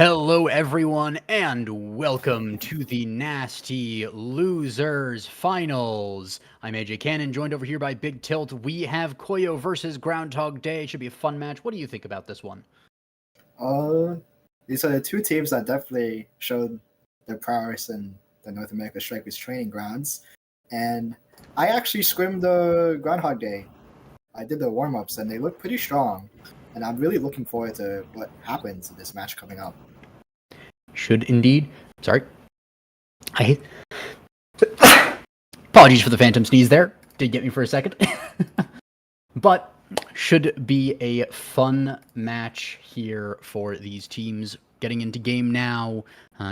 Hello, everyone, and welcome to the Nasty Losers Finals. I'm AJ Cannon, joined over here by Big Tilt. We have Koyo versus Groundhog Day. It should be a fun match. What do you think about this one? These are the two teams that definitely showed their prowess in the North America Strikers training grounds. And I actually scrimmed the Groundhog Day. I did the warm-ups, and they look pretty strong. And I'm really looking forward to what happens in this match coming up. Should indeed. Sorry. Apologies for the phantom sneeze there. Did get me for a second. But should be a fun match here for these teams. Getting into game now.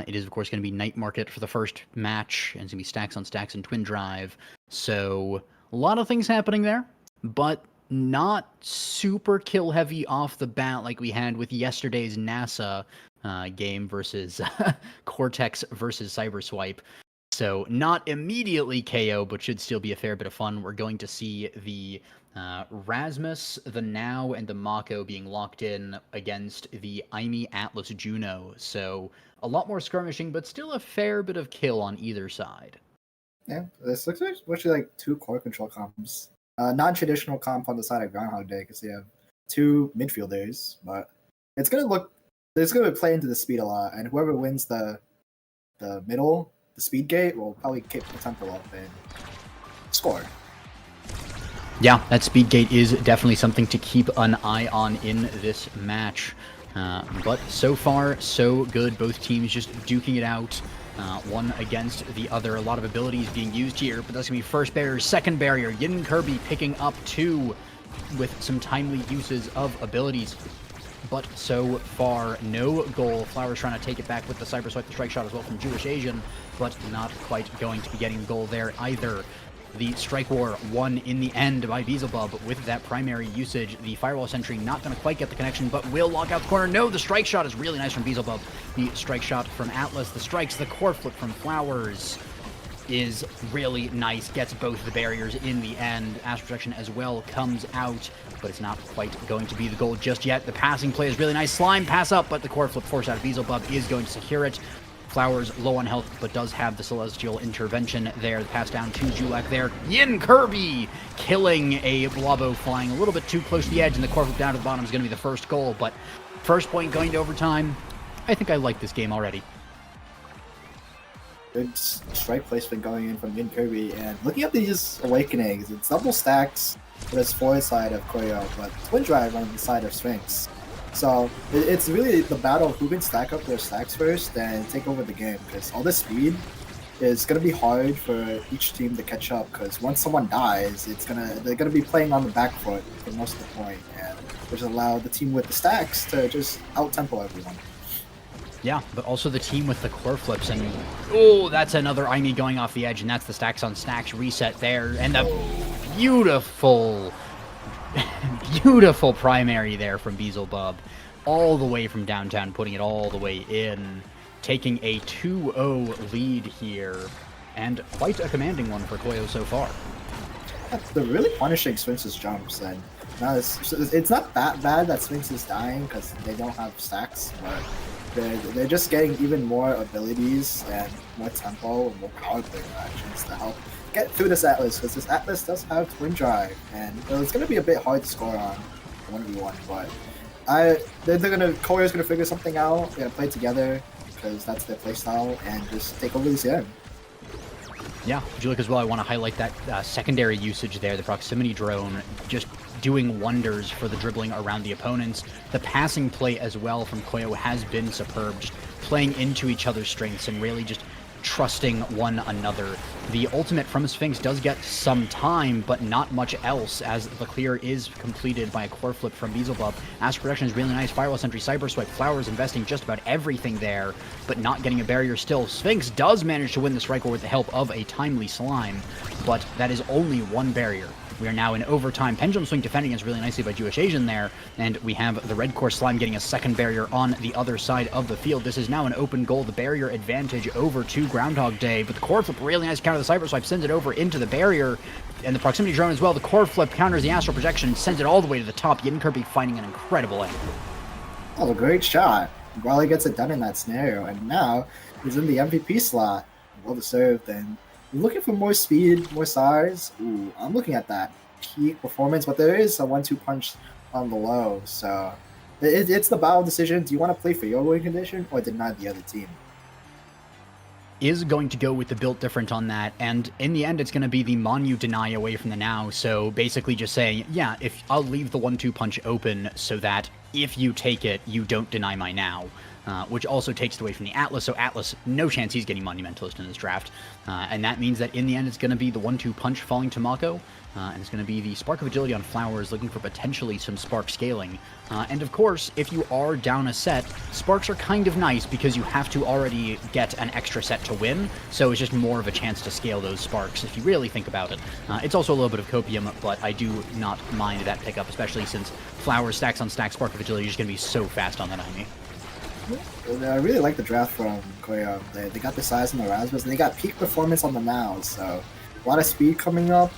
It is, of course, going to be Night Market for the first match, and it's going to be stacks on stacks and Twin Drive. So a lot of things happening there, but not super kill heavy off the bat like we had with yesterday's NASA game versus Cortex versus Cyberswipe. So not immediately KO, but should still be a fair bit of fun. We're going to see the Rasmus, the Now, and the Mako being locked in against the Aimi, Atlas, Juno. So a lot more skirmishing, but still a fair bit of kill on either side. Yeah, this looks like two core control comps. Non-traditional comp on the side of Groundhog Day because they have two midfielders, but it's going to play into the speed a lot, and whoever wins the middle, the speed gate, will probably kick the tempo up and score. Yeah, that speed gate is definitely something to keep an eye on in this match. But so far, so good. Both teams just duking it out, one against the other. A lot of abilities being used here, but that's going to be first barrier, second barrier. Yin Kirby picking up two with some timely uses of abilities. But so far, no goal. Flowers trying to take it back with the cyber swipe, the strike shot as well from Jewish Asian, but not quite going to be getting goal there either. The Strike War won in the end by Beelzebub with that primary usage. The Firewall Sentry not going to quite get the connection, but will lock out the corner. No, the strike shot is really nice from Beelzebub. The strike shot from Atlas. The strikes, the core flip from Flowers is really nice. Gets both the barriers in the end. Astral Projection as well comes out, but it's not quite going to be the goal just yet. The passing play is really nice. Slime pass up, but the core flip force out of Beelzebub is going to secure it. Flowers low on health, but does have the Celestial intervention there. The pass down to Julek there. Yin Kirby killing a Blobo flying a little bit too close to the edge, and the core flip down to the bottom is going to be the first goal. But first point going to overtime. I think I like this game already. Good strike placement going in from Yin Kirby, and looking at these awakenings, it's double stacks for this forward side of Koyo, but Twin Drive on the side of Sphinx. So it's really the battle of who can stack up their stacks first and take over the game, because all this speed is going to be hard for each team to catch up, because once someone dies, they're gonna be playing on the back foot for most of the point, and which allow the team with the stacks to just out-tempo everyone. Yeah, but also the team with the core flips, and oh, that's another Aimi going off the edge, and that's the stacks on stacks reset there, and the beautiful primary there from Beelzebub, all the way from downtown, putting it all the way in, taking a 2-0 lead here, and quite a commanding one for Koyo so far. They're really punishing Sphinx's jumps, and now it's not that bad that Sphinx is dying because they don't have stacks, but they're just getting even more abilities and more tempo and more power play actions to help get through this Atlas, because this Atlas does have Twin Drive, and it's going to be a bit hard to score on 1v1, but Koyo's going to figure something out. They're going to play together because that's their playstyle, and just take over this game. Yeah, Julek as well, I want to highlight that secondary usage there, the proximity drone, just doing wonders for the dribbling around the opponents. The passing play as well from Koyo has been superb, just playing into each other's strengths and really just trusting one another. The ultimate from Sphinx does get some time, but not much else, as the clear is completed by a core flip from Beelzebub. Astral Projection is really nice. Firewall Sentry, Cyber Swipe, Flowers investing just about everything there, but not getting a barrier still. Sphinx does manage to win the strike with the help of a timely Slime, but that is only one barrier. We are now in overtime. Pendulum Swing defending us really nicely by Jewish Asian there, and we have the Red Core Slime getting a second barrier on the other side of the field. This is now an open goal. The barrier advantage over to Groundhog Day, but the core flip, really nice counter. The Cyber Swipe sends it over into the barrier, and the proximity drone as well. The core flip counters the Astral Projection and sends it all the way to the top. Yin Kirby finding an incredible angle. Oh, a great shot. Raleigh gets it done in that scenario, and now he's in the MVP slot. Well deserved, and looking for more speed, more size. Ooh, I'm looking at that peak performance, but there is a 1-2 punch on the low, so it's the battle decision. Do you want to play for your win condition or deny the other team? Is going to go with the built different on that, and in the end it's going to be the Monu deny away from the now, so basically just saying, yeah, if I'll leave the 1-2 punch open so that if you take it, you don't deny my now, which also takes it away from the Atlas, so Atlas, no chance he's getting Monumentalist in this draft, and that means that in the end it's going to be the 1-2 punch falling to Mako, and it's going to be the Spark of Agility on Flowers looking for potentially some Spark scaling. And of course, if you are down a set, Sparks are kind of nice because you have to already get an extra set to win, so it's just more of a chance to scale those Sparks if you really think about it. It's also a little bit of copium, but I do not mind that pickup, especially since Flowers stacks on stack Spark of Agility is just going to be so fast on that enemy. I really like the draft from Korea. They got the size on the Rasmus, and they got peak performance on the now, so a lot of speed coming up.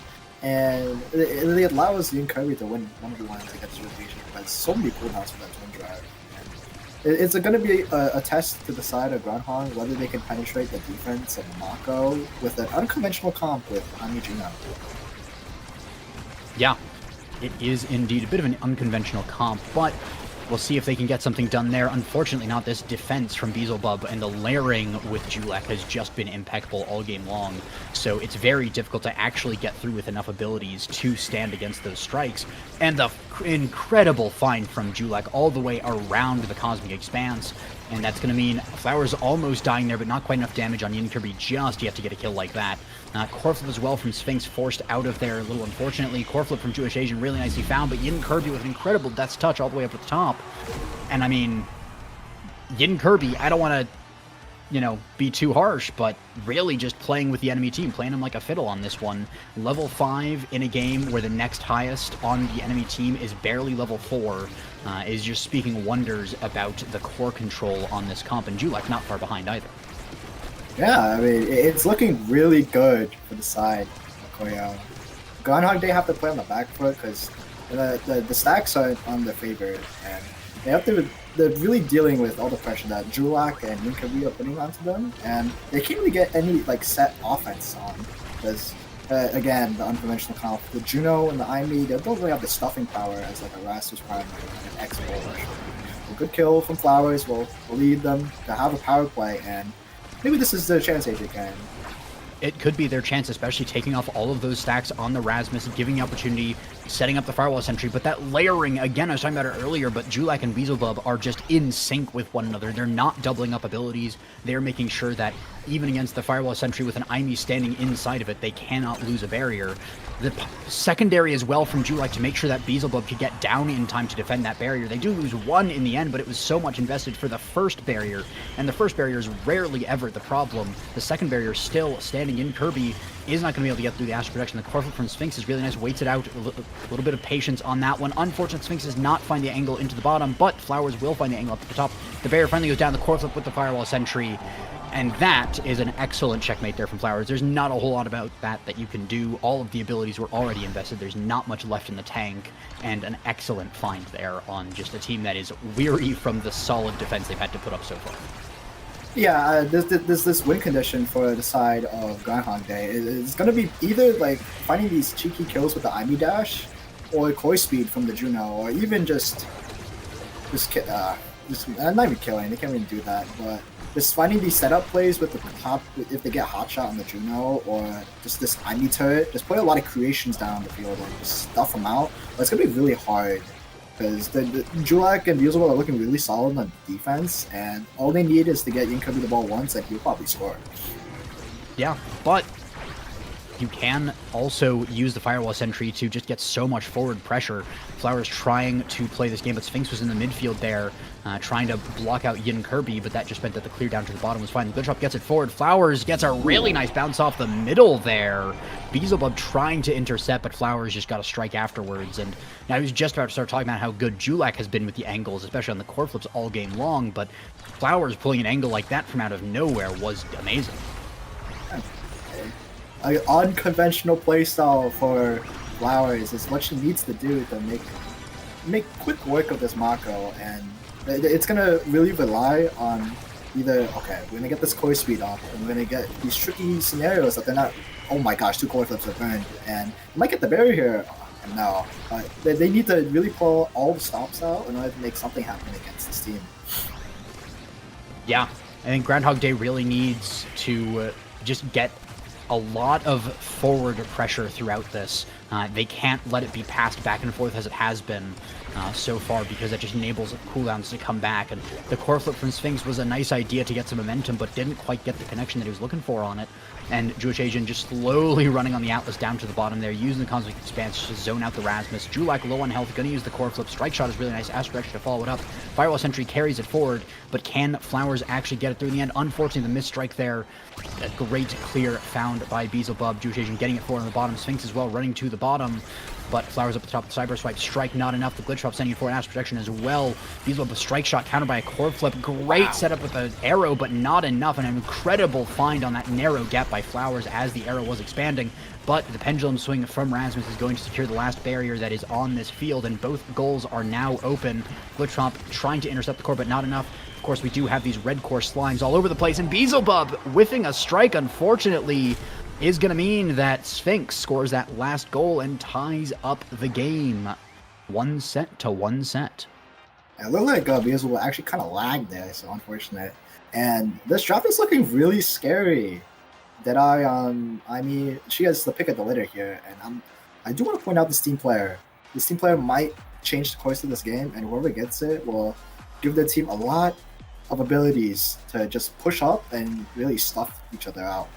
And it allows Yin Kirby to win 1v1s against rotation, but so many cooldowns for that twin drive. And it's going to be a test to decide of Groundhog whether they can penetrate the defense of Mako with an unconventional comp with Amijino. Yeah, it is indeed a bit of an unconventional comp, but we'll see if they can get something done there. Unfortunately, not this defense from Beelzebub, and the layering with Julek has just been impeccable all game long, so it's very difficult to actually get through with enough abilities to stand against those strikes. And the incredible find from Julek all the way around the Cosmic Expanse, and that's going to mean Flowers almost dying there, but not quite enough damage on Yin Kirby just yet to get a kill like that. Core Flip as well from Sphinx forced out of there a little unfortunately. Core Flip from Jewish Asian really nicely found, but Yin Kirby with an incredible Death's Touch all the way up at the top. And I mean, Yin Kirby, I don't want to, be too harsh, but really just playing with the enemy team, playing him like a fiddle on this one. Level 5 in a game where the next highest on the enemy team is barely level 4 is just speaking wonders about the core control on this comp, and Julek not far behind either. Yeah, I mean, it's looking really good for the side of Korea. Groundhog, they have to play on the back foot because the stacks are on their favor, and they're really dealing with all the pressure that Julak and Yunkabi are putting onto them, and they can't really get any set offense on because again, the unconventional comp, the Juno and the Aimi, they don't really have the stuffing power as like a Rastus Prime and an X-Bolt. A good kill from Flowers will lead them to have a power play, and maybe this is their chance they can. It could be their chance, especially taking off all of those stacks on the Rasmus and giving the opportunity, setting up the Firewall Sentry. But that layering, again, I was talking about it earlier, but Julek and Beelzebub are just in sync with one another. They're not doubling up abilities. They're making sure that even against the Firewall Sentry with an Aimi standing inside of it, they cannot lose a barrier. The secondary as well from Julek to make sure that Beelzebub could get down in time to defend that barrier. They do lose one in the end, but it was so much invested for the first barrier, and the first barrier is rarely ever the problem. The second barrier still standing in. Kirby is not going to be able to get through the Astral Protection. The core flip from Sphinx is really nice, waits it out, a little bit of patience on that one. Unfortunate Sphinx does not find the angle into the bottom, but Flowers will find the angle up at the top. The barrier finally goes down, the core flip with the Firewall Sentry, and that is an excellent checkmate there from Flowers. There's not a whole lot about that you can do. All of the abilities were already invested. There's not much left in the tank, and an excellent find there on just a team that is weary from the solid defense they've had to put up so far. Yeah, there's this win condition for the side of Groundhog Day. It's going to be either like finding these cheeky kills with the Aimi dash, or Koi speed from the Juno, or even just not even killing. They can't even do that, but just finding these setup plays with the top, if they get hot shot on the Juno, or just this Aimi turret, just put a lot of creations down the field and just stuff them out. But it's going to be really hard. Because the Julek and Beelzebub are looking really solid on defense, and all they need is to get Yinkabi the ball once, and he'll probably score. Yeah, but you can also use the Firewall Sentry to just get so much forward pressure. Flowers trying to play this game, but Sphinx was in the midfield there, trying to block out Yin Kirby, but that just meant that the clear down to the bottom was fine. The Good Shot gets it forward. Flowers gets a really nice bounce off the middle there. Beelzebub trying to intercept, but Flowers just got a strike afterwards. And now I was just about to start talking about how good Julek has been with the angles, especially on the core flips all game long, but Flowers pulling an angle like that from out of nowhere was amazing. An unconventional playstyle for Flowers is what she needs to do to make quick work of this Mako, and It's gonna really rely on either, okay, we're gonna get this core speed up, and we're gonna get these tricky scenarios that they're not, oh my gosh, 2 core flips are burned, and we might get the barrier here. No, but they need to really pull all the stops out in order to make something happen against this team. Yeah, I think Groundhog Day really needs to just get a lot of forward pressure throughout this. They can't let it be passed back and forth as it has been so far, because that just enables cooldowns to come back. And the core flip from Sphinx was a nice idea to get some momentum, but didn't quite get the connection that he was looking for on it. And Jewish Asian just slowly running on the Atlas down to the bottom there, using the Cosmic Expanse to zone out the Rasmus. Julak low on health, going to use the core flip. Strike Shot is really nice. Astro Direction to follow it up. Firewall Sentry carries it forward, but can Flowers actually get it through in the end? Unfortunately, the misstrike there. A great clear found by Beelzebub. Jewish Asian getting it forward on the bottom. Sphinx as well running to the bottom, but Flowers up the top. The Cyber Swipe strike not enough. The Glitch Drop sending it for an Astro Protection as well. Beelzebub a Strike Shot countered by a core flip. Great setup with an arrow, but not enough. And an incredible find on that narrow gap by Flowers as the arrow was expanding. But the pendulum swing from Rasmus is going to secure the last barrier that is on this field, and both goals are now open. Glitch Drop trying to intercept the core, but not enough. Of course, we do have these red core slimes all over the place, and Beelzebub whiffing a strike, unfortunately, is going to mean that Sphinx scores that last goal and ties up the game. 1-1 set. It looked like Beelzebub actually kind of lagged there, so unfortunate. And this draft is looking really scary. Deadeye, I mean, she has the pick of the litter here, and I do want to point out this team player. This team player might change the course of this game, and whoever gets it will give their team a lot of abilities to just push up and really stuff each other out.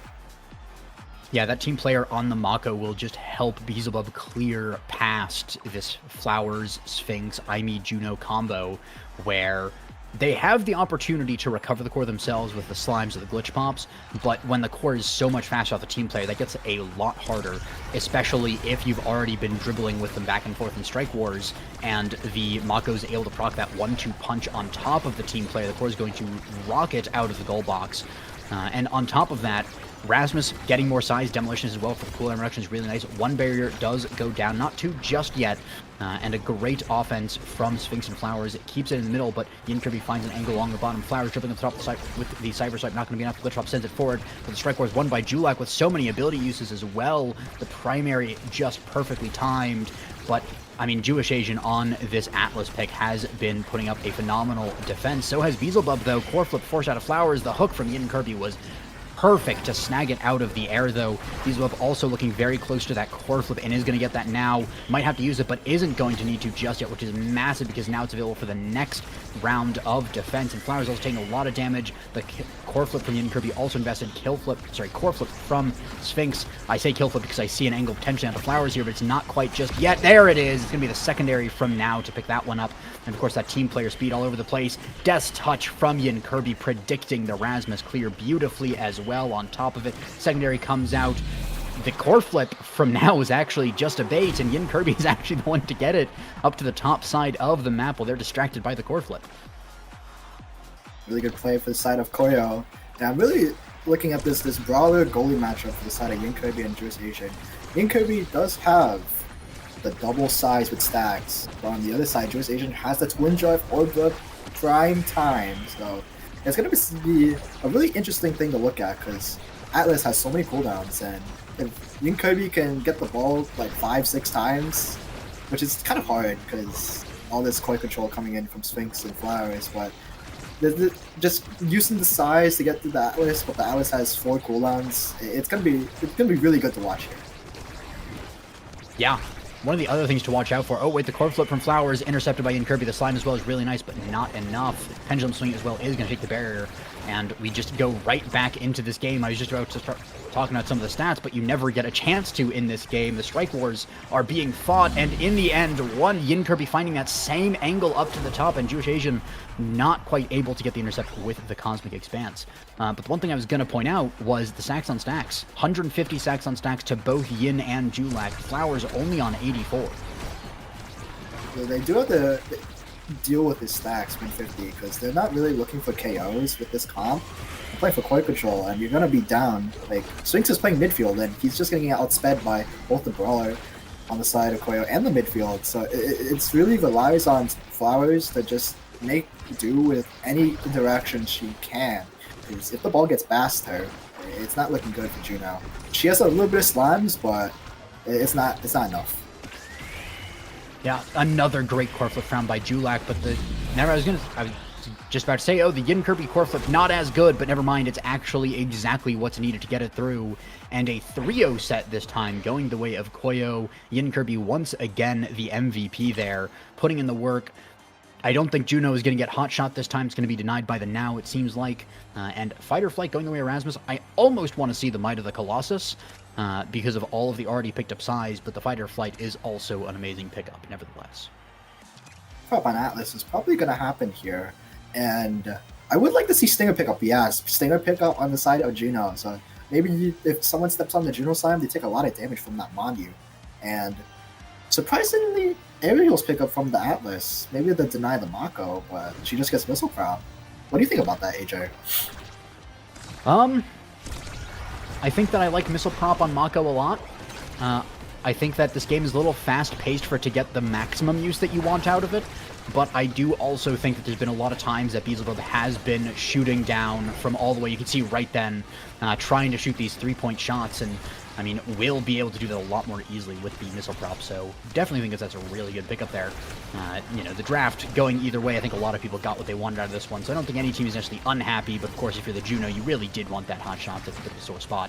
Yeah, that team player on the Mako will just help Beelzebub clear past this Flowers, Sphinx, Aimee, Juno combo, where they have the opportunity to recover the core themselves with the slimes or the glitch pops, but when the core is so much faster off the team player, that gets a lot harder, especially if you've already been dribbling with them back and forth in Strike Wars, and the Mako's able to proc that 1-2 punch on top of the team player. The core is going to rocket out of the goal box. And on top of that, Rasmus getting more size, demolitions as well for the cooldown reduction is really nice. One barrier does go down, not two just yet, and a great offense from Sphinx and Flowers. It keeps it in the middle, but Yin Kirby finds an angle along the bottom. Flowers dribbling up the top of the side with the Cyber Swipe, not going to be enough. Glitch Drop sends it forward, but the Strike War is won by Julak with so many ability uses as well. The primary just perfectly timed, but I mean, Jewish Asian on this Atlas pick has been putting up a phenomenal defense. So has Beelzebub, though. Core flip forced out of Flowers. The hook from Yin Kirby was perfect to snag it out of the air, though. Beelzebub also looking very close to that core flip and is going to get that now. Might have to use it, but isn't going to need to just yet, which is massive because now it's available for the next round of defense. And Flowers also taking a lot of damage. The core flip from Yin Kirby also invested. Core flip from Sphinx. I say kill flip because I see an angle potentially onto Flowers here, but it's not quite just yet. There it is. It's going to be the secondary from now to pick that one up. And of course, that team player speed all over the place. Death's Touch from Yin Kirby predicting the Rasmus clear beautifully as well on top of it. Secondary comes out. The core flip from now is actually just a bait, and Yin Kirby is actually the one to get it up to the top side of the map while they're distracted by the core flip. Really good play for the side of Koyo. And I'm really looking at this brawler goalie matchup for the side of Yin Kirby and Jewish Asian. Yin Kirby does have the double size with stacks, but on the other side, Jewish Asian has the twin drive or the prime time. So it's going to be a really interesting thing to look at because Atlas has so many cooldowns, and if Yin Kirby can get the ball like 5-6 times, which is kind of hard because all this core control coming in from Sphinx and Flowers, but just using the size to get through the Atlas, but the Atlas has 4 cooldowns. It's gonna be really good to watch here. Yeah. One of the other things to watch out for, oh wait, the core flip from Flowers intercepted by Yin Kirby. The slime as well is really nice, but not enough. Pendulum swing as well is going to take the barrier, and we just go right back into this game. I was just about to start talking about some of the stats, but you never get a chance to in this game. The Strike Wars are being fought, and in the end, Yin Kirby finding that same angle up to the top, and Jewish Asian not quite able to get the intercept with the Cosmic Expanse. But the one thing I was going to point out was the stacks on stacks. 150 stacks on stacks to both Yin and Julak. Flowers only on 84. So they do have to deal with his stacks 150 because they're not really looking for KOs with this comp. They're playing for core control, and you're going to be down. Like, Sphinx is playing midfield, and he's just getting outsped by both the brawler on the side of Koyo and the midfield. So it's really relies on Flowers to just make do with any interaction she can. Because if the ball gets past her, it's not looking good for Juno. She has a little bit of slimes, but it's not enough. Yeah, another great core flip found by Julak, but I was just about to say, oh, the Yin Kirby core flip, not as good, but never mind, it's actually exactly what's needed to get it through. And a 3-0 set this time, going the way of Koyo. Yin Kirby once again the MVP there, putting in the work. I don't think Juno is going to get hot shot this time. It's going to be denied by the Now, it seems like. And Fight or Flight going the way of Erasmus. I almost want to see the Might of the Colossus because of all of the already picked up size, but the Fight or Flight is also an amazing pickup, nevertheless. Pickup on Atlas is probably going to happen here. And I would like to see Stinger pick up. Yes, Stinger pick up on the side of Juno. So maybe if someone steps on the Juno side, they take a lot of damage from that Monyu. And surprisingly, Aerial's pick up from the Atlas. Maybe they deny the Mako, but she just gets Missile Crown. What do you think about that, AJ? I think that I like Missile Prop on Mako a lot. I think that this game is a little fast-paced for it to get the maximum use that you want out of it. But I do also think that there's been a lot of times that Beelzebub has been shooting down from all the way. You can see right then, trying to shoot these 3-point shots, and I mean, we'll be able to do that a lot more easily with the missile prop, so definitely think that's a really good pickup there. You know, the draft going either way, I think a lot of people got what they wanted out of this one, so I don't think any team is necessarily unhappy, but of course, if you're the Juno, you really did want that hot shot. That's a bit of a sore spot.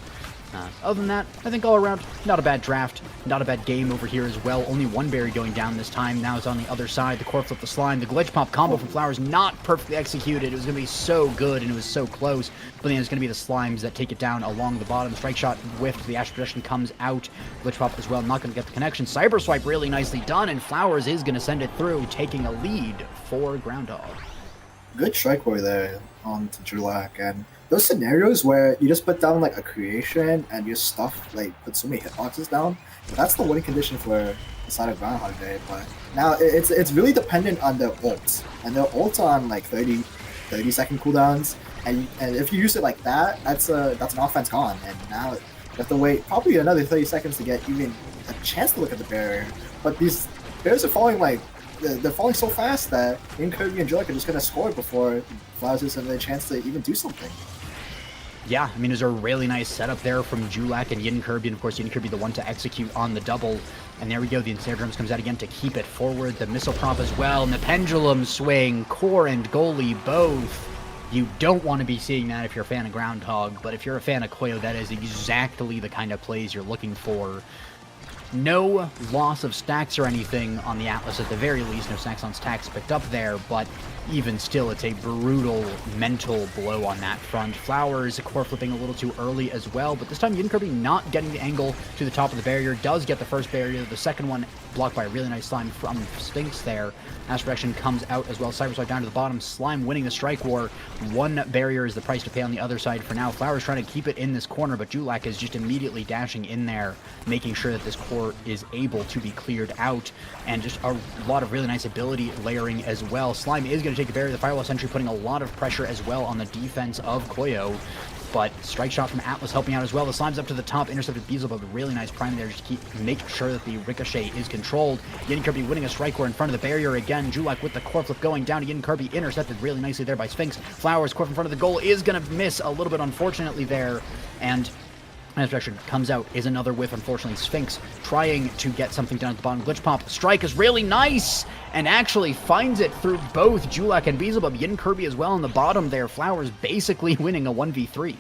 Other than that, I think all around, not a bad draft, not a bad game over here as well. Only one berry going down this time. Now it's on the other side. The core flip, the slime, the glitch pop combo from Flowers, not perfectly executed. It was going to be so good, and it was so close. But then it's going to be the slimes that take it down along the bottom. Strike shot whiffed. The Ash Projection comes out. Glitch pop as well, not going to get the connection. Cyber swipe really nicely done, and Flowers is going to send it through, taking a lead for Groundhog. Good strike were there on to Julak, and those scenarios where you just put down like a creation and you stuff like put so many hitboxes down, that's the winning condition for the side of Groundhog Day. But now it's really dependent on their ults, and their ults on like 30 second cooldowns, and if you use it like that, that's an offense gone, and now you have to wait probably another 30 seconds to get even a chance to look at the barrier. But these barriers are falling like they're falling so fast that Kirby and Julak are just gonna score before Flowers has a chance to even do something. Yeah, I mean, there's a really nice setup there from Julak and Yin Kirby, and of course Yin Kirby the one to execute on the double. And there we go, the Ensnare Drums comes out again to keep it forward, the missile prop as well, and the pendulum swing, core and goalie both. You don't want to be seeing that if you're a fan of Groundhog, but if you're a fan of Koyo, that is exactly the kind of plays you're looking for. No loss of stacks or anything on the Atlas at the very least, no stacks on stacks picked up there, but even still, it's a brutal mental blow on that front. Flowers core flipping a little too early as well, but this time Yin Kirby not getting the angle to the top of the barrier, does get the first barrier, the second one blocked by a really nice slime from Sphinx there. Aspiration comes out as well, Cyberswipe down to the bottom, Slime winning the strike war. One barrier is the price to pay on the other side for now. Flowers trying to keep it in this corner, but Julak is just immediately dashing in there, making sure that this core is able to be cleared out, and just a lot of really nice ability layering as well. Slime is going to take the barrier, the Firewall Sentry putting a lot of pressure as well on the defense of Koyo, but strike shot from Atlas helping out as well. The Slime's up to the top, intercepted Beelzebub, a really nice prime there just to make sure that the ricochet is controlled. Yin Kirby winning a strike war in front of the barrier again. Julak with the core flip going down to Yin Kirby, intercepted really nicely there by Sphinx. Flowers core in front of the goal is going to miss a little bit unfortunately there, and Aspiration comes out, is another whiff, unfortunately. Sphinx trying to get something done at the bottom. Glitch pop strike is really nice, and actually finds it through both Julak and Beelzebub. Yin Kirby as well on the bottom there. Flowers basically winning a 1v3.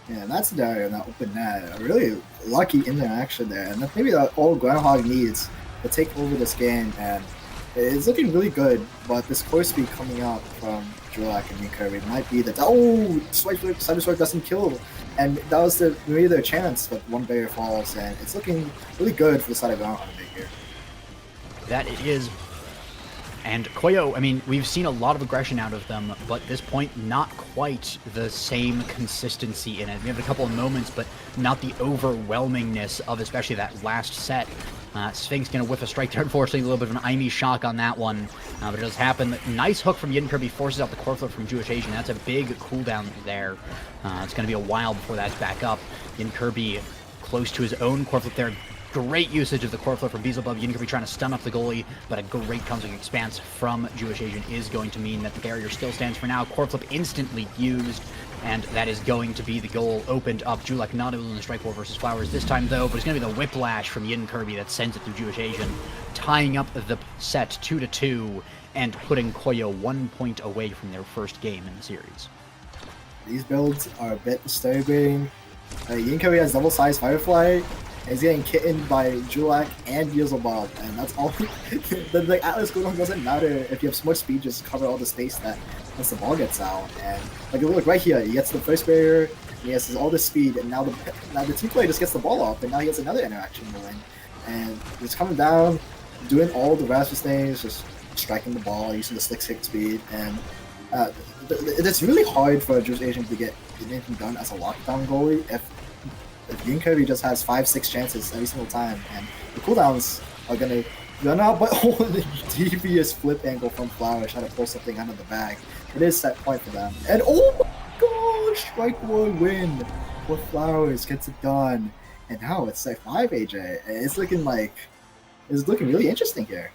Yeah, and that's there in that open net. A really lucky interaction there, and that's maybe that all Groundhog needs to take over this game, and it's looking really good, but this core speed coming out from Julak and Yin Kirby might be that, oh, Cyber Swipe doesn't kill. And that was maybe their chance, but one barrier falls, and it's looking really good for the side of Groundhog here. That it is. And Koyo, I mean, we've seen a lot of aggression out of them, but at this point, not quite the same consistency in it. We have a couple of moments, but not the overwhelmingness of especially that last set. Sphinx going to whiff a strike there, unfortunately, a little bit of an Aimee shock on that one, but it does happen. Nice hook from Yin Kirby, forces out the core flip from Jewish Asian. That's a big cooldown there. It's going to be a while before that's back up. Yin Kirby close to his own core flip there. Great usage of the core flip from Beelzebub. Yinkerby trying to stun up the goalie, but a great counter expanse from Jewish Asian is going to mean that the barrier still stands for now. Core flip instantly used, and that is going to be the goal opened up. Julek not able to strike war versus Flowers this time, though, but it's going to be the whiplash from Yinkerby that sends it through Jewish Asian, tying up the set 2-2 and putting Koyo 1 point away from their first game in the series. These builds are a bit disturbing. Yinkerby has double-sized Firefly. He's getting kittened by Julek and Beelzebub, and that's all. the Atlas cooldown doesn't matter if you have so much speed, just cover all the space that once the ball gets out. And like look right here, he gets the first barrier, he has all this speed, and now the team player just gets the ball off, and now he has another interaction going. And he's coming down, doing all the Rasmus things, just striking the ball, using the slick kick speed, and it's really hard for a Jewish Asian to get anything done as a lockdown goalie if Yinkerby just has 5-6 chances every single time, and the cooldowns are gonna run out. But the devious flip angle from Flowers trying to pull something out of the bag. It is set point for them, and oh my gosh, strike one win for Flowers gets it done, and now it's set 5. AJ, it's looking really interesting here.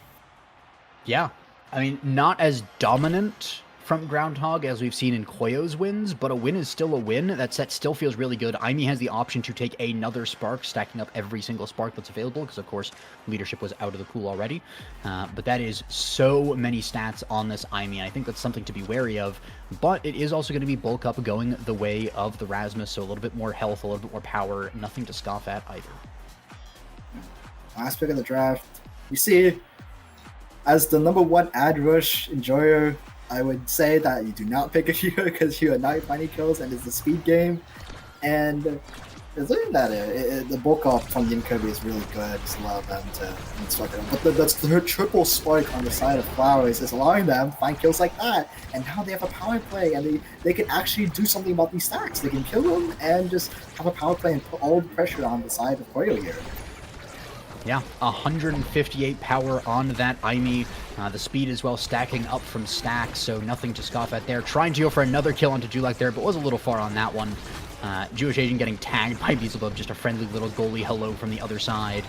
Yeah, I mean, not as dominant from Groundhog as we've seen in Koyo's wins, but a win is still a win. That set still feels really good. Aimee has the option to take another spark, stacking up every single spark that's available, because of course leadership was out of the pool already. But that is so many stats on this Aimee. I think that's something to be wary of, but it is also going to be bulk up going the way of the Rasmus, so a little bit more health, a little bit more power, nothing to scoff at either. Last pick of the draft, you see, as the #1 ad rush enjoyer, I would say that you do not pick it here because you are not finding kills and it's a speed game. And it's looking at the bulk up from Yinkerby is really good. Just allow them to instruct them. But that's the triple spike on the side of Flowers is allowing them to find kills like that. And now they have a power play, and they can actually do something about these stacks. They can kill them and just have a power play and put all the pressure on the side of Koyo here. Yeah, 158 power on that Aimee. The speed as well stacking up from stacks, so nothing to scoff at there. Trying to go for another kill onto Julek there, but was a little far on that one. Jewish Asian getting tagged by Beelzebub, just a friendly little goalie hello from the other side.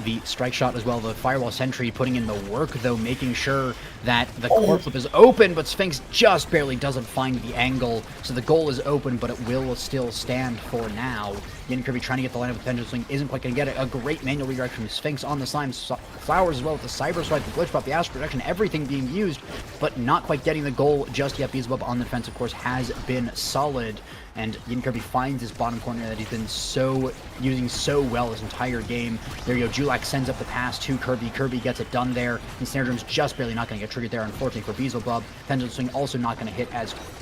The strike shot as well, the firewall sentry putting in the work, though, making sure that the core flip is open, but Sphinx just barely doesn't find the angle, so the goal is open, but it will still stand for now. Yinkerby trying to get the line of the pendulum swing, isn't quite going to get it. A great manual redirect from Sphinx on the slime. Flowers as well with the cyber swipe, the glitch pop, the astral protection, everything being used, but not quite getting the goal just yet. Beelzebub on the defense, of course, has been solid, and Yinkerby finds his bottom corner that he's been using so well this entire game. There you go, Julek sends up the pass to Kirby. Kirby gets it done there, and Snare Drum's just barely not going to get triggered there, unfortunately for Beelzebub. Pendulum swing also not going to hit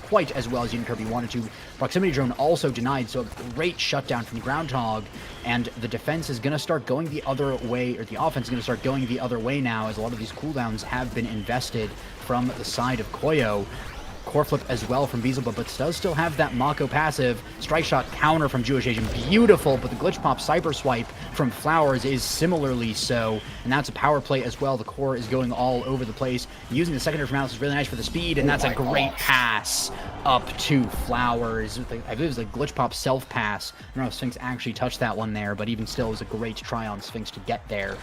quite as well as Yinkerby wanted to. Proximity drone also denied, so a great shutdown from Groundhog, and the defense is going to start going the other way, or the offense is going to start going the other way now, as a lot of these cooldowns have been invested from the side of Koyo. Core flip as well from Beelzebub, but does still have that Mako passive. Strike shot counter from Jewish Asian, beautiful, but the glitch pop cyber swipe from Flowers is similarly so, and that's a power play as well. The core is going all over the place. Using the secondary from Alice is really nice for the speed, and that's a great pass up to Flowers. I believe it was a glitch pop self pass. I don't know if Sphinx actually touched that one there, but even still, it was a great try on Sphinx to get there,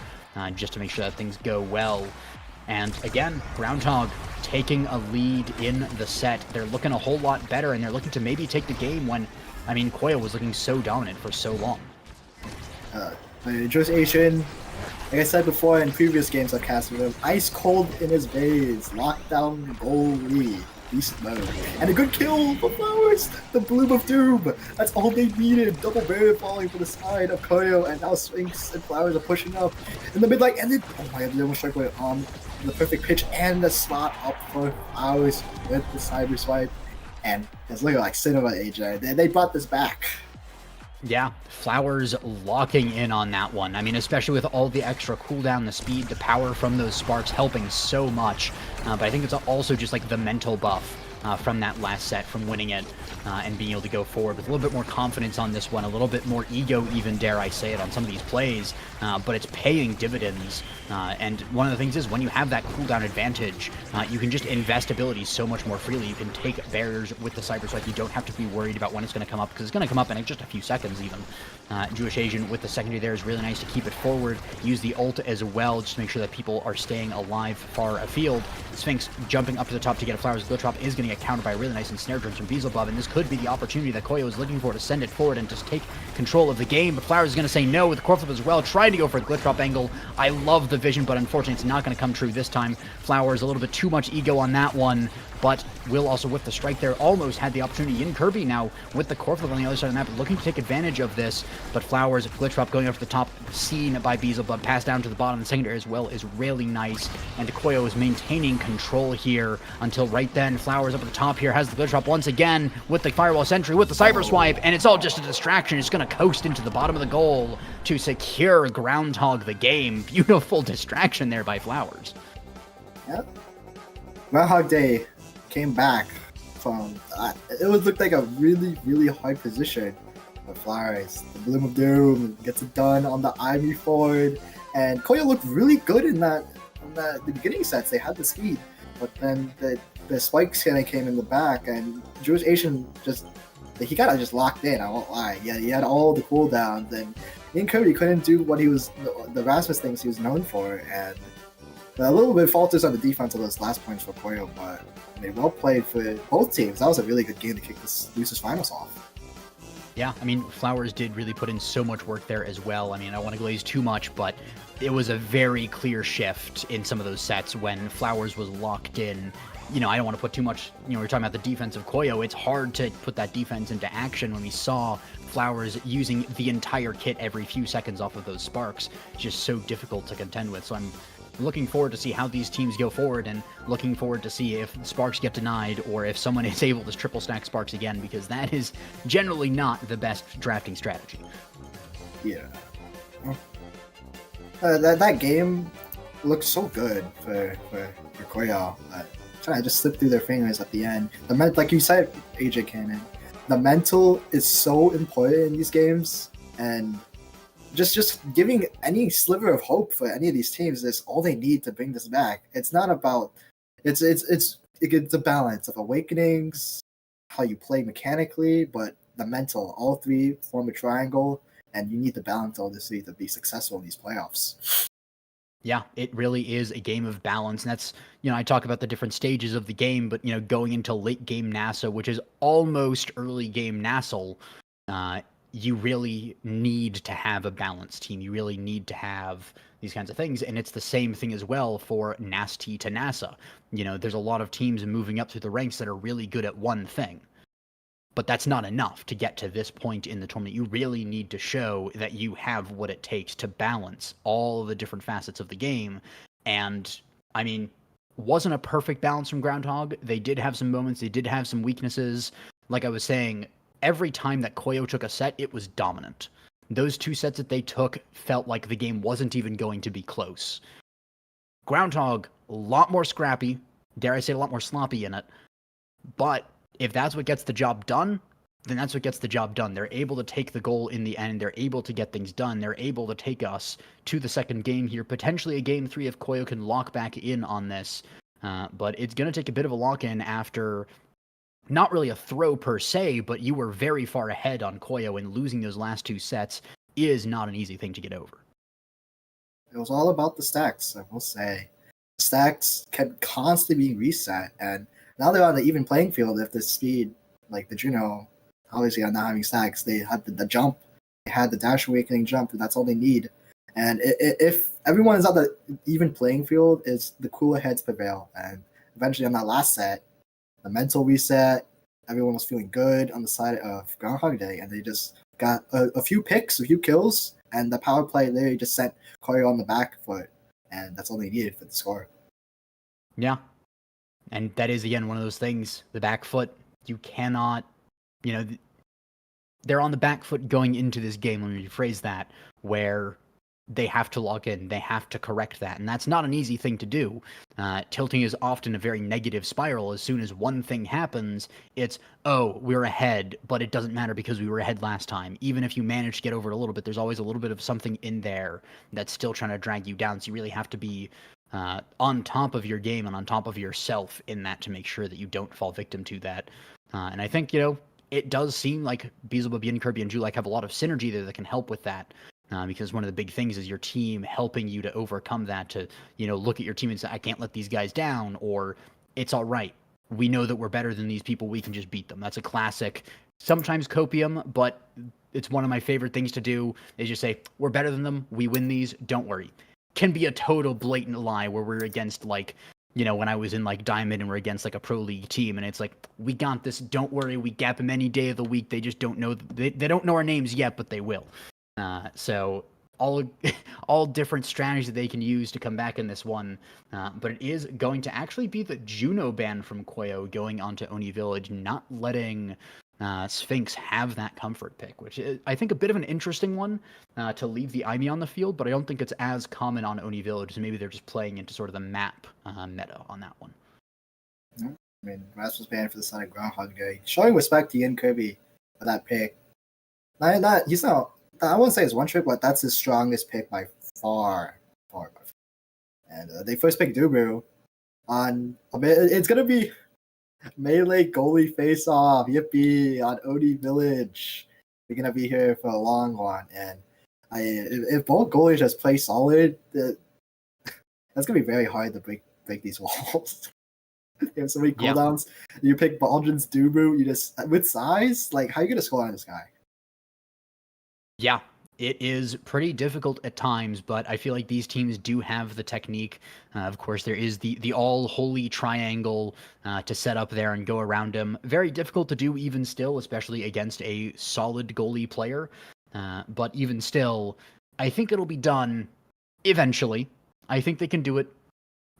just to make sure that things go well. And again, Groundhog taking a lead in the set. They're looking a whole lot better, and they're looking to maybe take the game when, I mean, Koyo was looking so dominant for so long. Jewish Asian, like I said before in previous games I've casted with him, ice cold in his bays, lockdown goalie, beast mode. And a good kill for Flowers, the Bloom of Doom. That's all they needed. Double barrier falling for the side of Koyo, and now Sphinx and Flowers are pushing up in the mid lane, and then, oh my god, the almost strike away on the perfect pitch and the slot up for Flowers with the cyber swipe. And it's looking like cinema, AJ. They brought this back. Yeah, Flowers locking in on that one. I mean, especially with all the extra cooldown, the speed, the power from those sparks helping so much. But I think it's also just like the mental buff from that last set, from winning it, and being able to go forward with a little bit more confidence on this one, a little bit more ego even, dare I say it, on some of these plays, but it's paying dividends. And one of the things is when you have that cooldown advantage, you can just invest abilities so much more freely. You can take barriers with the Cyber Swipe. You don't have to be worried about when it's going to come up, because it's going to come up in just a few seconds even. Jewish Asian with the secondary there is really nice to keep it forward. Use the ult as well, just to make sure that people are staying alive far afield. Sphinx jumping up to the top to get a Flowers Glitch Drop is going to get countered by a really nice ensnare drums from Beelzebub, and this could be the opportunity that Koyo is looking for to send it forward and just take control of the game. But Flowers is going to say no with Core Flip as well, trying to go for a Glitch Drop angle. I love the vision, but unfortunately it's not going to come true this time. Flowers a little bit too much ego on that one, but will also with the strike there. Almost had the opportunity in Kirby now with the Core Flip on the other side of the map, looking to take advantage of this, but Flowers, Glitch Drop going over the top, seen by Beelzebub, passed down to the bottom. The secondary as well is really nice, and Koyo is maintaining control here until right then. Flowers up at the top here has the Glitch Drop once again with the Firewall Sentry, with the Cyber Swipe, and it's all just a distraction. It's going to coast into the bottom of the goal to secure Groundhog the game. Beautiful distraction there by Flowers. Yep. Groundhog Day came back from it would look like a really hard position for Flowers. The Bloom of Doom gets it done on the Ivy Ford, and Koyo looked really good in the beginning sets. They had the speed, but then the spikes kind of came in the back, and Jewish Asian he kind of just locked in. I won't lie. Yeah, he had all the cooldowns, and in Kirby couldn't do what he was the Rasmus things he was known for, and a little bit falters on the defense of those last points for Koyo, but I mean, well played for both teams. That was a really good game to kick this losers finals off. Yeah, I mean, Flowers did really put in so much work there as well. I mean, I don't want to glaze too much, but it was a very clear shift in some of those sets when Flowers was locked in. You know, I don't want to put too much, we're talking about the defense of Koyo. It's hard to put that defense into action when we saw Flowers using the entire kit every few seconds off of those sparks. It's just so difficult to contend with. So I'm looking forward to see how these teams go forward, and looking forward to see if sparks get denied or if someone is able to triple stack sparks again, because that is generally not the best drafting strategy. Yeah. That game looks so good for Koyo. Kind of just slipped through their fingers at the end. Like you said, AJ Cannon, the mental is so important in these games, and just giving any sliver of hope for any of these teams is all they need to bring this back. It's not about it's a balance of awakenings, how you play mechanically, but the mental. All three form a triangle, and you need to balance all this to be successful in these playoffs. Yeah, it really is a game of balance. And that's, I talk about the different stages of the game, but, going into late game NASA, which is almost early game Nassel, you really need to have a balanced team. You really need to have these kinds of things. And it's the same thing as well for NAST to NASA. There's a lot of teams moving up through the ranks that are really good at one thing. But that's not enough to get to this point in the tournament. You really need to show that you have what it takes to balance all of the different facets of the game. And, I mean, wasn't a perfect balance from Groundhog. They did have some moments. They did have some weaknesses. Like I was saying, every time that Koyo took a set, it was dominant. Those two sets that they took felt like the game wasn't even going to be close. Groundhog, a lot more scrappy, dare I say a lot more sloppy in it, but if that's what gets the job done, then that's what gets the job done. They're able to take the goal in the end. They're able to get things done. They're able to take us to the second game here, potentially a game 3 if Koyo can lock back in on this. But it's going to take a bit of a lock-in after not really a throw per se, but you were very far ahead on Koyo, and losing those last two sets is not an easy thing to get over. It was all about the stacks, I will say. Stacks kept constantly being reset, and now they're on the even playing field. If the speed, like the Juno, obviously are not having stacks, they had the jump, they had the Dash Awakening jump, and that's all they need. And if everyone is on the even playing field, is the cooler heads prevail. And eventually on that last set, the mental reset, everyone was feeling good on the side of Groundhog Day, and they just got a few picks, a few kills, and the power play literally just sent Koyo on the back foot, and that's all they needed for the score. Yeah. And that is, again, one of those things, the back foot, you cannot, they're on the back foot going into this game, let me rephrase that, where they have to log in. They have to correct that. And that's not an easy thing to do. Tilting is often a very negative spiral. As soon as one thing happens, it's, oh, we're ahead, but it doesn't matter because we were ahead last time. Even if you manage to get over it a little bit, there's always a little bit of something in there that's still trying to drag you down. So you really have to be on top of your game and on top of yourself in that to make sure that you don't fall victim to that. And I think, it does seem like Beelzebub, Yin, Kirby, and Julek have a lot of synergy there that can help with that. Because one of the big things is your team helping you to overcome that, to, look at your team and say, I can't let these guys down, or it's all right. We know that we're better than these people. We can just beat them. That's a classic, sometimes copium, but it's one of my favorite things to do is just say, we're better than them. We win these. Don't worry. Can be a total blatant lie where we're against, like, when I was in like Diamond and we're against like a pro league team and it's like, we got this. Don't worry. We gap them any day of the week. They just don't know. They don't know our names yet, but they will. So all different strategies that they can use to come back in this one. But it is going to actually be the Juno ban from Koyo going onto Oni Village, not letting Sphinx have that comfort pick, which is, I think, a bit of an interesting one to leave the Imi on the field, but I don't think it's as common on Oni Village, so maybe they're just playing into sort of the map meta on that one. I mean, Ras was banned for the Sonic Groundhog Day. Showing respect to Yin Kirby for that pick. He's not, I won't say it's one trick, but that's his strongest pick by far. And they first picked Dubu on a bit. It's gonna be melee goalie face off. Yippee on Oni Village. We're gonna be here for a long one. And if both goalies just play solid, that's gonna be very hard to break these walls. You have so many cooldowns. Yeah. You pick Baldrin's Dubu. You just with size. Like, how are you gonna score on this guy? Yeah, it is pretty difficult at times, but I feel like these teams do have the technique. Of course, there is the all-holy triangle to set up there and go around him. Very difficult to do even still, especially against a solid goalie player. But even still, I think it'll be done eventually. I think they can do it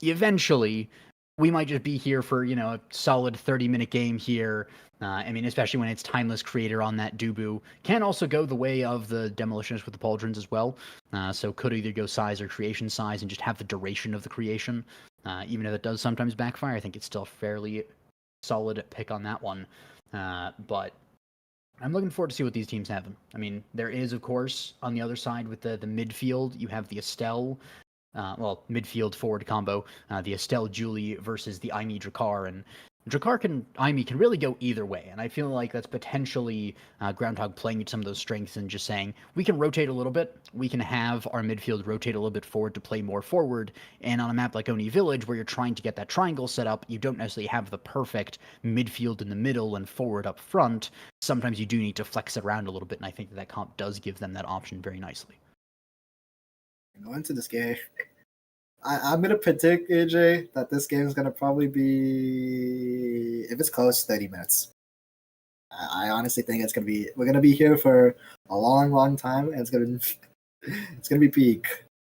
eventually. We might just be here for, a solid 30-minute game here. I mean, especially when it's Timeless Creator on that Dubu. Can also go the way of the Demolitionist with the Pauldrons as well. So could either go size or creation size and just have the duration of the creation. Even if it does sometimes backfire, I think it's still a fairly solid pick on that one. But I'm looking forward to see what these teams have. I mean, there is, of course, on the other side with the midfield, you have the Estelle. Midfield forward combo, the Estelle Julie versus the Imi Drakkar, and Drakkar Imi can really go either way, and I feel like that's potentially Groundhog playing some of those strengths and just saying, we can rotate a little bit, we can have our midfield rotate a little bit forward to play more forward, and on a map like Oni Village, where you're trying to get that triangle set up, you don't necessarily have the perfect midfield in the middle and forward up front. Sometimes you do need to flex it around a little bit, and I think that comp does give them that option very nicely. Going into this game, I'm going to predict, AJ, that this game is going to probably be, if it's close, 30 minutes. I honestly think we're going to be here for a long, long time, and it's going to be peak.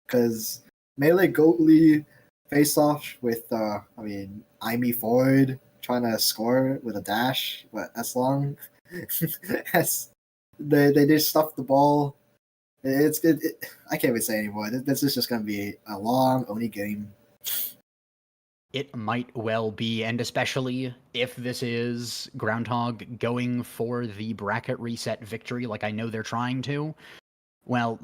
Because melee goalie face-off with, Imi forward trying to score with a dash, but as long as they just stuff the ball. It's good. I can't even say anymore. This is just going to be a long Oni game. It might well be, and especially if this is Groundhog going for the bracket reset victory, like I know they're trying to. Well,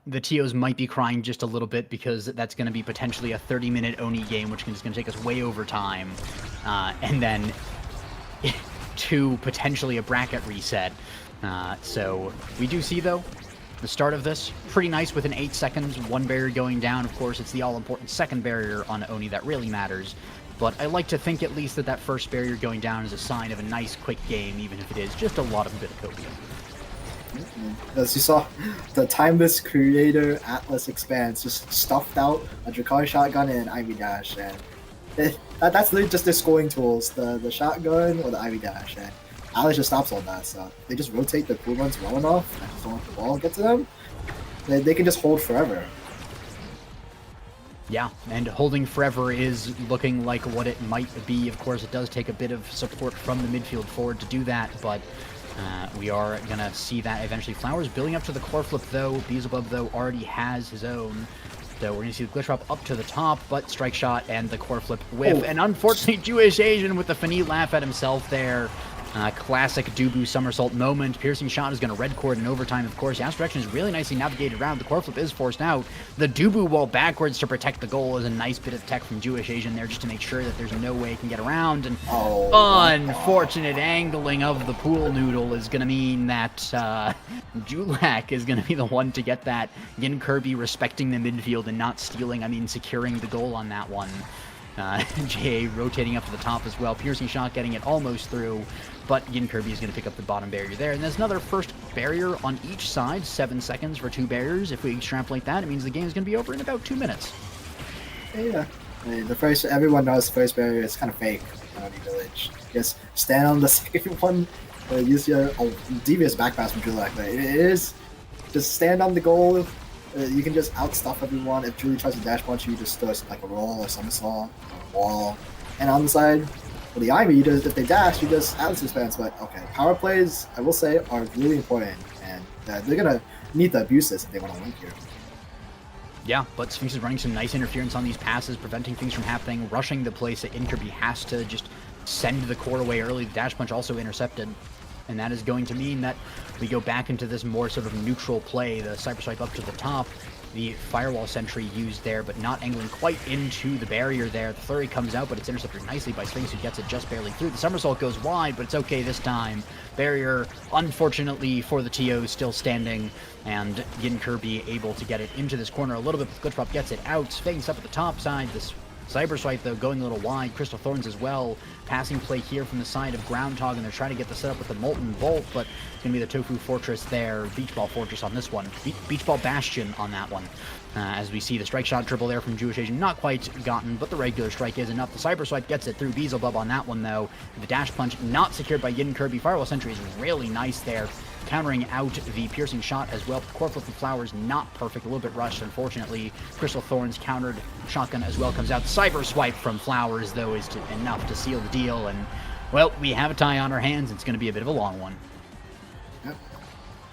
the TOs might be crying just a little bit because that's going to be potentially a 30-minute Oni game, which is going to take us way over time, and then to potentially a bracket reset. So we do see, though, the start of this, pretty nice with an 8 seconds, one barrier going down. Of course, it's the all-important second barrier on Oni that really matters. But I like to think at least that first barrier going down is a sign of a nice, quick game, even if it is just a lot of bit of copium. As you saw, the Timeless Creator Atlas Expanse just stuffed out a Drakkar shotgun and an Ivy Dash. And that's literally just their scoring tools, the shotgun or the Ivy Dash. And Alex just stops all that, so they just rotate the cooldowns well enough and just don't let the ball get to them. They can just hold forever. Yeah, and holding forever is looking like what it might be. Of course, it does take a bit of support from the midfield forward to do that, but We are going to see that eventually. Flowers building up to the core flip, though. Beelzebub, though, already has his own. So we're going to see the glitch drop up to the top, but strike shot and the core flip whiff. And unfortunately, Jewish Asian with the funny laugh at himself there. Classic Dubu somersault moment. Piercing shot is going to red cord in overtime, of course. Yas direction is really nicely navigated around. The core flip is forced out. The Dubu wall backwards to protect the goal is a nice bit of tech from Jewish Asian there just to make sure that there's no way it can get around. And unfortunate angling of the pool noodle is going to mean that Julak is going to be the one to get that. Yin Kirby respecting the midfield and not stealing, securing the goal on that one. JA rotating up to the top as well. Piercing shot getting it almost through, but Yin Kirby is going to pick up the bottom barrier there. And there's another first barrier on each side. 7 seconds for 2 barriers. If we extrapolate that, it means the game is going to be over in about 2 minutes. Yeah. Everyone knows the first barrier is kind of fake in Oni Village. Just stand on the second one, use your devious backpass from Julak. It is just stand on the goal. You can just outstuff everyone. If Julie tries to dash punch you, just throw like a roll or somersault or wall. And on the side, for the Ivy, if they dash, you just out suspense. But okay, power plays, I will say, are really important, and they're gonna need to abuse this if they want to win here. Yeah, but Sphinx is running some nice interference on these passes, preventing things from happening, rushing the place that Inkerby has to just send the core away early. The dash punch also intercepted. And that is going to mean that we go back into this more sort of neutral play. The cyber swipe up to the top, the firewall sentry used there, but not angling quite into the barrier there. The flurry comes out, but it's intercepted nicely by Sphinx, who gets it just barely through. The somersault goes wide, but it's okay this time. Barrier, unfortunately for the TO, still standing, and Yin Kirby able to get it into this corner a little bit. Glitch Drop gets it out. Sphinx up at the top side. This Cyber Swipe, though, going a little wide. Crystal Thorns as well. Passing play here from the side of Groundhog, and they're trying to get the setup with the Molten Bolt, but it's going to be the Tofu Fortress there. Beach Ball Fortress on this one. Beach Ball Bastion on that one. As we see the strike shot dribble there from Jewish Asian. Not quite gotten, but the regular strike is enough. The Cyber Swipe gets it through Beelzebub on that one, though. The dash punch not secured by Yin Kirby. Firewall Sentry is really nice there, countering out the piercing shot as well. Core Flip and Flowers not perfect, a little bit rushed, unfortunately. Crystal Thorns countered. Shotgun as well comes out. Cyber Swipe from Flowers, though, is enough to seal the deal. And, well, we have a tie on our hands. It's going to be a bit of a long one. Yep.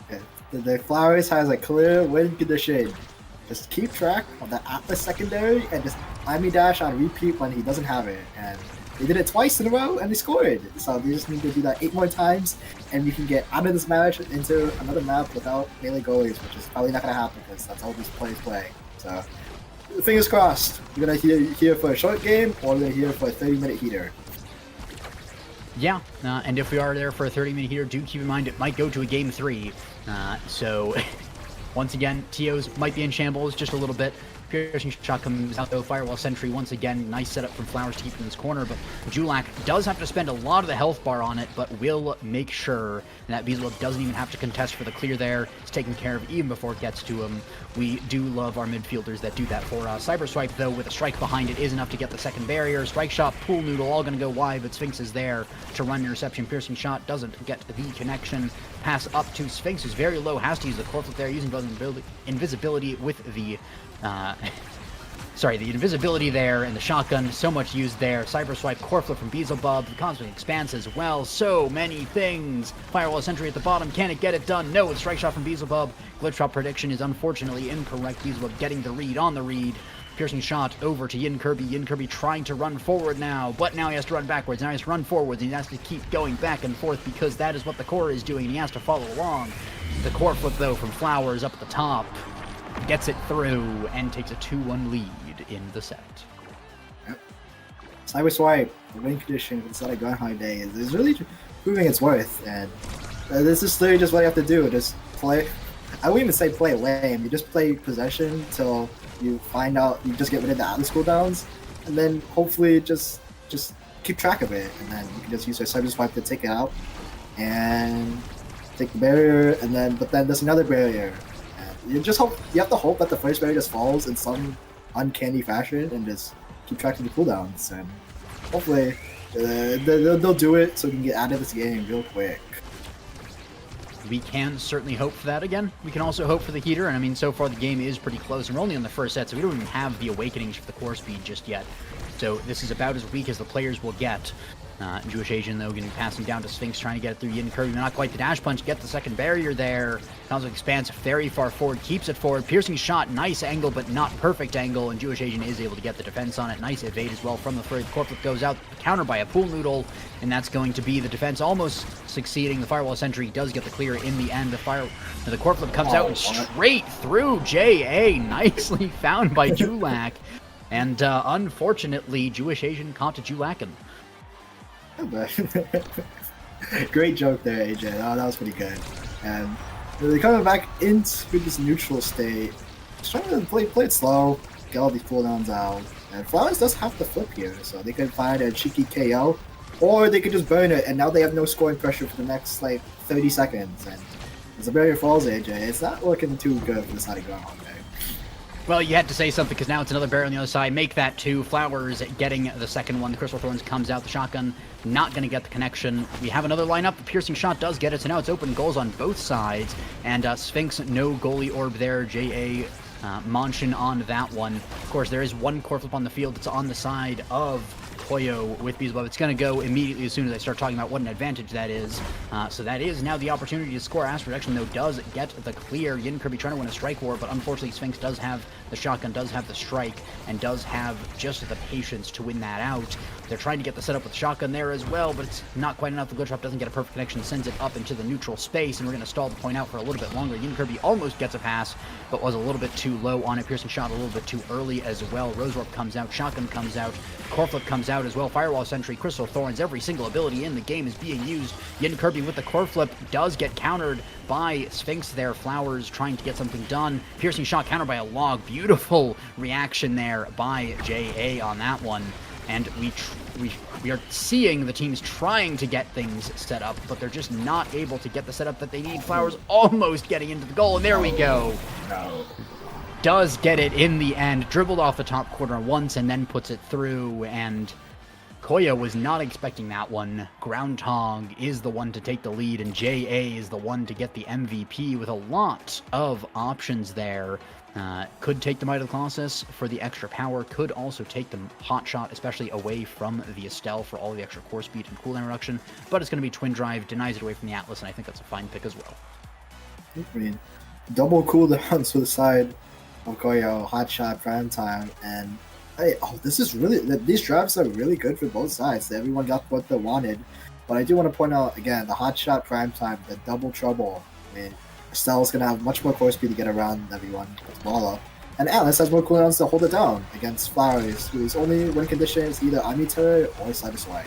Okay. The Flowers has a clear win condition. Just keep track of that Atlas secondary and just Imi dash on repeat when he doesn't have it. And they did it twice in a row and they scored. So they just need to do that 8 more times, and we can get out of this match into another map without melee goalies, which is probably not going to happen because that's all these players play. So fingers crossed. We're going to here for a short game, or we're going to here for a 30-minute heater. Yeah, and if we are there for a 30-minute heater, do keep in mind it might go to a game 3. So once again, TOs might be in shambles just a little bit. Piercing shot comes out though. Firewall Sentry once again. Nice setup from Flowers to keep in this corner, but Julak does have to spend a lot of the health bar on it, but will make sure that Beelzebub doesn't even have to contest for the clear there. It's taken care of even before it gets to him. We do love our midfielders that do that for us. Cyber Swipe, though, with a strike behind it is enough to get the second barrier. Strike shot, Pool Noodle, all going to go wide, but Sphinx is there to run interception. Piercing shot doesn't get the connection. Pass up to Sphinx, who's very low, has to use the core flip there, using invisibility with the the invisibility there and the shotgun, so much used there. Cyber Swipe, core flip from Beelzebub, the Cosmic Expanse as well. So many things. Firewall Sentry at the bottom. Can it get it done? No, it's strike shot from Beelzebub. Glitch drop prediction is unfortunately incorrect. Beelzebub getting the read on the read. Piercing shot over to Yin Kirby. Yin Kirby trying to run forward now, but now he has to run backwards. Now he has to run forwards, and he has to keep going back and forth because that is what the core is doing, and he has to follow along. The core flip, though, from Flowers up at the top. Gets it through and takes a 2-1 lead in the set. Yep. Cyber Swipe, the win condition inside of Gunhigh Day is really proving its worth, and this is literally just what you have to do. Just play. I wouldn't even say play lame. You just play possession till you find out. You just get rid of the Atlas cooldowns, and then hopefully just keep track of it, and then you can just use your Cyber Swipe to take it out and take the barrier, and but then there's another barrier. You have to hope that the first barrier just falls in some uncanny fashion and just keep track of the cooldowns, and hopefully they'll do it so we can get out of this game real quick. We can certainly hope for that. Again, we can also hope for the heater, and I mean, so far the game is pretty close, and we're only on the first set, so we don't even have the awakenings for the core speed just yet. So this is about as weak as the players will get. Jewish Asian, though, going to be passing down to Sphinx, trying to get it through Yin Kirby. Not quite the dash punch, get the second barrier there. Cosmic expands very far forward, keeps it forward. Piercing shot, nice angle, but not perfect angle, and Jewish Asian is able to get the defense on it. Nice evade as well from the flurry. The core flip goes out, countered by a pool noodle, and that's going to be the defense almost succeeding. The Firewall Sentry does get the clear in the end. The core flip comes out and straight through JA. Nicely found by Julak. And unfortunately, Jewish Asian caught to Julakin. Great joke there, AJ. Oh, that was pretty good. And they're coming back into this neutral state. Just trying to play it slow, get all these cooldowns out. And Flowers does have the flip here, so they could find a cheeky KO, or they could just burn it, and now they have no scoring pressure for the next, like, 30 seconds. And as the barrier falls, AJ, it's not looking too good for the side of ground. Well, you had to say something because now it's another barrier on the other side. Make that two. Flowers getting the second one. The Crystal Thorns comes out. The shotgun not going to get the connection. We have another lineup. The piercing shot does get it, so now it's open goals on both sides. And Sphinx, no goalie orb there. J.A. Monshin on that one. Of course, there is one core flip on the field. It's on the side of Koyo with Beelzebub. It's going to go immediately as soon as I start talking about what an advantage that is. So that is now the opportunity to score. Astral Projection, though, does get the clear. Yin Kirby trying to win a strike war, but unfortunately Sphinx does have the shotgun, does have the strike, and does have just the patience to win that out. They're trying to get the setup with shotgun there as well, but it's not quite enough. The glitch drop doesn't get a perfect connection, sends it up into the neutral space, and we're going to stall the point out for a little bit longer. Yin Kirby almost gets a pass, but was a little bit too low on it. Piercing shot a little bit too early as well. Rose Warp comes out, shotgun comes out, core flip comes out as well. Firewall Sentry, Crystal Thorns, every single ability in the game is being used. Yin Kirby with the core flip does get countered by Sphinx there. Flowers trying to get something done. Piercing shot countered by a log. Beautiful reaction there by JA on that one. And we are seeing the teams trying to get things set up, but they're just not able to get the setup that they need. Flowers almost getting into the goal, and there we go. Does get it in the end. Dribbled off the top corner once and then puts it through, and Koya was not expecting that one. Groundhog is the one to take the lead, and JA is the one to get the MVP with a lot of options there. Could take the Might of the Colossus for the extra power, could also take the Hot Shot, especially away from the Estelle for all the extra core speed and cooldown reduction, but it's going to be Twin Drive, denies it away from the Atlas, and I think that's a fine pick as well. I mean, double cooldowns for the side of Koyo, Hot Shot, Prime Time, and hey, this is really, these drafts are really good for both sides. Everyone got what they wanted, but I do want to point out, again, the Hot Shot, Prime Time, the double trouble. I mean, Estelle's going to have much more core speed to get around everyone with ball up. And Atlas has more cooldowns to hold it down against Flowers, whose only win condition is either Ami Turret or Cyber Swipe.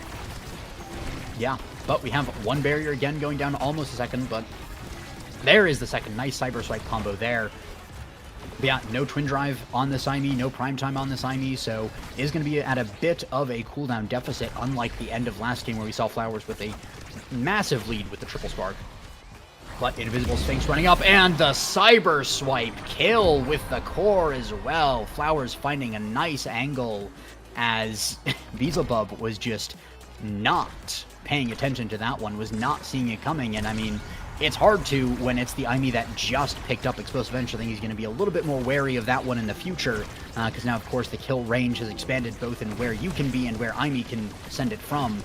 Yeah, but we have one barrier again going down to almost a second, but there is the second. Nice Cyber Swipe combo there. But yeah, no Twin Drive on the Saimi, no Prime Time on the Saimi, so it is going to be at a bit of a cooldown deficit, unlike the end of last game where we saw Flowers with a massive lead with the Triple Spark. But Invisible Sphinx running up, and the Cyber Swipe kill with the core as well. Flowers finding a nice angle as Beelzebub was just not paying attention to that one, was not seeing it coming, and I mean, it's hard to when it's the Aimi that just picked up Explosive Edge. I think he's going to be a little bit more wary of that one in the future, because now, of course, the kill range has expanded both in where you can be and where Aimi can send it from.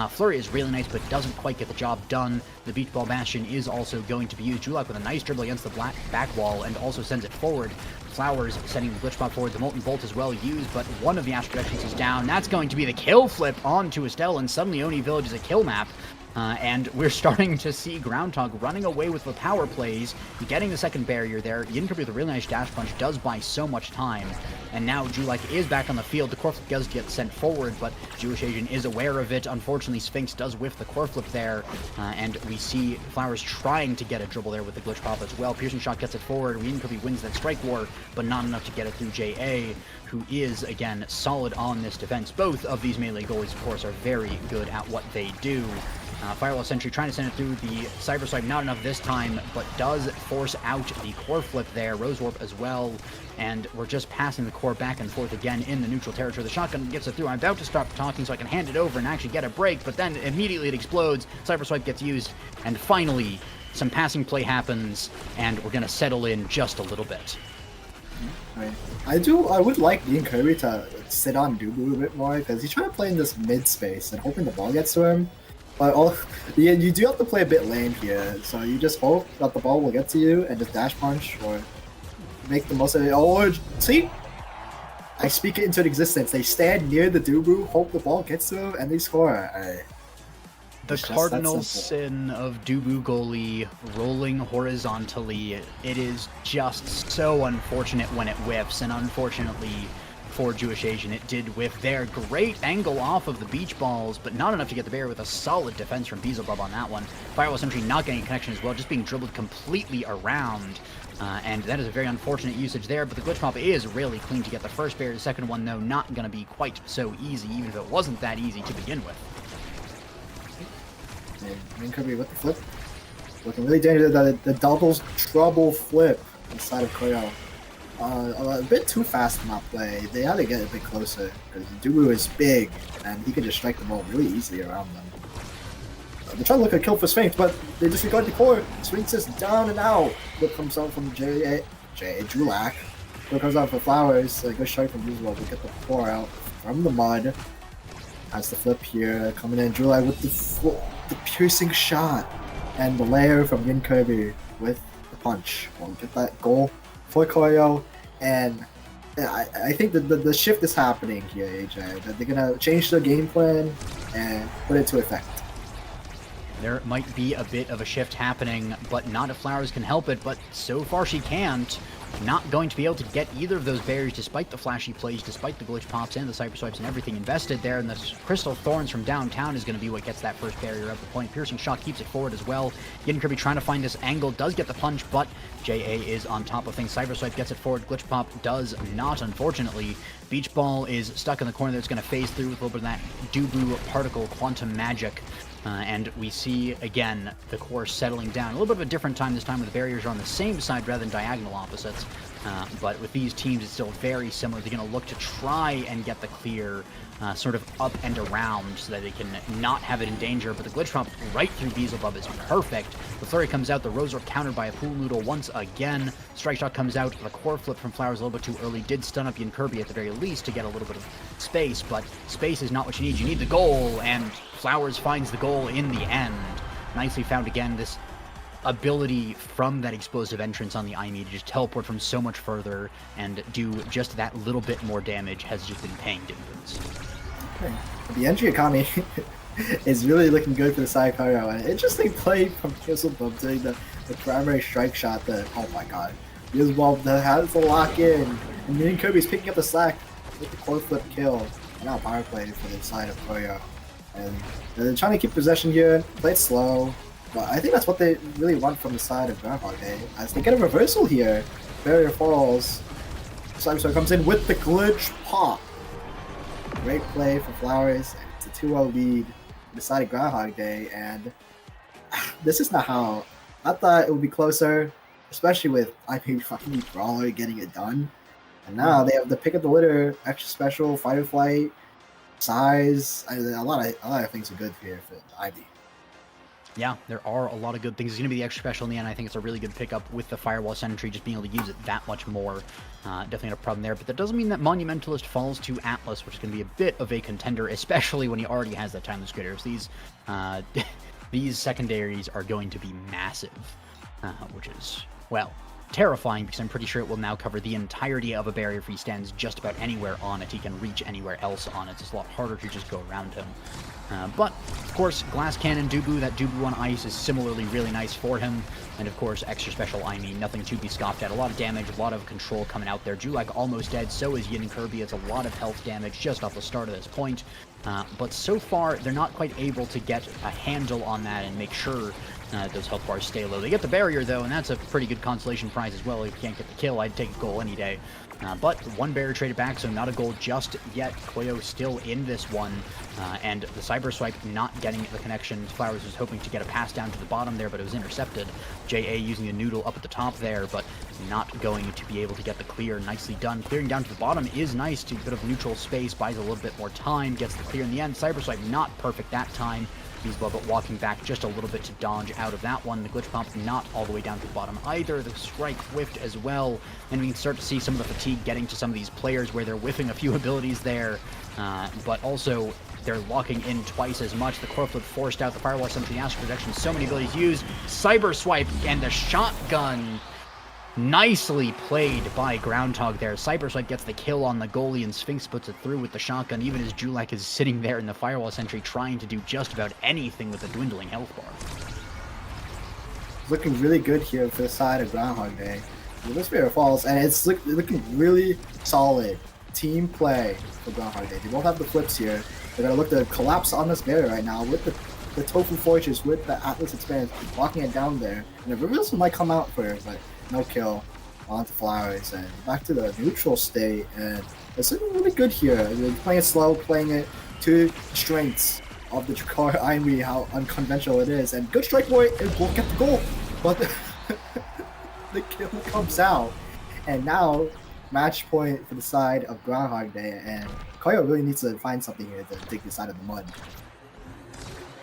Flurry is really nice, but doesn't quite get the job done. The Beach Ball Bastion is also going to be used. Julak with a nice dribble against the back wall and also sends it forward. Flowers sending the Glitch Pop forward. The Molten Bolt is well used, but one of the Astral Projections is down. That's going to be the kill flip onto Estelle, and suddenly Oni Village is a kill map. And we're starting to see Groundhog running away with the power plays, getting the second barrier there. Yin Kirby with a really nice dash punch does buy so much time. And now Julak is back on the field. The core flip does get sent forward, but Jewish Asian is aware of it. Unfortunately, Sphinx does whiff the core flip there. And we see Flowers trying to get a dribble there with the glitch pop as well. Piercing shot gets it forward. Yin Kirby wins that strike war, but not enough to get it through JA, who is, again, solid on this defense. Both of these melee goalies, of course, are very good at what they do. Firewall Sentry trying to send it through the Cyber Swipe, not enough this time, but does force out the core flip there. Rose Warp as well, and we're just passing the core back and forth again in the neutral territory. The shotgun gets it through. I'm about to stop talking so I can hand it over and actually get a break, but then immediately it explodes. Cyber Swipe gets used, and finally, some passing play happens, and we're going to settle in just a little bit. I would like Yin Kirby to sit on Dubu a bit more because he's trying to play in this mid space and hoping the ball gets to him. But you do have to play a bit lame here, so you just hope that the ball will get to you and just dash punch or make the most of it. Oh, see? I speak it into existence. They stand near the Dubu, hope the ball gets to him, and they score. The cardinal sin of Dubu goalie rolling horizontally. It is just so unfortunate when it whiffs, and unfortunately for Jewish Asian, it did whiff there. Great angle off of the beach balls, but not enough to get the barrier with a solid defense from Beelzebub on that one. Firewall Sentry not getting a connection as well, just being dribbled completely around. And that is a very unfortunate usage there, but the glitch pop is really clean to get the first barrier. The second one, though, not going to be quite so easy, even if it wasn't that easy to begin with. And Kirby with the flip. Looking really dangerous. The doubles trouble flip inside of Koyo. A bit too fast in that play. They had to get a bit closer because Dubu is big and he can just strike the ball really easily around them. They're trying to look at kill for Sphinx, but they disregard the core. Sphinx is down and out. What comes out from Drulak. What comes out for Flowers. A good strike from Beelzebub to get the core out from the mud. Has the flip here coming in. Drulak with the piercing shot and the layer from Yin Kirby with the punch. We'll get that goal for Koyo, and I think that the shift is happening here, AJ. That they're gonna change their game plan and put it to effect. There might be a bit of a shift happening, but not if Flowers can help it, but so far she can't. Not going to be able to get either of those barriers despite the flashy plays, despite the glitch pops and the cyber swipes and everything invested there, and the Crystal Thorns from downtown is going to be what gets that first barrier up the point. Piercing shot keeps it forward as well. Yin Kirby trying to find this angle, does get the punch, but JA is on top of things. Cyber swipe gets it forward, glitch pop does not, unfortunately. Beach ball is stuck in the corner that's going to phase through with a little bit of that Dubu particle quantum magic. And we see, again, the course settling down. A little bit of a different time this time, where the barriers are on the same side rather than diagonal opposites. But with these teams, it's still very similar. They're going to look to try and get the clear sort of up and around so that they can not have it in danger. But the glitch pump right through Beelzebub is perfect. The flurry comes out. The Rose are countered by a pool noodle once again. Strike shot comes out. The core flip from Flowers a little bit too early. Did stun up Yin Kirby at the very least to get a little bit of space. But space is not what you need. You need the goal. And Flowers finds the goal in the end. Nicely found again. This ability from that explosive entrance on the IME to just teleport from so much further and do just that little bit more damage has just been paying dividends. Okay. The entry economy is really looking good for the side Koyo. An interesting play from Beelzebub doing the primary strike shot that, oh my god. Beelzebub has to lock in, and Yin Kirby's picking up the slack with the core flip kill. And now power play for the side of Koyo. And they're trying to keep possession here, play it slow. But I think that's what they really want from the side of Groundhog Day. As they get a reversal here, barrier falls. Cyberstar comes in with the glitch pop. Great play for Flowers. It's a 2-0 lead for the side of Groundhog Day, and this is not how I thought it would be closer, especially with IP fucking Brawler getting it done. And now they have the pick of the litter, extra special, fight or flight, size. A lot of things are good here for Ivy. Yeah, there are a lot of good things. It's going to be the extra special in the end. I think it's a really good pickup with the Firewall Sentry, just being able to use it that much more. Definitely not a problem there, but that doesn't mean that Monumentalist falls to Atlas, which is going to be a bit of a contender, especially when he already has that Timeless Graders. These secondaries are going to be massive, which is, well, terrifying, because I'm pretty sure it will now cover the entirety of a barrier if he stands just about anywhere on it. He can reach anywhere else on it. It's a lot harder to just go around him. But, of course, Glass Cannon Dubu, that Dubu on ice is similarly really nice for him. And, of course, extra special, I mean, nothing to be scoffed at. A lot of damage, a lot of control coming out there. Julak almost dead, so is Yin Kirby. It's a lot of health damage just off the start of this point. But so far, they're not quite able to get a handle on that and make sure those health bars stay low. They get the barrier, though, and that's a pretty good consolation prize as well. If you can't get the kill, I'd take a goal any day. But one barrier traded back, so not a goal just yet. Koyo still in this one, and the cyber swipe not getting the connection. Flowers was hoping to get a pass down to the bottom there, but it was intercepted. JA using the noodle up at the top there, but not going to be able to get the clear. Nicely done. Clearing down to the bottom is nice. To a bit of neutral space, buys a little bit more time, gets the clear in the end. Cyber swipe not perfect that time. Beelzebub walking back just a little bit to dodge out of that one. The glitch pump not all the way down to the bottom either. The strike whiffed as well, and we can start to see some of the fatigue getting to some of these players where they're whiffing a few abilities there, but also they're locking in twice as much. The core flip forced out the Firewall Sentry, the Astral Projection, so many abilities used. Cyber Swipe and the shotgun. Nicely played by Groundhog there. Cyber Swipe gets the kill on the goalie, and Sphinx puts it through with the shotgun, even as Julek is sitting there in the Firewall Sentry trying to do just about anything with a dwindling health bar. Looking really good here for the side of Groundhog Day. This Spirit Falls, and it's looking really solid team play for Groundhog Day. They both have the flips here. They're going to look to collapse on this barrier right now with the Tofu Fortress, with the Atlas Expanse, locking it down there. And the Reveals might come out for it, but no kill onto Flowers, and back to the neutral state, and it's looking really good here. They're playing it slow, playing it to strengths of the Jakar Aimi, how unconventional it is, and good strike boy, it will get the goal, but the kill comes out, and now match point for the side of Groundhog Day, and Koyo really needs to find something here to dig this out of the mud.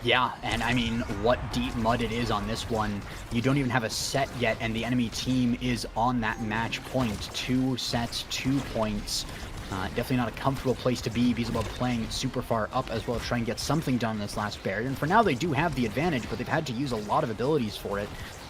Yeah, and I mean, what deep mud it is on this one. You don't even have a set yet, and the enemy team is on that match point. 2 sets, 2 points. Definitely not a comfortable place to be. Beelzebub playing super far up as well to try and get something done in this last barrier. And for now, they do have the advantage, but they've had to use a lot of abilities for it.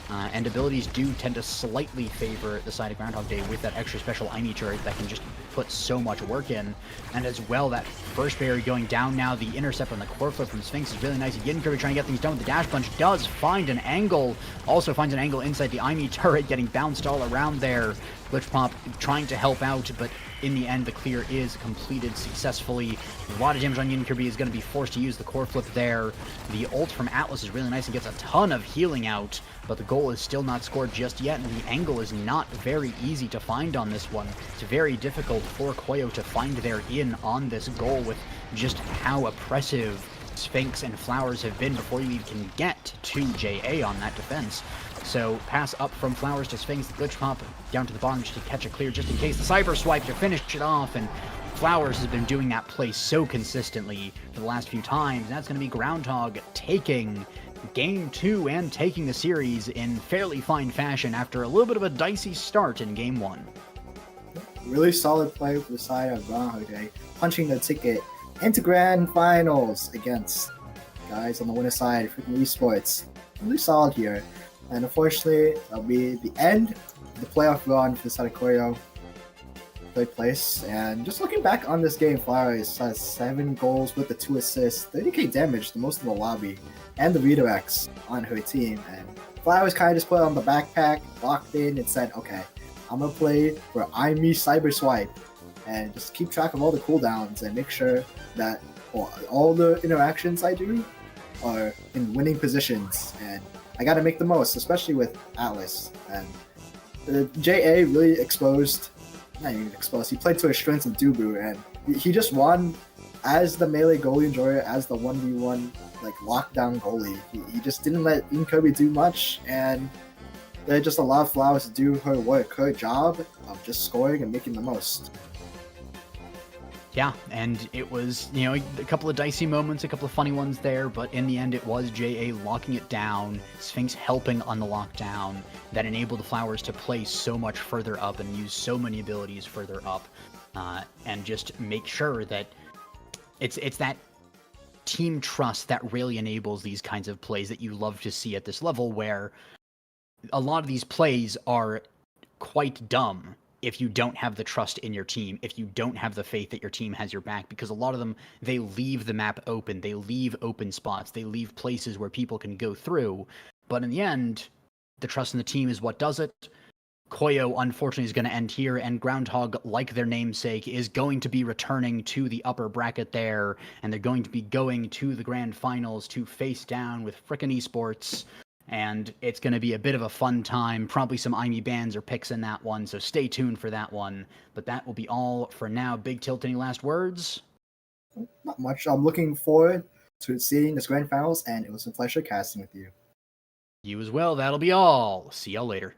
And abilities do tend to slightly favor the side of Groundhog Day with that extra special Aimi turret that can just put so much work in. And as well, that first barrier going down now, the intercept on the core flip from Sphinx is really nice. Again, Kirby trying to get things done with the dash punch, does find an angle, also finds an angle inside the Aimi turret, getting bounced all around there. Glitch Pop trying to help out, but in the end, the clear is completed successfully. A lot of damage on Yin Kirby is going to be forced to use the core flip there. The ult from Atlas is really nice and gets a ton of healing out, but the goal is still not scored just yet, and the angle is not very easy to find on this one. It's very difficult for Koyo to find their in on this goal with just how oppressive Sphinx and Flowers have been before you even can get to JA on that defense. So pass up from Flowers to Sphinx, Glitch Pop down to the bottom just to catch a clear just in case. The Cyber Swipe to finish it off, and Flowers has been doing that play so consistently for the last few times. That's going to be Groundhog taking Game 2 and taking the series in fairly fine fashion after a little bit of a dicey start in Game 1. Really solid play for the side of Groundhog Day, punching the ticket into Grand Finals against guys on the winner side, freaking esports. Really solid here. And unfortunately, that'll be the end of the playoff run for the side of Koyo. Third place. And just looking back on this game, Flowers has 7 goals with the 2 assists, 30k damage, the most in the lobby, and the redirects on her team. And Flowers kind of just put on the backpack, locked in, and said, okay, I'm going to play for Aimi Cyber Swipe, and just keep track of all the cooldowns and make sure that all the interactions I do are in winning positions. And I got to make the most, especially with Atlas. And the JA really exposed, not even exposed, he played to his strengths in Dubu, and he just won as the melee goalie enjoyer, as the 1v1 like lockdown goalie. He just didn't let Kirby do much, and they just allowed Flowers to do her work, her job of just scoring and making the most. Yeah, and it was, you know, a couple of dicey moments, a couple of funny ones there, but in the end it was JA locking it down, Sphinx helping on the lockdown, that enabled the Flowers to play so much further up and use so many abilities further up, and just make sure that it's that team trust that really enables these kinds of plays that you love to see at this level, where a lot of these plays are quite dumb if you don't have the trust in your team, if you don't have the faith that your team has your back, because a lot of them, they leave the map open, they leave open spots, they leave places where people can go through, but in the end, the trust in the team is what does it. Koyo, unfortunately, is going to end here, and Groundhog, like their namesake, is going to be returning to the upper bracket there, and they're going to be going to the grand finals to face down with frickin' esports. And it's going to be a bit of a fun time. Probably some Aimi bans or picks in that one, so stay tuned for that one. But that will be all for now. Big Tilt, any last words? Not much. I'm looking forward to seeing this grand finals, and it was a pleasure casting with you. You as well. That'll be all. See y'all later.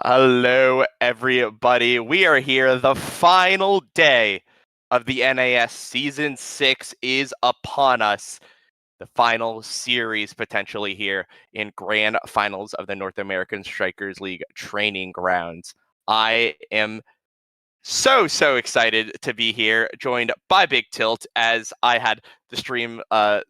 Hello, everybody. We are here. The final day of the NAS Season 6 is upon us. The final series potentially here in Grand Finals of the North American Strikers League training grounds. I am so excited to be here, joined by Big Tilt, as I had the stream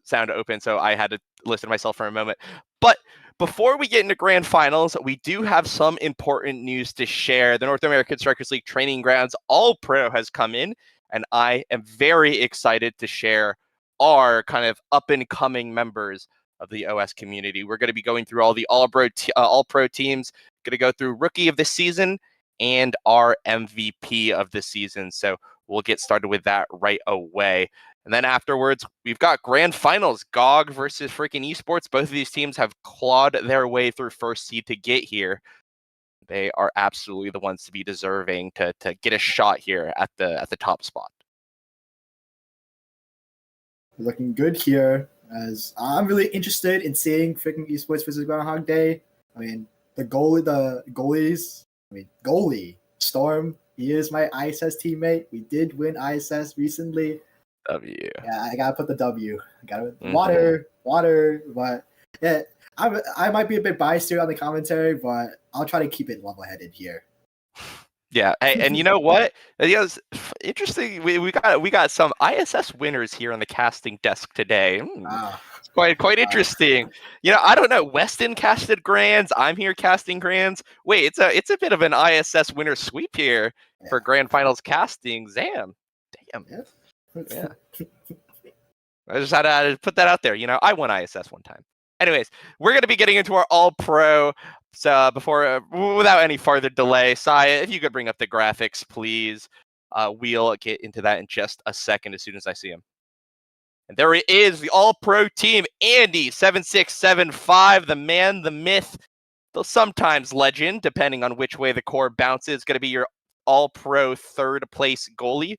sound open, so I had to listen to myself for a moment. But before we get into grand finals, we do have some important news to share. The North American Strikers League training grounds All-Pro has come in, and I am very excited to share our kind of up-and-coming members of the OS community. We're going to be going through all the All-Pro teams, going to go through Rookie of the Season, and our MVP of the season. So we'll get started with that right away. And then afterwards, we've got grand finals, GOG versus freaking esports. Both of these teams have clawed their way through first seed to get here. They are absolutely the ones to be deserving to get a shot here at the top spot. Looking good here, as I'm really interested in seeing freaking esports versus Groundhog Day. I mean, the goalies. Goalie Storm. He is my ISS teammate. We did win ISS recently. W. Yeah, I gotta put the W. Water. But yeah, I might be a bit biased here on the commentary, but I'll try to keep it level-headed here. Yeah, and you know what? It was interesting. We got some ISS winners here on the casting desk today. It's quite interesting. You know, I don't know. Weston casted grands. I'm here casting grands. Wait, it's a bit of an ISS winner sweep here for grand finals casting. Damn. Yeah. I just had to put that out there. You know, I won ISS one time. Anyways, we're going to be getting into our All-Pro. So without any further delay, Saya, if you could bring up the graphics, please. We'll get into that in just a second as soon as I see him. And there it is, the All-Pro team, Andy7675, the man, the myth, though sometimes legend, depending on which way the core bounces, going to be your All-Pro third place goalie.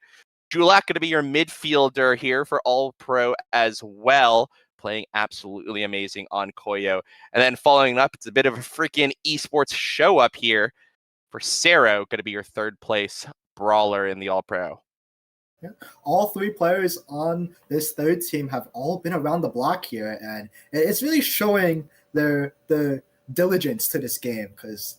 Julak going to be your midfielder here for All-Pro as well, playing absolutely amazing on Koyo. And then following up, it's a bit of a freaking esports show up here for Sero, going to be your third place brawler in the All-Pro. Yeah. All three players on this third team have all been around the block here, and it's really showing the diligence to this game, because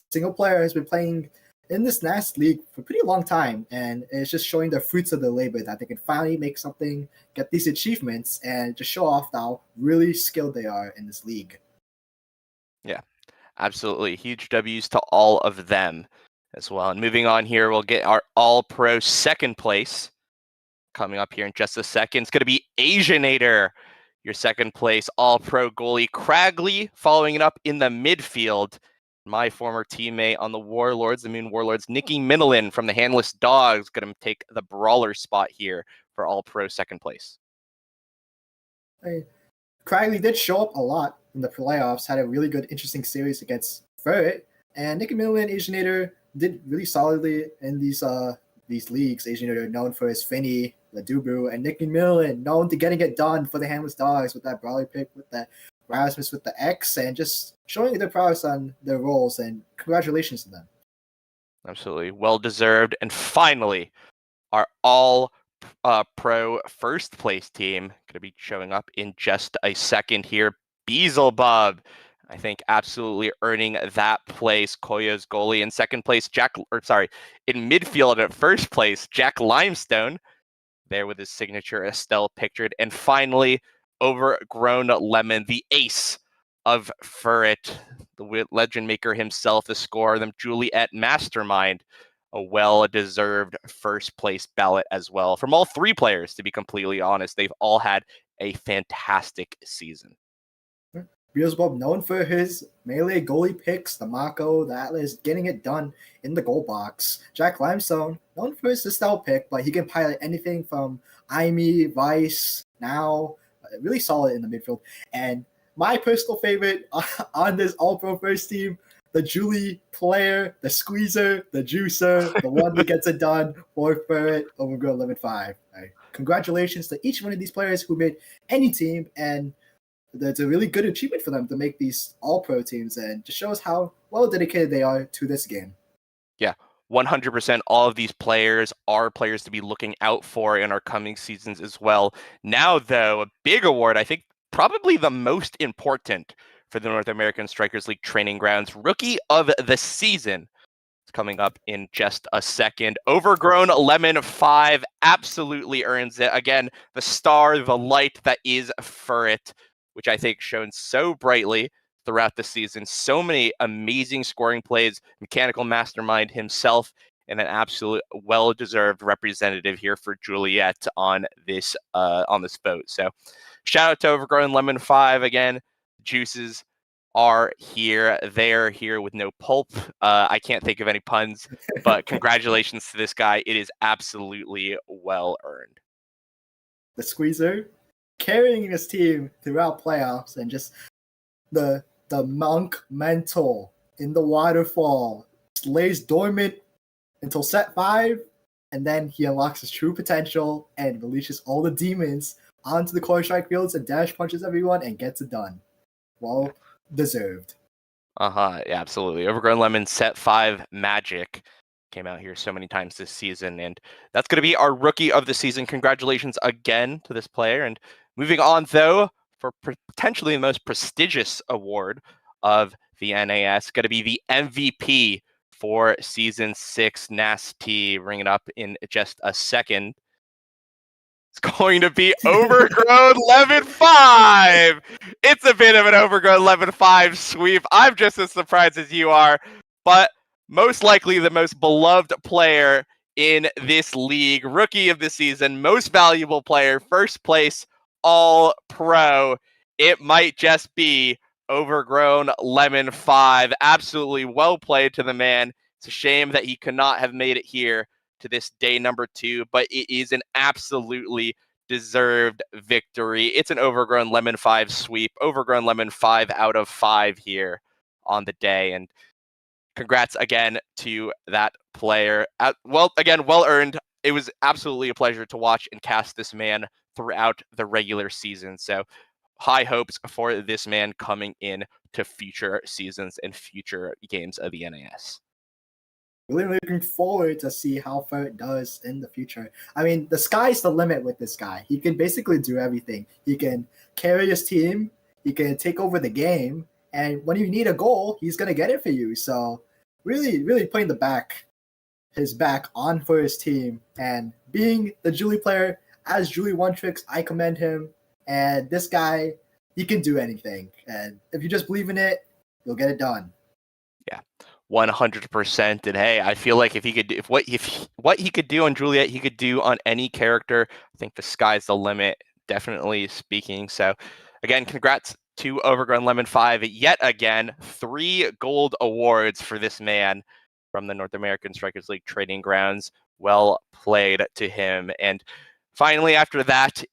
single player has been playing in this NAST league for a pretty long time, and it's just showing the fruits of the labor that they can finally make something, get these achievements, and just show off how really skilled they are in this league. Yeah, absolutely. Huge W's to all of them as well. And moving on here, we'll get our All-Pro second place coming up here in just a second. It's going to be Asianator, your second place All-Pro goalie. Cragley following it up in the midfield. My former teammate on the Warlords, the Moon Warlords, Nikki Minilin from the Handless Dogs, going to take the brawler spot here for All-Pro second place. Cragley did show up a lot in the playoffs, had a really good, interesting series against Ferret, and Nikki Minilin, Asianator, did really solidly in these leagues. Asianator known for his Finny, the Dubu, and Nikki Minilin known to getting it done for the Handless Dogs with that brawler pick, with that Rasmus with the X, and just showing their prowess on their roles, and congratulations to them. Absolutely. Well-deserved. And finally, our All-Pro first place team going to be showing up in just a second here. Beelzebub, I think, absolutely earning that place. Koyo's goalie in second place. In midfield at first place, Jack Limestone, there with his signature Estelle pictured. And finally, Overgrown Lemon, the ace of Ferret, the legend maker himself, the scorer, them Juliet Mastermind, a well-deserved first place ballot as well. From all three players, to be completely honest, they've all had a fantastic season. Beelzebub known for his melee goalie picks, the Mako, the Atlas, getting it done in the goal box. Jack Limestone, known for his Estelle pick, but he can pilot anything from Aimee, Vice, now, really solid in the midfield. And my personal favorite on this All-Pro first team, the Julie player, the squeezer, the juicer, the one that gets it done for Ferret, Overgrown Lemon 5. Congratulations to each one of these players who made any team, and It's a really good achievement for them to make these all-pro teams, and just shows how well dedicated they are to this game. Yeah, 100%. All of these players are players to be looking out for in our coming seasons as well. Now, though, a big award, I think probably the most important for the North American Strikers League Training Grounds Rookie of the Season. It's coming up in just a second. Overgrown Lemon 5 absolutely earns it. Again, the star, the light that is Furret, which I think shone so brightly throughout the season. So many amazing scoring plays, mechanical mastermind himself, and an absolute well-deserved representative here for Juliet on this vote. So shout out to Overgrown Lemon 5 again. Juices are here. They're here with no pulp. I can't think of any puns, but congratulations to this guy. It is absolutely well earned. The Squeezer carrying his team throughout playoffs, and just the monk mental in the waterfall lays dormant until set 5, and then he unlocks his true potential and releases all the demons onto the core strike fields and dash punches everyone and gets it done. Well deserved. Yeah, absolutely. Overgrown Lemon set 5 magic came out here so many times this season, and that's going to be our Rookie of the Season. Congratulations again to this player. And moving on, though, for potentially the most prestigious award of the NAS, going to be the MVP for Season 6 NAST. Bring it up in just a second. It's going to be Overgrown Lemon 5. It's a bit of an Overgrown Lemon 5 sweep. I'm just as surprised as you are, but most likely the most beloved player in this league, Rookie of the Season, most valuable player, first place, all pro. It might just be Overgrown Lemon 5. Absolutely well played to the man. It's a shame that he could not have made it here to this day number 2, but it is an absolutely deserved victory. It's an Overgrown Lemon 5 sweep. Overgrown Lemon 5 out of 5 here on the day. And congrats again to that player. Well earned. It was absolutely a pleasure to watch and cast this man throughout the regular season. So high hopes for this man coming in to future seasons and future games of the NAS. Really looking forward to see how far it does in the future. I mean, the sky's the limit with this guy. He can basically do everything. He can carry his team, he can take over the game, and when you need a goal, he's going to get it for you. So really putting his back on for his team, and being the Julie player, as Julie One Tricks, I commend him. And this guy, he can do anything. And if you just believe in it, you'll get it done. Yeah, 100%. And hey, I feel like if what he could do on Juliet, he could do on any character. I think the sky's the limit, definitely speaking. So again, congrats to Overgrown Lemon 5 yet again. 3 gold awards for this man from the North American Strikers League Training Grounds. Well played to him. And finally, after that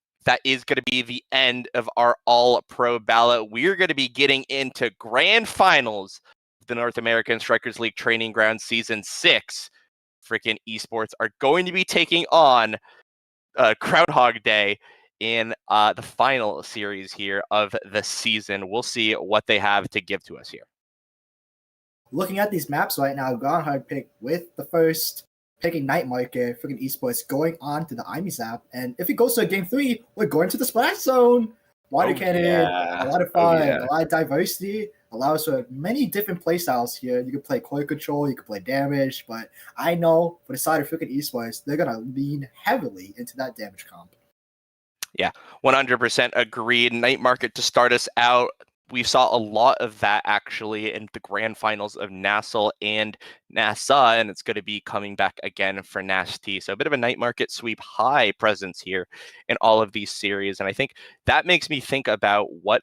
is going to be the end of our all-pro ballot. We're going to be getting into grand finals of the North American Strikers League Training Grounds Season 6. Freaking esports are going to be taking on Groundhog Day in the final series here of the season. We'll see what they have to give to us here. Looking at these maps right now, Groundhog pick with the first picking Night Market, freaking esports going on to the IMES app. And if it goes to game 3, we're going to the Splash Zone. Water cannon, a lot of fun, a lot of diversity, allows for many different playstyles here. You can play core control, you can play damage, but I know for the side of freaking esports, they're going to lean heavily into that damage comp. Yeah, 100% agreed. Night Market to start us out. We saw a lot of that actually in the grand finals of Nassau and NASA, and it's going to be coming back again for NAST. So a bit of a Night Market sweep, high presence here in all of these series. And I think that makes me think about what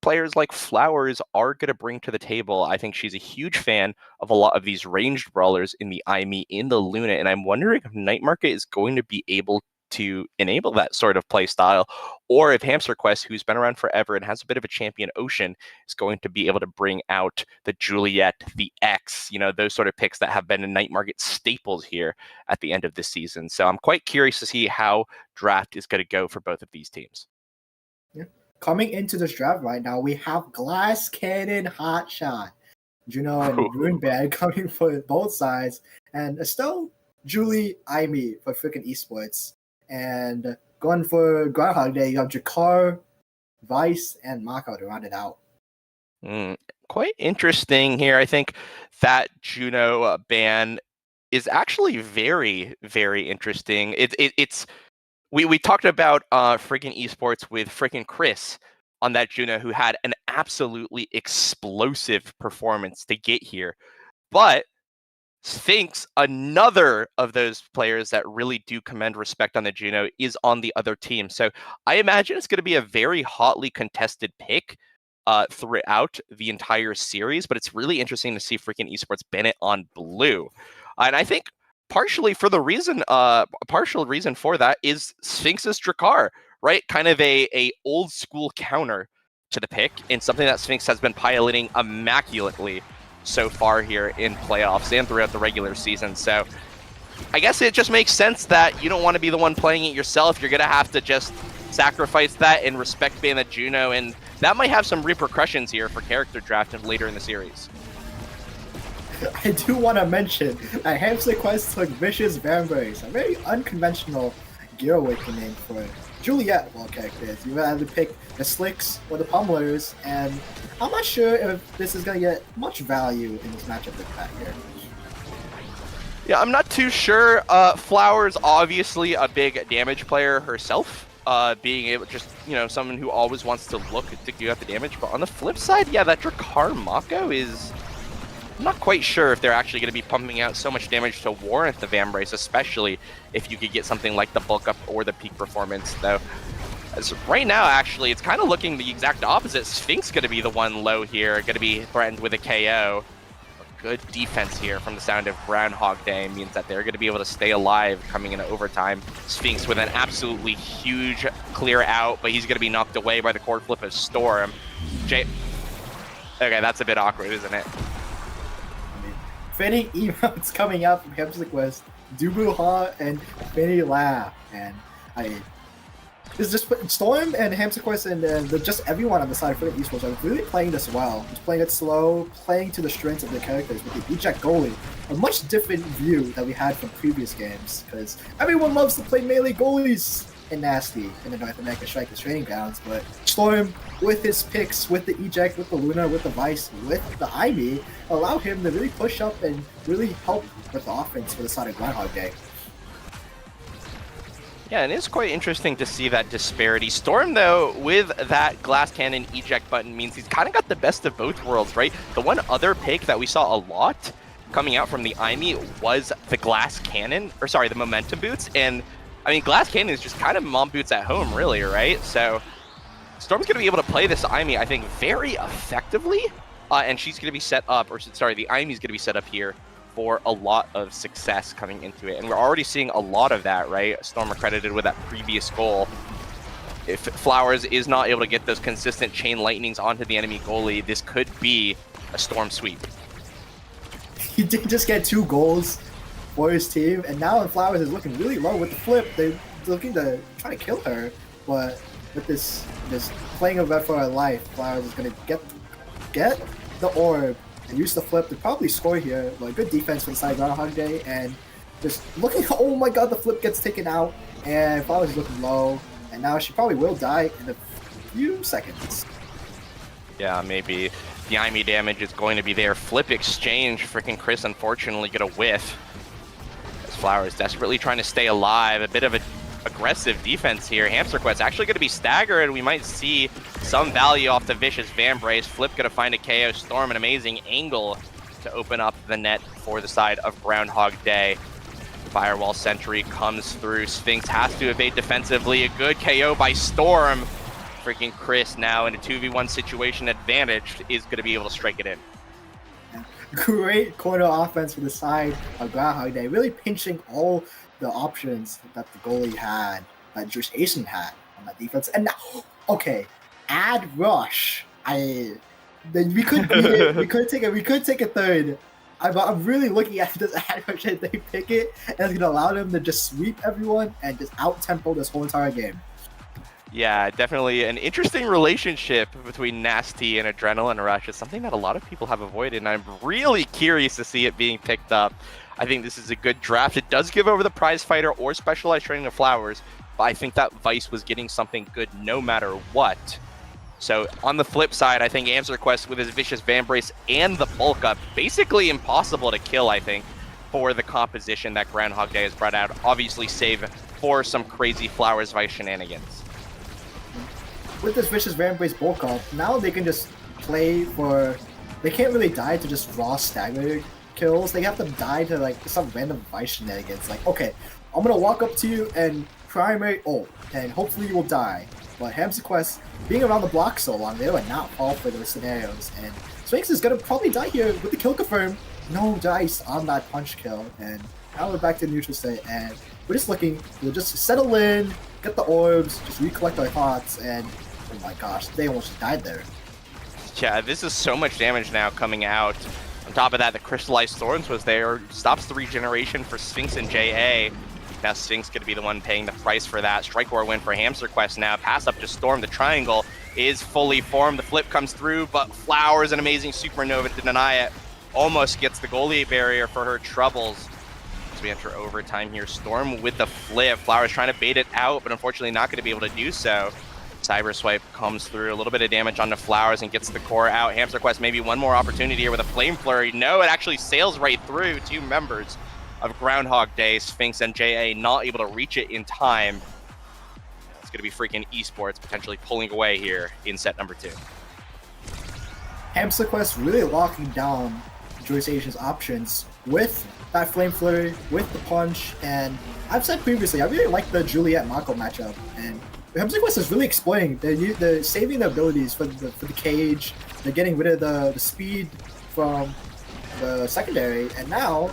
players like Flowers are going to bring to the table. I think she's a huge fan of a lot of these ranged brawlers in the IME, in the Luna, and I'm wondering if Night Market is going to be able to enable that sort of play style, or if Hamster Quest, who's been around forever and has a bit of a champion ocean, is going to be able to bring out the Juliet, the X, those sort of picks that have been in Night Market staples here at the end of this season. So I'm quite curious to see how draft is going to go for both of these teams. Yeah. coming into this draft right now, we have Glass Cannon Hotshot, Juno and Ruinbad coming for both sides, and Estelle, Julie, Amy for freaking esports. And going for Groundhog Day, you have Jakar, Vice, and Mako to round it out. Quite interesting here. I think that Juno ban is actually very, very interesting. It's we talked about freaking esports with freaking Chris on that Juno, who had an absolutely explosive performance to get here. But Sphinx, another of those players that really do commend respect on the Juno, is on the other team. So I imagine it's going to be a very hotly contested pick throughout the entire series, but it's really interesting to see freaking esports Bennett on blue. And I think partial reason for that is Sphinx's Drakkar, right? Kind of a old school counter to the pick, and something that Sphinx has been piloting immaculately so far here in playoffs and throughout the regular season. So I guess it just makes sense that you don't want to be the one playing it yourself. You're going to have to just sacrifice that and respect being a Juno, and that might have some repercussions here for character draft later in the series. I do want to mention that Hamster Quest took Vicious Vambrace, a very unconventional gear awakening for Juliet wall characters. You have to pick the Slicks or the Pummelers, and I'm not sure if this is going to get much value in this matchup with Pat here. Yeah, I'm not too sure. Flowers, obviously a big damage player herself, being able just, someone who always wants to look to do out the damage. But on the flip side, yeah, that Drakkar Mako is... I'm not quite sure if they're actually going to be pumping out so much damage to warrant the Vambrace, especially if you could get something like the bulk up or the peak performance, though. As right now, actually, it's kind of looking the exact opposite. Sphinx going to be the one low here, going to be threatened with a KO. A good defense here from the sound of Groundhog Day means that they're going to be able to stay alive coming into overtime. Sphinx with an absolutely huge clear out, but he's going to be knocked away by the cord flip of Storm. Okay, that's a bit awkward, isn't it? Fitting emotes coming out from Hamster Quest, Dubu Ha and Finny La, and it's just Storm and Hamster Quest and just everyone on the side for the esports are really playing this well. Just playing it slow, playing to the strengths of the characters with the eject goalie. A much different view that we had from previous games, because everyone loves to play melee goalies in Nasty in the North American Strikers training grounds, but Storm, with his picks, with the eject, with the Luna, with the Vice, with the Ivy, allow him to really push up and really help with the offense for the side of Groundhog Day. Yeah, and it's quite interesting to see that disparity. Storm, though, with that Glass Cannon eject button means he's kind of got the best of both worlds, right? The one other pick that we saw a lot coming out from the Imi was the Glass Cannon, or sorry, the Momentum Boots, and I mean, Glass Cannon is just kind of mom boots at home, really, right? So Storm's going to be able to play this Imi, I think, very effectively, and she's going to be set up, or sorry, the Imi's going to be set up here for a lot of success coming into it. And we're already seeing a lot of that, right? Storm accredited with that previous goal. If Flowers is not able to get those consistent chain lightnings onto the enemy goalie, this could be a Storm sweep. He did just get 2 goals for his team, and now Flowers is looking really low with the flip. They're looking to try to kill her, but with this playing a red for her life, Flowers is going to get the orb and use the flip to probably score here. But good defense from inside Groundhog Day, and just looking, oh my god, the flip gets taken out, and Flowers is looking low, and now she probably will die in a few seconds. Yeah, maybe the Imi damage is going to be there. Flip exchange, freaking Chris unfortunately get a whiff. As Flowers desperately trying to stay alive, a bit of an aggressive defense here. Hamster Quest actually going to be staggered. We might see some value off the Vicious Vambrace. Flip going to find a KO. Storm, an amazing angle to open up the net for the side of Groundhog Day. Firewall Sentry comes through. Sphinx has to evade defensively. A good KO by Storm. Freaking Chris now in a 2v1 situation advantage is going to be able to strike it in. Great corner offense for the side of Groundhog Day, really pinching all the options that the goalie had, that Josh Asen had on that defense. And now, okay, add rush. We could beat it. We could take a third. I'm really looking at this ad rush and they pick it, and it's gonna allow them to just sweep everyone and just out tempo this whole entire game. Yeah, definitely an interesting relationship between Nasty and Adrenaline Rush. It's something that a lot of people have avoided, and I'm really curious to see it being picked up. I think this is a good draft. It does give over the prize fighter or specialized training of Flowers, but I think that Vice was getting something good no matter what. So on the flip side, I think Answer Quest with his Vicious Vambrace and the bulk up, basically impossible to kill, I think, for the composition that Groundhog Day has brought out. Obviously save for some crazy Flowers Vice shenanigans. With this Vicious Vambrace bulk up, now they can just play for... They can't really die to just raw stagger kills. They have to die to like some random Vice shenanigans. Like, okay, I'm gonna walk up to you and primary ult, and hopefully you will die. But Hamster Quest, being around the block so long, they would not fall for those scenarios. And Sphinx is gonna probably die here with the kill confirm. No dice on that punch kill, and now we're back to neutral state, and we're just looking, we'll just settle in, get the orbs, just recollect our thoughts, and oh my gosh, they almost just died there. Yeah, this is so much damage now coming out. On top of that, the Crystallized Thorns was there, stops the regeneration for Sphinx and JA. Now Sphinx going to be the one paying the price for that. Strike War win for Hamster Quest now. Pass up to Storm. The triangle is fully formed. The flip comes through, but Flowers, an amazing supernova to deny it. Almost gets the goalie barrier for her troubles. As we enter overtime here, Storm with the flip. Flowers trying to bait it out, but unfortunately not going to be able to do so. Cyber Swipe comes through, a little bit of damage onto Flowers and gets the core out. Hamster Quest maybe one more opportunity here with a Flame Flurry. No, it actually sails right through two members of Groundhog Day. Sphinx and JA not able to reach it in time. It's going to be freaking esports potentially pulling away here in set number 2. Hamster Quest really locking down Joyce Asia's options with that Flame Flurry, with the punch, and I've said previously, I really like the Juliet Mako matchup, and Hamster Quest is really exploiting. They're saving the abilities for the cage, they're getting rid of the speed from the secondary, and now,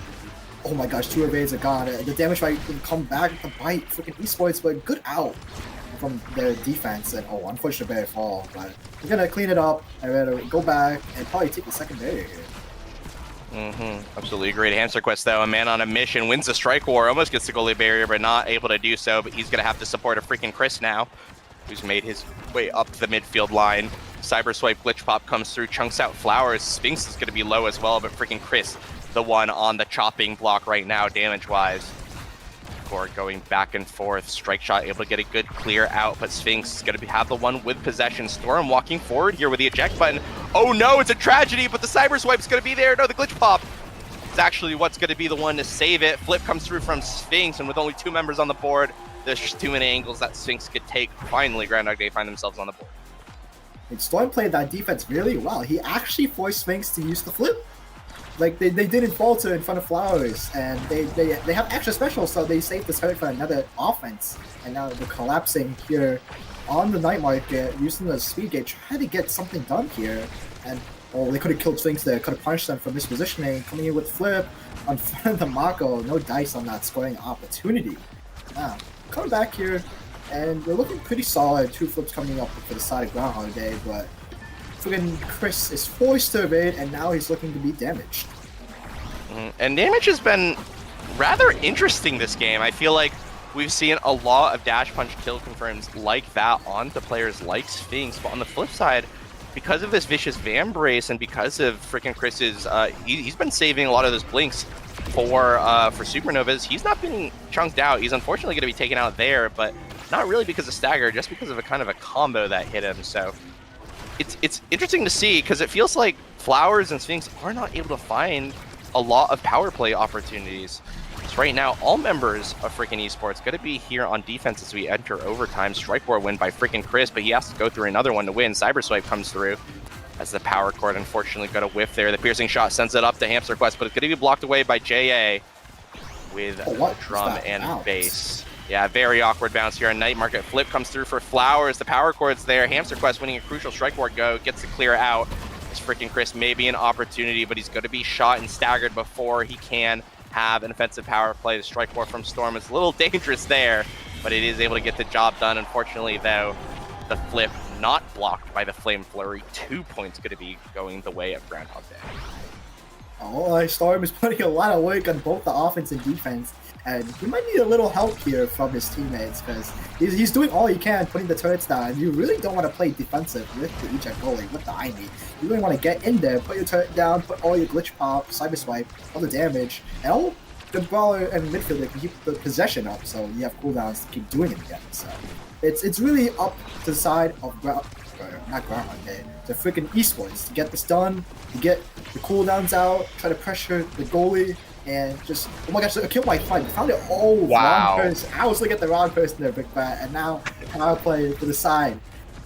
oh my gosh, 2 evades are gone. The damage might come back to bite freaking esports, but good out from their defense, and oh, unfortunate barrier fall, but we're gonna clean it up, and we're gonna go back and probably take the second barrier here. Absolutely great. Hamster Quest, though, a man on a mission, wins the Strike War, almost gets the goalie barrier, but not able to do so. But he's going to have to support a freaking Chris now, who's made his way up the midfield line. Cyber Swipe Glitch Pop comes through, chunks out Flowers. Sphinx is going to be low as well, but freaking Chris, the one on the chopping block right now, damage-wise. Core going back and forth. Strike Shot able to get a good clear out, but Sphinx is going to have the one with possession. Storm walking forward here with the eject button. Oh no, it's a tragedy, but the Cyber Swipe's going to be there. No, the Glitch Pop is actually what's going to be the one to save it. Flip comes through from Sphinx, and with only 2 members on the board, there's just too many angles that Sphinx could take. Finally, Groundhog Day find themselves on the board. And Storm played that defense really well. He actually forced Sphinx to use the flip. Like, they didn't falter in front of Flowers, and they have extra specials, so they saved the spell for another offense. And now they're collapsing here on the night market, using the speed gate, trying to get something done here. And, oh, they could have killed Sphinx there, could have punished them for mispositioning, coming in with flip on front of the Mako. No dice on that scoring opportunity. Now, coming back here, and they're looking pretty solid. 2 flips coming up for the side of Groundhog Day, but friggin' Chris is forced to evade, and now he's looking to be damaged. And damage has been rather interesting this game. I feel like we've seen a lot of dash punch kill confirms like that onto players like Sphinx, but on the flip side, because of this Vicious Vambrace and because of freaking Chris's, he's been saving a lot of those blinks for Supernovas. He's not being chunked out. He's unfortunately going to be taken out there, but not really because of stagger, just because of a kind of a combo that hit him. So it's interesting to see, because it feels like Flowers and Sphinx are not able to find a lot of power play opportunities. So right now, all members of freaking esports going to be here on defense as we enter overtime. Strike War win by freaking Chris, but he has to go through another one to win. Cyber Swipe comes through as the power cord unfortunately got a whiff there. The piercing shot sends it up to Hamster Quest, but it's going to be blocked away by JA with the drum and bass. Yeah, very awkward bounce here. A Night Market flip comes through for Flowers. The power cord's there. Hamster Quest winning a crucial Strike War go, gets the clear out. This freaking Chris may be an opportunity, but he's going to be shot and staggered before he can have an offensive power play. The Strike War from Storm is a little dangerous there, but it is able to get the job done. Unfortunately, though, the flip not blocked by the Flame Flurry. 2 points going to be going the way of Groundhog Day. Oh, Storm is putting a lot of work on both the offense and defense. And he might need a little help here from his teammates because he's doing all he can, putting the turrets down. You really don't want to play defensive with the eject goalie, with the Ivy. You really want to get in there, put your turret down, put all your glitch pop, cyber swipe, all the damage, and all the brawler and midfielder can keep the possession up, so you have cooldowns to keep doing it again. So it's really up to the side of not Groundhog Day, the freaking esports to get this done, to get the cooldowns out, try to pressure the goalie. And just, oh my gosh, I killed my fight. Found it all wrong person. I was looking at the wrong person there, Big Fat. And now power play to the side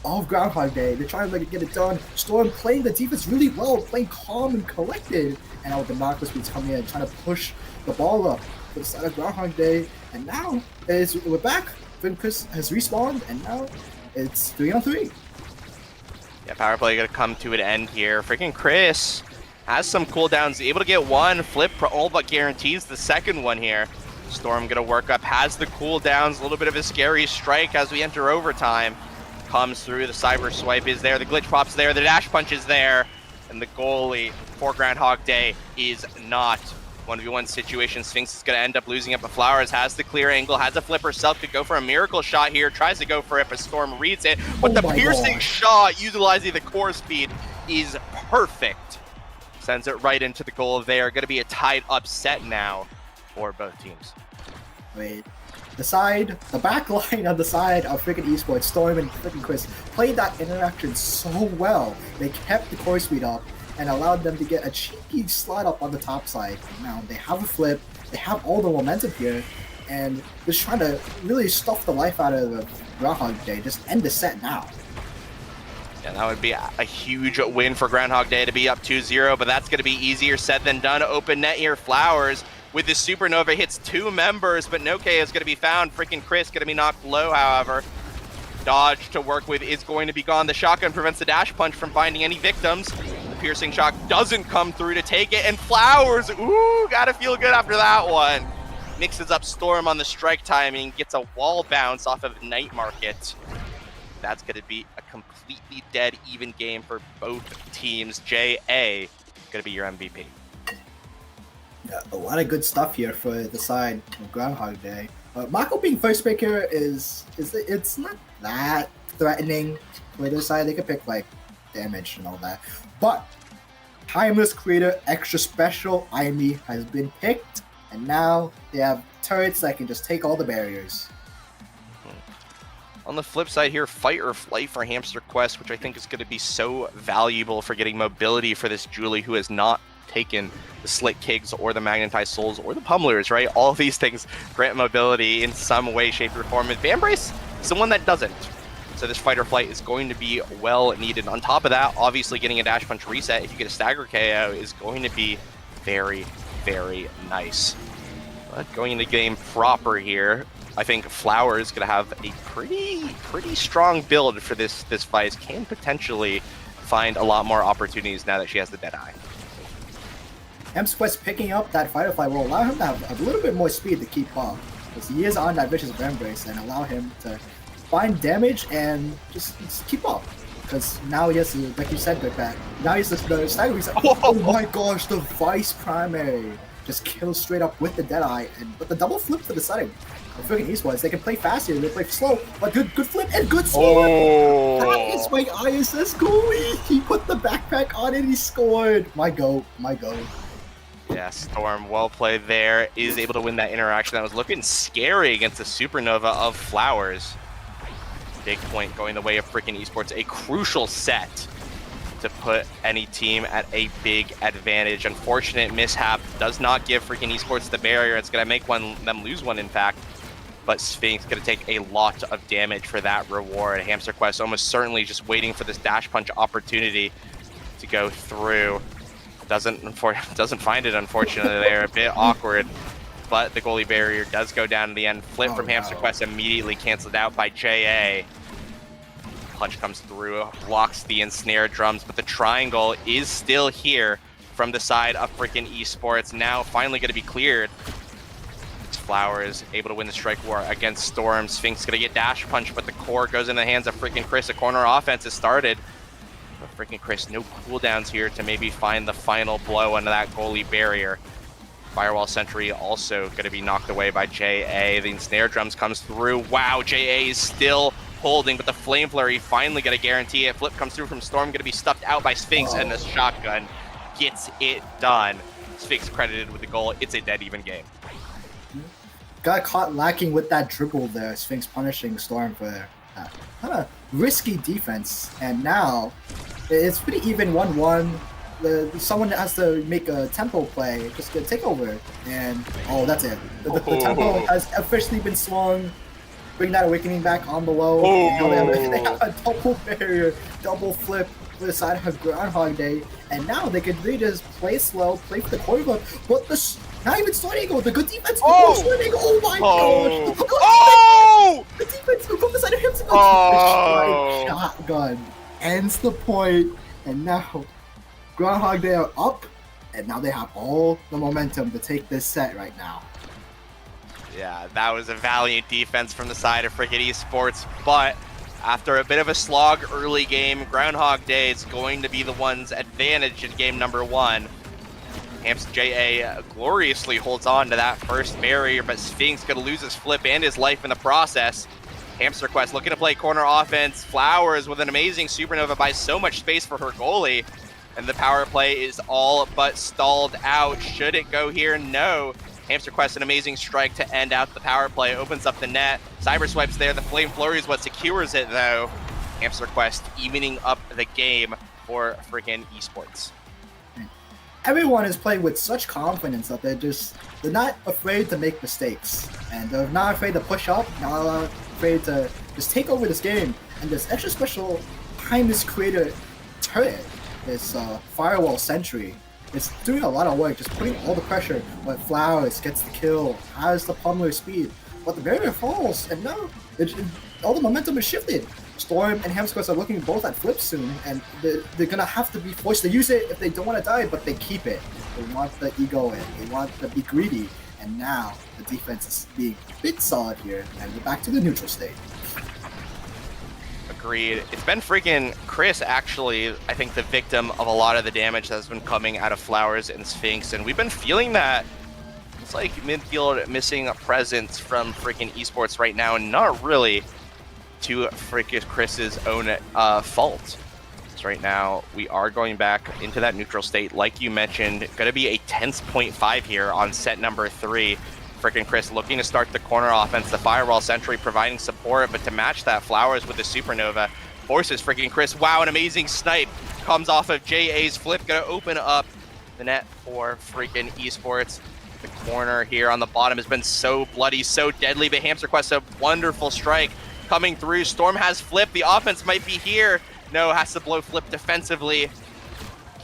of Groundhog Day. They're trying to get it done. Storm playing the defense really well, playing calm and collected. And now with the Marco Speeds coming in, trying to push the ball up to the side of Groundhog Day. And now we're back. Chris has respawned, and now it's 3-on-3. Yeah, power play gonna come to an end here. Freaking Chris has some cooldowns, able to get one, flip all but guarantees the second one here. Storm gonna work up, has the cooldowns, a little bit of a scary strike as we enter overtime. Comes through, the cyber swipe is there, the glitch pop's there, the dash punch is there, and the goalie for Groundhog Day is not. 1v1 situation, Sphinx is gonna end up losing it, but Flowers has the clear angle, has a flip herself, could go for a miracle shot here, tries to go for it, but Storm reads it, but the piercing shot, utilizing the core speed, is perfect. Sends it right into the goal there. Going to be a tied up set now for both teams. Wait, the back line on the side of freaking esports, Storm and freaking Chris played that interaction so well. They kept the core speed up and allowed them to get a cheeky slide up on the top side. Now they have a flip, they have all the momentum here, and just trying to really stuff the life out of the Groundhog Day. Just end the set now. Yeah, that would be a huge win for Groundhog Day to be up 2-0, but that's going to be easier said than done. Open net here, Flowers with the Supernova hits two members, but no K is going to be found. Freaking Chris going to be knocked low, however. Dodge to work with is going to be gone. The shotgun prevents the dash punch from finding any victims. The piercing shot doesn't come through to take it, and Flowers, ooh, gotta feel good after that one. Mixes up Storm on the strike timing, gets a wall bounce off of Night Market. That's going to be a completely dead even game for both teams. JA going to be your MVP. Yeah, a lot of good stuff here for the side of Groundhog Day. Mako being first pick here it's not that threatening for their side. They could pick like damage and all that. But Timeless Creator Extra Special Imi has been picked, and now they have turrets that can just take all the barriers. On the flip side here, Fight or Flight for Hamster Quest, which I think is going to be so valuable for getting mobility for this Julie, who has not taken the Slick Kicks or the Magnetized Souls or the Pummelers, right? All of these things grant mobility in some way, shape, or form. And Vambrace is the one that doesn't. So this Fight or Flight is going to be well needed. On top of that, obviously getting a Dash Punch reset if you get a Stagger KO is going to be very, very nice. But going into game proper here, I think Flower is going to have a pretty strong build for this fight. Can potentially find a lot more opportunities now that she has the Deadeye. Quest picking up that Fight or Flight will allow him to have a little bit more speed to keep up, because he is on that Vicious Embrace and allow him to find damage and just keep up. Because now he has, like you said, Big Bat, now he's the Stagger reset. Oh my gosh, the Vice Primary just kills straight up with the Deadeye, and with the double flip to the side. The freaking esports, they can play faster, they play slow, but good flip and good slow. Oh. That is my ISS goalie. He put the backpack on and he scored. My goat. Yeah, Storm, well played there. Is able to win that interaction that was looking scary against the Supernova of Flowers. Big point going the way of freaking esports. A crucial set to put any team at a big advantage. Unfortunate mishap does not give freaking esports the barrier. It's going to make them lose one, in fact. But Sphinx going to take a lot of damage for that reward. Hamster Quest almost certainly just waiting for this dash punch opportunity to go through. Doesn't find it, unfortunately. They're a bit awkward. But the goalie barrier does go down in the end. Flip from Hamster Quest immediately canceled out by JA. Punch comes through, blocks the ensnare drums, but the triangle is still here from the side of freaking esports. Now finally going to be cleared. Flowers able to win the strike war against Storm. Sphinx gonna get dash punch, but the core goes in the hands of freaking Chris. A corner offense has started. But freaking Chris, no cooldowns here to maybe find the final blow under that goalie barrier. Firewall Sentry also going to be knocked away by JA. The Snare Drums comes through. Wow, JA is still holding, but the Flame Flurry finally going to guarantee it. Flip comes through from Storm, going to be stuffed out by Sphinx, and the shotgun gets it done. Sphinx credited with the goal. It's a dead even game. Got caught lacking with that dribble there. Sphinx punishing Storm for kind of risky defense. And now it's pretty even 1-1. Someone has to make a tempo play, just get take over, and oh, that's it. The tempo has officially been swung. Bring that awakening back on the low. They have a double barrier, double flip to the side of Groundhog Day, and now they could really just play slow, play for the corner, but not even starting to go. The good defense. Oh my gosh! Oh! The defense from the side of him. Oh! Shotgun ends the point, and now Groundhog Day are up, and now they have all the momentum to take this set right now. Yeah, that was a valiant defense from the side of Frigate Esports, but after a bit of a slog early game, Groundhog Day is going to be the ones advantaged in game number 1. Hamps JA gloriously holds on to that first barrier, but Sphinx going to lose his flip and his life in the process. Hamster Quest looking to play corner offense. Flowers with an amazing supernova buys so much space for her goalie. And the power play is all but stalled out. Should it go here? No. Hamster Quest, an amazing strike to end out the power play. Opens up the net. Cyber Swipe's there. The Flame Flurry is what secures it, though. Hamster Quest evening up the game for freaking Esports. Everyone is playing with such confidence that they're not afraid to make mistakes. And they're not afraid to push up, not afraid to just take over this game. And this extra special Primus Creator turret, this Firewall Sentry, it's doing a lot of work, just putting all the pressure. But Flowers gets the kill, has the pummeler speed, but the barrier falls, and now all the momentum is shifted. Storm and Hamsquest are looking both at flips soon, and they're gonna have to be forced to use it if they don't want to die, but they keep it. They want the ego in, they want to be greedy, and now the defense is being a bit solid here, and we're back to the neutral state. Agreed. It's been freaking Chris, actually, I think, the victim of a lot of the damage that has been coming out of Flowers and Sphinx, and we've been feeling that. It's like midfield missing a presence from freaking Esports right now, and not really to freaking Chris's own fault. So right now, we are going back into that neutral state, like you mentioned. Going to be a tense 0.5 here on set number 3. Freaking Chris looking to start the corner offense, the Firewall Sentry providing support, but to match that, Flowers with the Supernova forces freaking Chris. Wow, an amazing snipe comes off of JA's flip, gonna open up the net for freaking Esports. The corner here on the bottom has been so bloody, so deadly, but Hamster Quest, a wonderful strike coming through. Storm has flip, the offense might be here. No, has to blow flip defensively.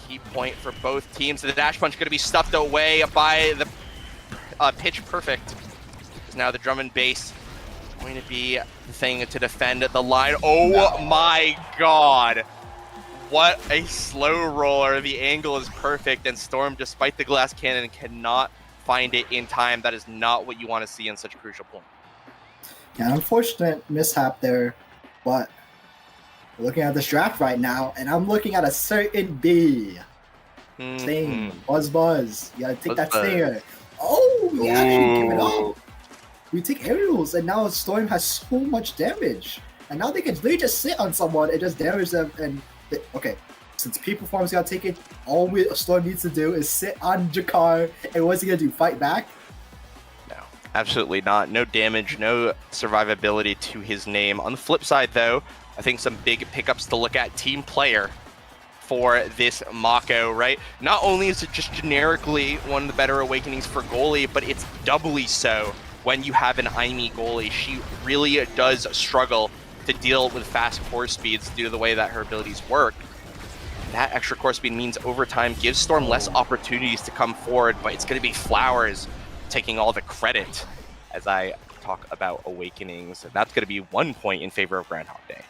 Key point for both teams. The dash punch gonna be stuffed away by the pitch perfect. Now the drum and bass going to be the thing to defend the line. Oh my god. What a slow roller. The angle is perfect, and Storm, despite the glass cannon, cannot find it in time. That is not what you want to see in such a crucial point. Yeah, unfortunate mishap there, but we're looking at this draft right now, and I'm looking at a certain B. Sting, buzz. You gotta take that stinger. Oh, we actually give it up. We take aerials, and now Storm has so much damage. And now they can literally just sit on someone and just damage them. And okay, since P Performance gotta take it, all Storm needs to do is sit on Jakar. And what's he gonna do? Fight back? No, absolutely not. No damage, no survivability to his name. On the flip side, though, I think some big pickups to look at. Team player for this Mako, right? Not only is it just generically one of the better awakenings for goalie, but it's doubly so when you have an Aimee goalie. She really does struggle to deal with fast core speeds due to the way that her abilities work. That extra core speed means overtime gives Storm less opportunities to come forward, but it's going to be Flowers taking all the credit as I talk about awakenings. That's going to be 1 point in favor of Groundhog Day.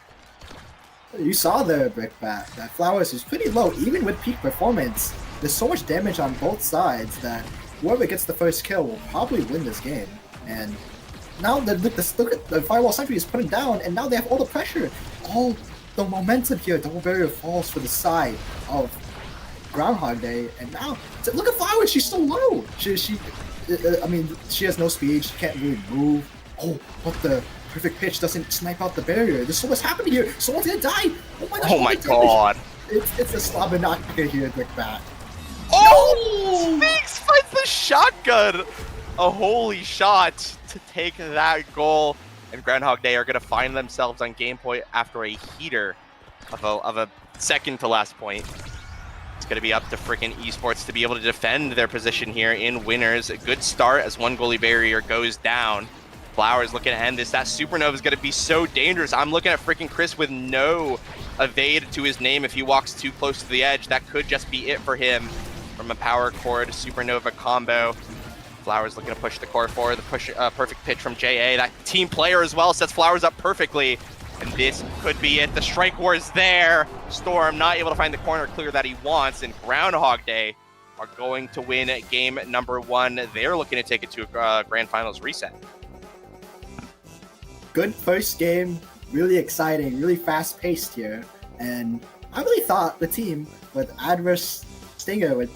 You saw the Brickbat. That Flowers is pretty low, even with peak performance. There's so much damage on both sides that whoever gets the first kill will probably win this game. And now look at the Firewall Sentry is putting down, and now they have all the pressure. All the momentum here. Double barrier falls for the side of Groundhog Day, and now look at Flowers. She's so low. I mean, she has no speed. She can't really move. Oh, but the perfect pitch doesn't snipe out the barrier. There's so much happening here. Someone's gonna die. Oh my gosh! Oh my god! It's a Slobberknocker here with that. Oh! Sphinx finds the shotgun! A holy shot to take that goal. And Groundhog Day are going to find themselves on game point after a heater of a second to last point. It's going to be up to freaking esports to be able to defend their position here in winners. A good start as one goalie barrier goes down. Flowers looking to end this. That supernova is going to be so dangerous. I'm looking at freaking Chris with no evade to his name. If he walks too close to the edge, that could just be it for him from a power chord supernova combo. Flowers looking to push the core forward. The perfect pitch from JA. That team player as well sets Flowers up perfectly. And this could be it. The strike war is there. Storm not able to find the corner clear that he wants. And Groundhog Day are going to win game number 1. They're looking to take it to a grand finals reset. Good first game. Really exciting. Really fast paced here. And I really thought the team with Adverse Stinger would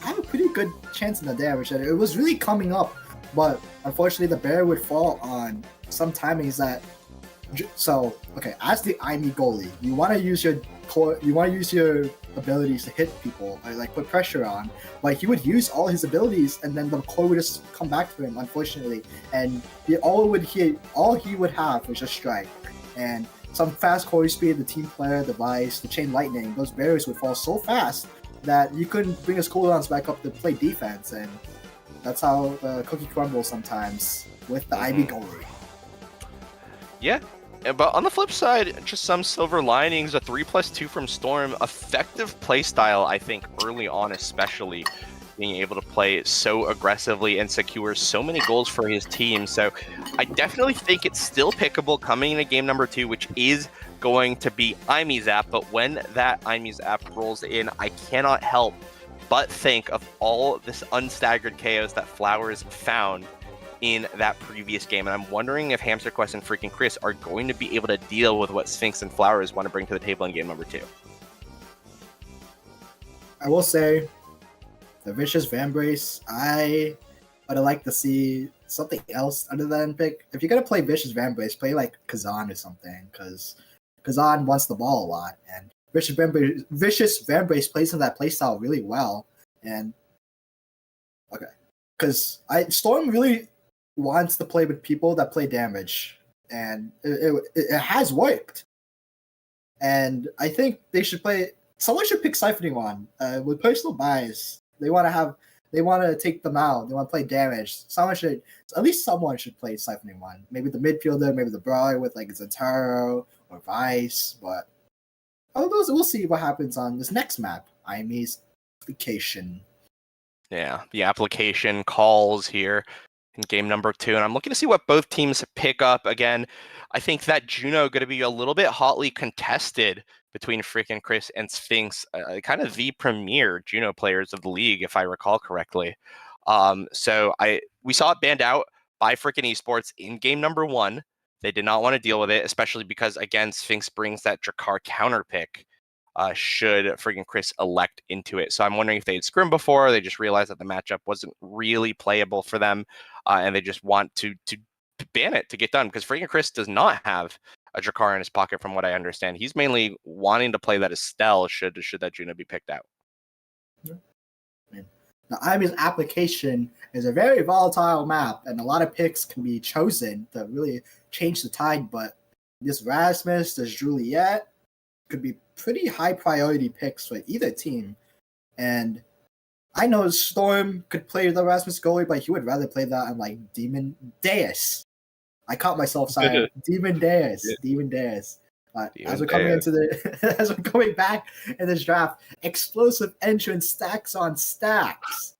have a pretty good chance in the damage. It was really coming up, but unfortunately the bear would fall on some timings that. So okay, as the IME goalie, you want to use your abilities to hit people, or like put pressure on. But he would use all his abilities, and then the core would just come back to him, unfortunately. And all he would have was just strike, and some fast core speed, the team player, the vice, the chain lightning. Those barriers would fall so fast that you couldn't bring his cooldowns back up to play defense, and that's how the cookie crumbles sometimes with the IB goalie. Yeah, but on the flip side, just some silver linings. A 3+2 from Storm. Effective playstyle, I think, early on especially. Being able to play so aggressively and secure so many goals for his team. So I definitely think it's still pickable coming into game number 2, which is going to be IME's app. But when that IME's app rolls in, I cannot help but think of all this unstaggered chaos that Flowers found in that previous game. And I'm wondering if Hamster Quest and freaking Chris are going to be able to deal with what Sphinx and Flowers want to bring to the table in game number 2. I will say, the Vicious Vambrace, I would like to see something else other than pick. If you're going to play Vicious Vambrace, play like Kazan or something, because Kazan wants the ball a lot, and Vicious Vambrace plays in that playstyle really well. And okay, because Storm really wants to play with people that play damage, and it has worked. And I think they should play. Someone should pick Siphoning Wand with personal bias. They want to take them out. They want to play damage. At least someone should play Siphoning Wand. Maybe the midfielder, maybe the brawler with like Zentaro or Vice. But we'll see what happens on this next map. IME's application. Yeah, the application calls here in game number 2, and I'm looking to see what both teams pick up. Again, I think that Juno going to be a little bit hotly contested between freaking Chris and Sphinx, kind of the premier Juno players of the league, if I recall correctly. So we saw it banned out by freaking esports in game number 1. They did not want to deal with it, especially because, again, Sphinx brings that Drakkar counter pick should freaking Chris elect into it. So I'm wondering if they'd scrimmed before, or they just realized that the matchup wasn't really playable for them, and they just want to ban it to get done, because freaking Chris does not have a Drakkar in his pocket, from what I understand. He's mainly wanting to play that Estelle should that Juno be picked out. Now, IME's application is a very volatile map, and a lot of picks can be chosen to really change the tide, but this Rasmus, this Juliet could be pretty high priority picks for either team. And I know Storm could play the Rasmus goalie, but he would rather play that on like Demon Deus. I caught myself saying Demon Deus. Yeah. Demon Deus. As we're coming back in this draft, explosive entrance stacks on stacks.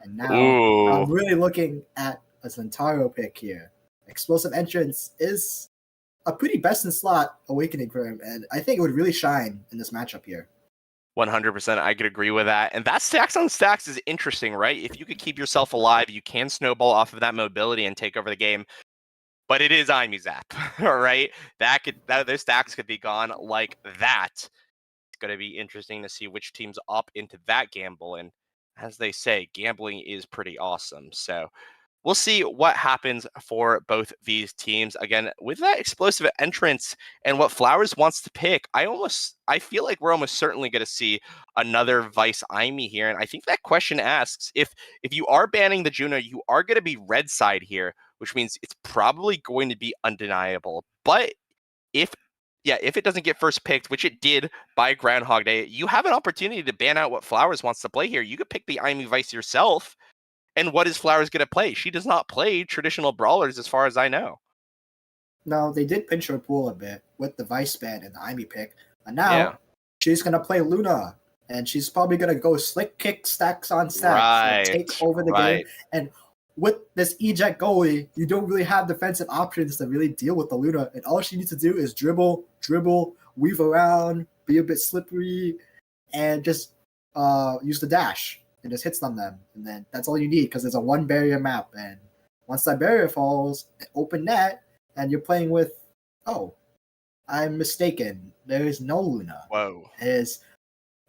And now I'm really looking at a Zentaro pick here. Explosive entrance is a pretty best in slot awakening for him, and I think it would really shine in this matchup here. 100%, I could agree with that. And that stacks on stacks is interesting, right? If you could keep yourself alive, you can snowball off of that mobility and take over the game. But it is IME's app, all right? Those stacks could be gone like that. It's going to be interesting to see which teams opt into that gamble. And as they say, gambling is pretty awesome. So we'll see what happens for both these teams. Again, with that explosive entrance and what Flowers wants to pick, I feel like we're almost certainly going to see another Vice Imi here. And I think that question asks if you are banning the Juno, you are going to be red side here, which means it's probably going to be undeniable. But if it doesn't get first picked, which it did by Groundhog Day, you have an opportunity to ban out what Flowers wants to play here. You could pick the Imi Vice yourself. And what is Flowers going to play? She does not play traditional brawlers as far as I know. No, they did pinch her pool a bit with the Vice ban and the Imi pick. And now she's going to play Luna. And she's probably going to go slick kick stacks on stacks. And take over the game. And with this eject goalie, you don't really have defensive options to really deal with the Luna. And all she needs to do is dribble, weave around, be a bit slippery, and just use the dash. And just hits on them. And then that's all you need because there's a one barrier map. And once that barrier falls, open net, and you're playing with, oh, I'm mistaken. There is no Luna. Whoa. It is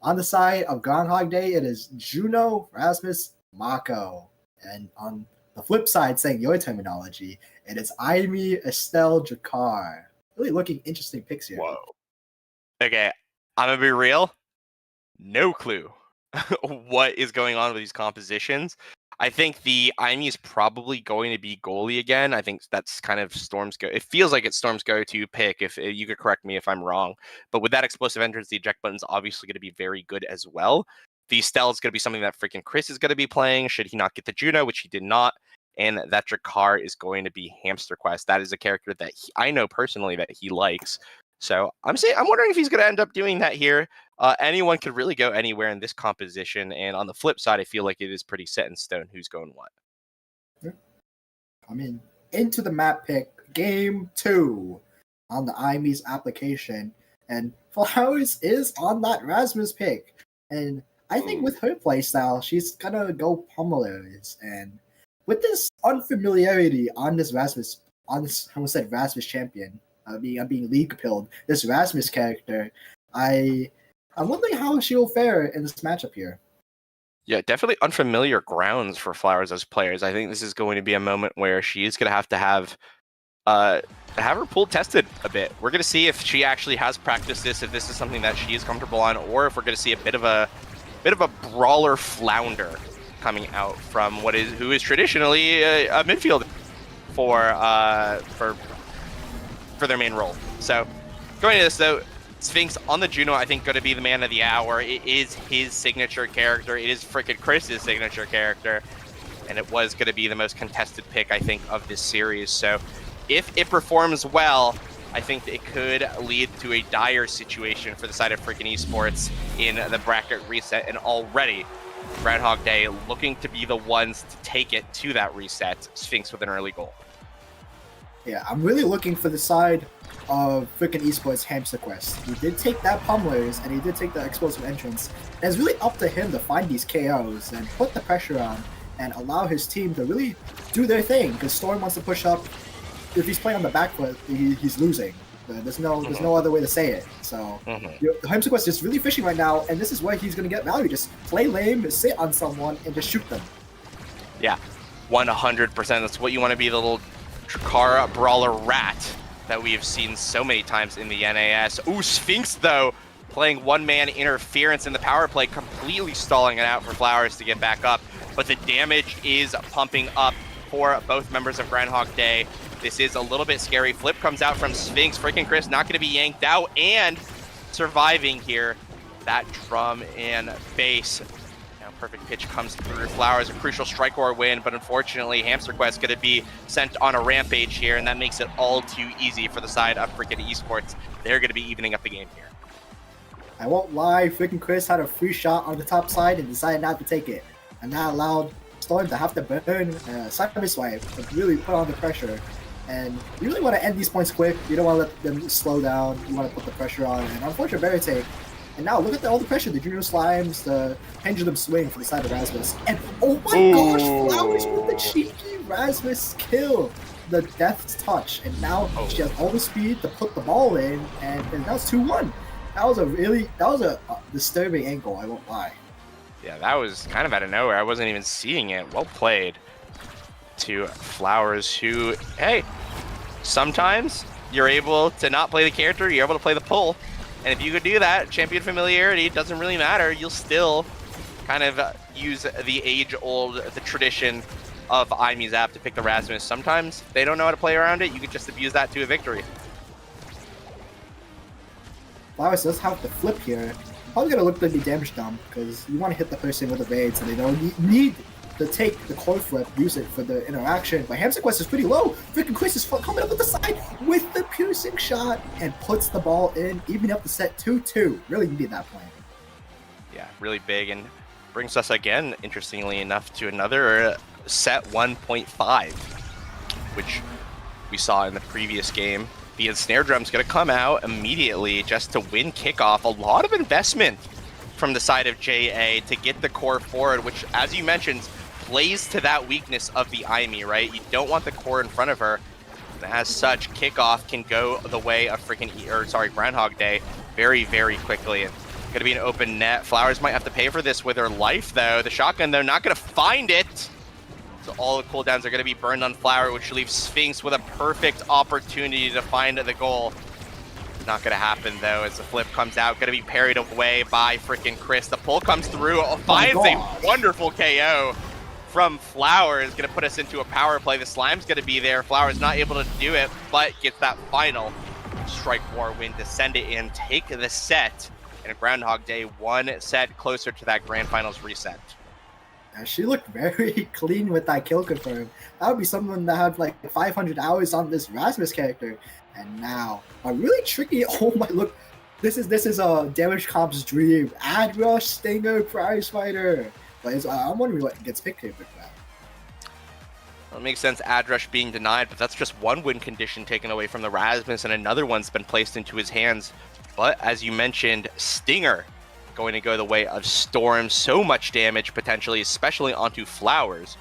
on the side of Groundhog Day, it is Juno, Rasmus, Mako. And on the flip side, saying your terminology, it is Imi, Estelle, Jakar. Really looking interesting picks here. Whoa. Okay, I'm going to be real. No clue what is going on with these compositions. I think the Imi is probably going to be goalie again. I think that's kind of Storm's go. It feels like it's Storm's go-to pick. If you could correct me if I'm wrong, but with that explosive entrance, the eject button is obviously going to be very good as well. The Stell is going to be something that freaking Chris is going to be playing. Should he not get the Juno, which he did not, and that Jakar is going to be Hamster Quest. That is a character that I know personally that he likes. So I'm wondering if he's going to end up doing that here. Anyone could really go anywhere in this composition, and on the flip side, I feel like it is pretty set in stone who's going what. I mean, into the map pick, game 2 on the Imi's application, and Flowers is on that Rasmus pick, and I think with her playstyle, she's gonna go pummelers, and with this unfamiliarity on this Rasmus, I almost said Rasmus champion, I'm being league pilled, this Rasmus character, I'm wondering how she will fare in this matchup here. Yeah, definitely unfamiliar grounds for Flowers as players. I think this is going to be a moment where she is going to have her pool tested a bit. We're going to see if she actually has practiced this, if this is something that she is comfortable on, or if we're going to see a bit of a brawler flounder coming out from who is traditionally a midfielder for their main role. So going into this though, Sphinx on the Juno, I think, going to be the man of the hour. It is his signature character. It is freaking Chris's signature character. And it was going to be the most contested pick, I think, of this series. So if it performs well, I think it could lead to a dire situation for the side of freaking esports in the bracket reset. And already, Groundhog Day looking to be the ones to take it to that reset. Sphinx with an early goal. Yeah, I'm really looking for the side of freaking esports Hamster Quest. He did take that pummelers and he did take the explosive entrance. And it's really up to him to find these KOs and put the pressure on and allow his team to really do their thing. Because Storm wants to push up. If he's playing on the back foot, he's losing. There's no other way to say it. So the Hamster Quest is really fishing right now, and this is where he's gonna get value. Just play lame, sit on someone, and just shoot them. Yeah, 100%. That's what you want to be, the little Jakar brawler rat that we have seen so many times in the NAS. Ooh, Sphinx, though, playing one-man interference in the power play, completely stalling it out for Flowers to get back up. But the damage is pumping up for both members of Groundhog Day. This is a little bit scary. Flip comes out from Sphinx. Freaking Chris not going to be yanked out and surviving here. That drum and bass. Perfect pitch comes through. Flowers, a crucial strike or win, but unfortunately, Hamster Quest going to be sent on a rampage here, and that makes it all too easy for the side of freaking esports. They're going to be evening up the game here. I won't lie, freaking Chris had a free shot on the top side and decided not to take it, and that allowed Storm to have to burn Cyber Swipe to really put on the pressure. And you really want to end these points quick. You don't want to let them slow down. You want to put the pressure on. And unfortunate barrier take. And now look at all the pressure, the Junior Slimes, the Pendulum Swing for the side of Rasmus. And oh my gosh, Flowers with the cheeky Rasmus kill. The Death's Touch. And now she has all the speed to put the ball in, and now it's 2-1. That was a disturbing angle, I won't lie. Yeah, that was kind of out of nowhere. I wasn't even seeing it. Well played to Flowers, who, hey, sometimes you're able to not play the character, you're able to play the pull. And if you could do that, champion familiarity doesn't really matter. You'll still kind of use the age-old, the tradition of IME Zap to pick the Rasmus. Sometimes if they don't know how to play around it, you can just abuse that to a victory. Flowers does have the flip here. Probably gonna look to be damage dump because you want to hit the person with a bait so they don't need to take the core flip, use it for the interaction. But Hamster Quest is pretty low. Freaking Chris is coming up with the side with the piercing shot and puts the ball in, even up the set 2-2. Really needed that play. Yeah, really big, and brings us again, interestingly enough, to another set 1.5, which we saw in the previous game. The snare drum's going to come out immediately just to win kickoff. A lot of investment from the side of JA to get the core forward, which, as you mentioned, plays to that weakness of the IME, right? You don't want the core in front of her. And as such, kickoff can go the way of Groundhog Day very, very quickly. And going to be an open net. Flowers might have to pay for this with her life, though. The shotgun, they're not going to find it. So all the cooldowns are going to be burned on Flower, which leaves Sphinx with a perfect opportunity to find the goal. Not going to happen, though, as the flip comes out. Going to be parried away by freaking Chris. The pull comes through. Finds a wonderful KO from Flowers. Going to put us into a power play. The slime's going to be there. Flowers not able to do it, but gets that final strike war win to send it in, take the set, and a Groundhog Day one set closer to that grand finals reset. She looked very clean with that kill confirm. That would be someone that had like 500 hours on this Rasmus character. And now, a really tricky, oh my, look, this is a Damage Comp's dream. Ad Rush, Stinger, Prize Fighter. But I'm wondering what gets picked here with that. Well, it makes sense, Ad Rush being denied, but that's just one win condition taken away from the Rasmus, and another one's been placed into his hands. But as you mentioned, Stinger going to go the way of Storm. So much damage potentially, especially onto Flowers,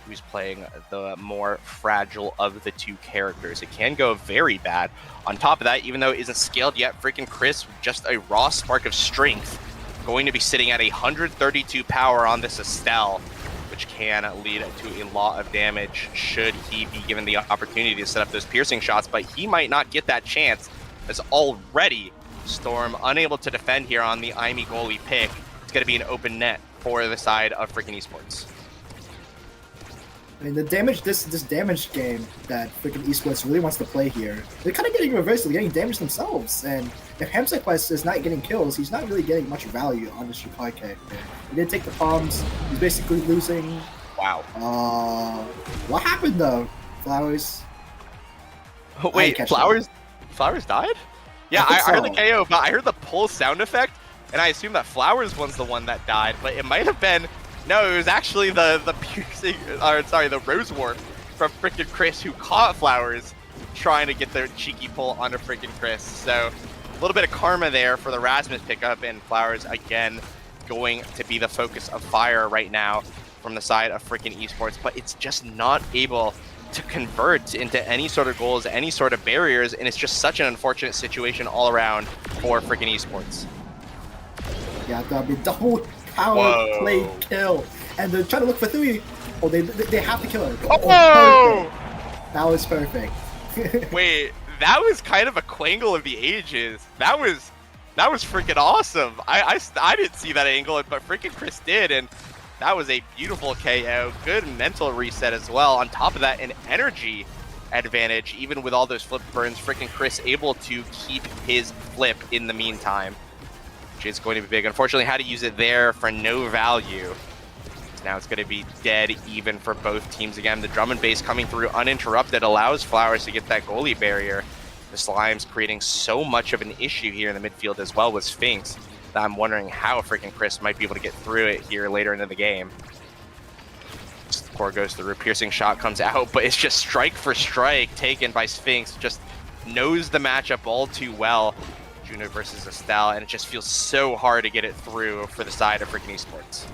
who's playing the more fragile of the two characters. It can go very bad. On top of that, even though it isn't scaled yet, freaking Chris, just a raw spark of strength, going to be sitting at 132 power on this Estelle, which can lead to a lot of damage should he be given the opportunity to set up those piercing shots, but he might not get that chance, as already Storm unable to defend here on the IME goalie pick. It's going to be an open net for the side of freaking esports. I mean, the damage, this damage game that freaking esports really wants to play here, they're kind of getting reversed, they're getting damaged themselves. And if Hamster Quest is not getting kills, he's not really getting much value on this Shikai character. He did take the palms, he's basically losing. Wow. What happened though, Flowers? Oh, wait, Flowers died? Yeah, I heard the KO, but I heard the pull sound effect, and I assumed that Flowers was the one that died, but it might have been, no, it was actually the piercing, the Rose Warp from freaking Chris, who caught Flowers trying to get their cheeky pull onto freaking Chris. So a little bit of karma there for the Rasmus pickup, and Flowers again going to be the focus of fire right now from the side of freaking esports, but it's just not able to convert into any sort of goals, any sort of barriers, and it's just such an unfortunate situation all around for freaking esports. Yeah, that'll be double power play kill, and they're trying to look for three. Oh, they have to kill her. Oh! Perfect. That was perfect. Wait, that was kind of a Quangle of the ages. That was freaking awesome. I didn't see that angle, but freaking Chris did, and that was a beautiful KO. Good mental reset as well. On top of that, an energy advantage, even with all those flip burns. Freaking Chris able to keep his flip in the meantime, which is going to be big. Unfortunately, had to use it there for no value. Now it's going to be dead even for both teams again. The drum and bass coming through uninterrupted allows Flowers to get that goalie barrier. The Slime's creating so much of an issue here in the midfield as well with Sphinx. I'm wondering how freaking Chris might be able to get through it here later into the game. Core goes through, piercing shot comes out, but it's just strike for strike taken by Sphinx. Just knows the matchup all too well. Juno versus Estelle, and it just feels so hard to get it through for the side of freaking esports.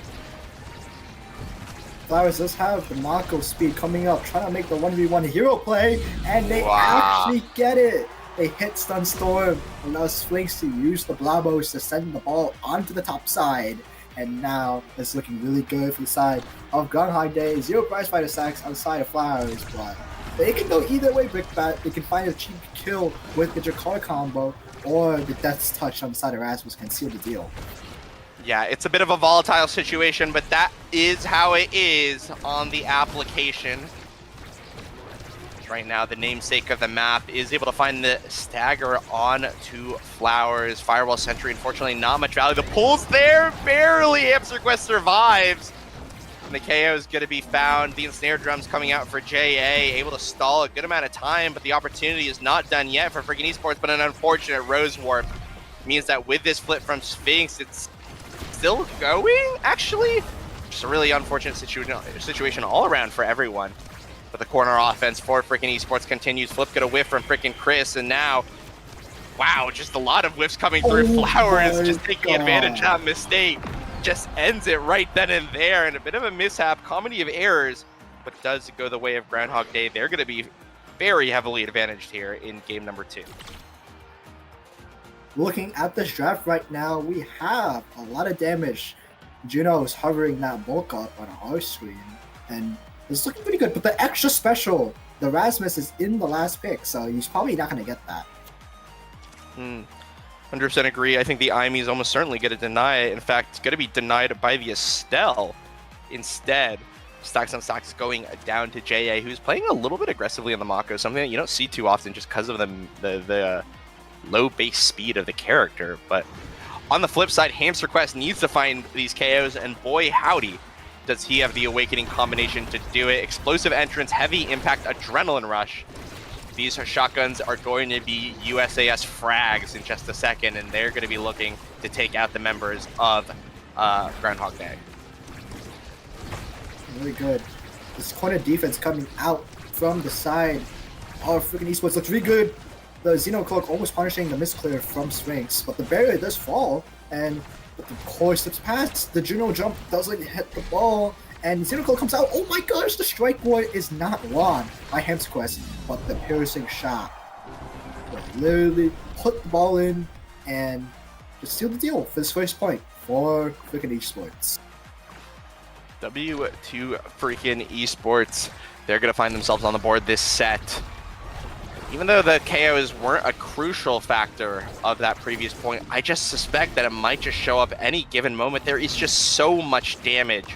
Flowers does have the Mako speed coming up, trying to make the 1v1 hero play, and they actually get it. They hit Stun Storm, allows Sphinx to use the Blabos to send the ball onto the top side. And now it's looking really good for the side of Groundhog Day. 0 prize fighter sacks outside of Flowers, but they can go either way, Brickbat. They can find a cheap kill with the Jakar combo, or the Death's Touch on the side of Rasmus can seal the deal. Yeah, it's a bit of a volatile situation, but that is how it is on the application. Right now, the namesake of the map is able to find the stagger on to Flowers. Firewall Sentry, unfortunately, not much value. The pull's there, barely. Hamster Quest survives. And the KO is going to be found. The Ensnare Drum's coming out for JA, able to stall a good amount of time, but the opportunity is not done yet for freaking Esports, but an unfortunate Rose Warp means that with this flip from Sphinx, it's still going, actually. Just a really unfortunate situation all around for everyone. But the corner offense for freaking Esports continues. Flip get a whiff from freaking Chris, and now, wow, just a lot of whiffs coming through. Flowers just taking advantage of that mistake. Just ends it right then and there, and a bit of a mishap, comedy of errors, but does go the way of Groundhog Day. They're going to be very heavily advantaged here in game number 2. Looking at this draft right now, we have a lot of damage. Juno's hovering that bulk up on our screen, and it's looking pretty good, but the extra special, the Rasmus is in the last pick, so he's probably not going to get that. 100% agree. I think the IME is almost certainly going to deny it. In fact, it's going to be denied by the Estelle instead. Stocks on Stocks going down to JA, who's playing a little bit aggressively on the Mako, something that you don't see too often just because of the low base speed of the character. But on the flip side, Hamster Quest needs to find these KOs, and boy howdy, does he have the Awakening combination to do it. Explosive entrance, heavy impact, adrenaline rush. These shotguns are going to be USAS frags in just a second, and they're going to be looking to take out the members of Groundhog Day. Really good. This corner defense coming out from the side of freaking Esports looks really good. The Xeno Cloak almost punishing the misclear from Sphinx, but the barrier does fall, and but the core slips past. The Juno jump doesn't hit the ball, and Xenocloak comes out. Oh my gosh, the strike boy is not won by Hamster Quest, but the piercing shot will literally put the ball in and just seal the deal for this first point for freaking Esports. W2 freaking Esports. They're going to find themselves on the board this set. Even though the KOs weren't a crucial factor of that previous point, I just suspect that it might just show up any given moment. There is just so much damage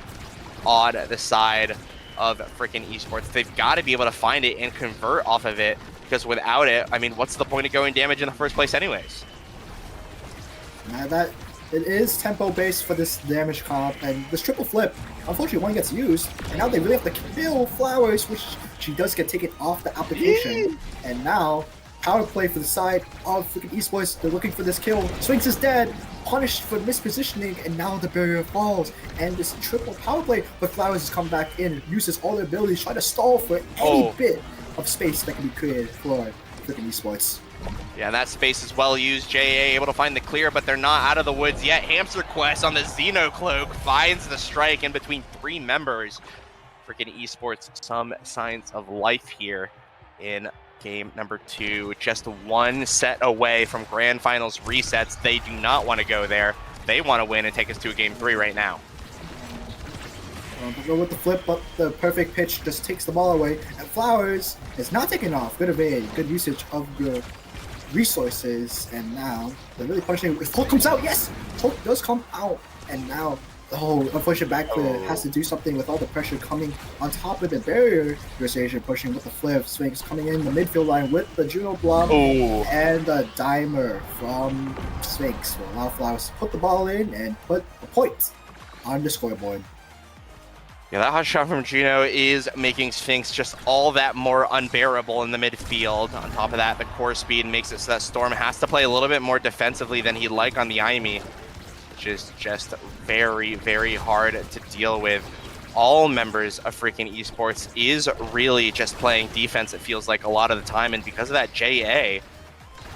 on the side of freaking Esports. They've got to be able to find it and convert off of it, because without it, I mean, what's the point of going damage in the first place anyways? Now that it is tempo based for this damage comp, and this triple flip, unfortunately one gets used, and now they really have to kill Flowers, which she does get taken off the application. And now, power play for the side of freaking Esports. They're looking for this kill. Sphinx is dead, punished for mispositioning, and now the barrier falls. And this triple power play, but Flowers has come back in, uses all their abilities, trying to stall for any bit of space that can be created for freaking Esports. Yeah, that space is well used. JA able to find the clear, but they're not out of the woods yet. Hamster Quest on the Xeno Cloak finds the strike in between 3 members. Freaking Esports, some signs of life here in game number 2. Just 1 set away from grand finals resets. They do not want to go there. They want to win and take us to a game 3 right now. Go with the flip, but the perfect pitch just takes the ball away. And Flowers is not taking off. Good evade, good usage of your resources, and now they're really punishing. If Hulk comes out, yes! Hulk does come out, and now, oh, unfortunate back clear has to do something with all the pressure coming on top of the barrier. Versace pushing with the flip, Sphinx coming in the midfield line with the Juno block, and the dimer from Sphinx will allow Flowers to put the ball in and put a point on the scoreboard. Yeah, that hot shot from Juno is making Sphinx just all that more unbearable in the midfield. On top of that, the core speed makes it so that Storm has to play a little bit more defensively than he'd like on the IME, which is just very, very hard to deal with. All members of freaking Esports is really just playing defense, it feels like, a lot of the time, and because of that, JA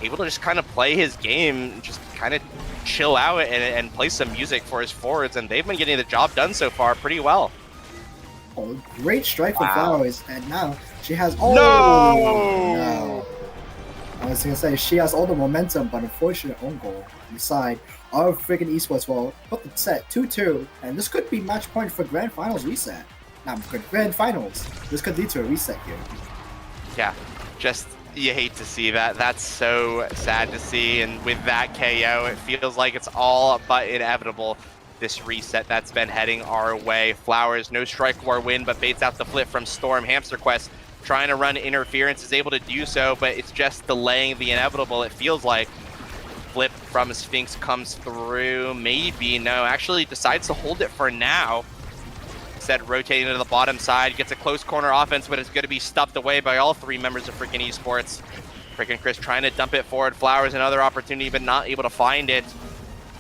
able to just kind of play his game, just kind of chill out and play some music for his forwards, and they've been getting the job done so far pretty well. Oh, great strike from Flowers, and now she has... No! was gonna say she has all the momentum, but unfortunate own goal on the side of freaking esports will put the set 2-2, and this could be match point for grand finals reset. Not good grand finals. This could lead to a reset here. Yeah, just you hate to see that. That's so sad to see. And with that KO, it feels like it's all but inevitable. This reset that's been heading our way. Flowers, no strike war win, but baits out the flip from Storm. Hamster Quest trying to run interference, is able to do so, but it's just delaying the inevitable, it feels like. Flip from Sphinx comes through, maybe, no, actually decides to hold it for now. Instead, rotating to the bottom side, gets a close corner offense, but it's going to be stuffed away by all three members of freaking esports. Freaking Chris trying to dump it forward. Flowers another opportunity, but not able to find it.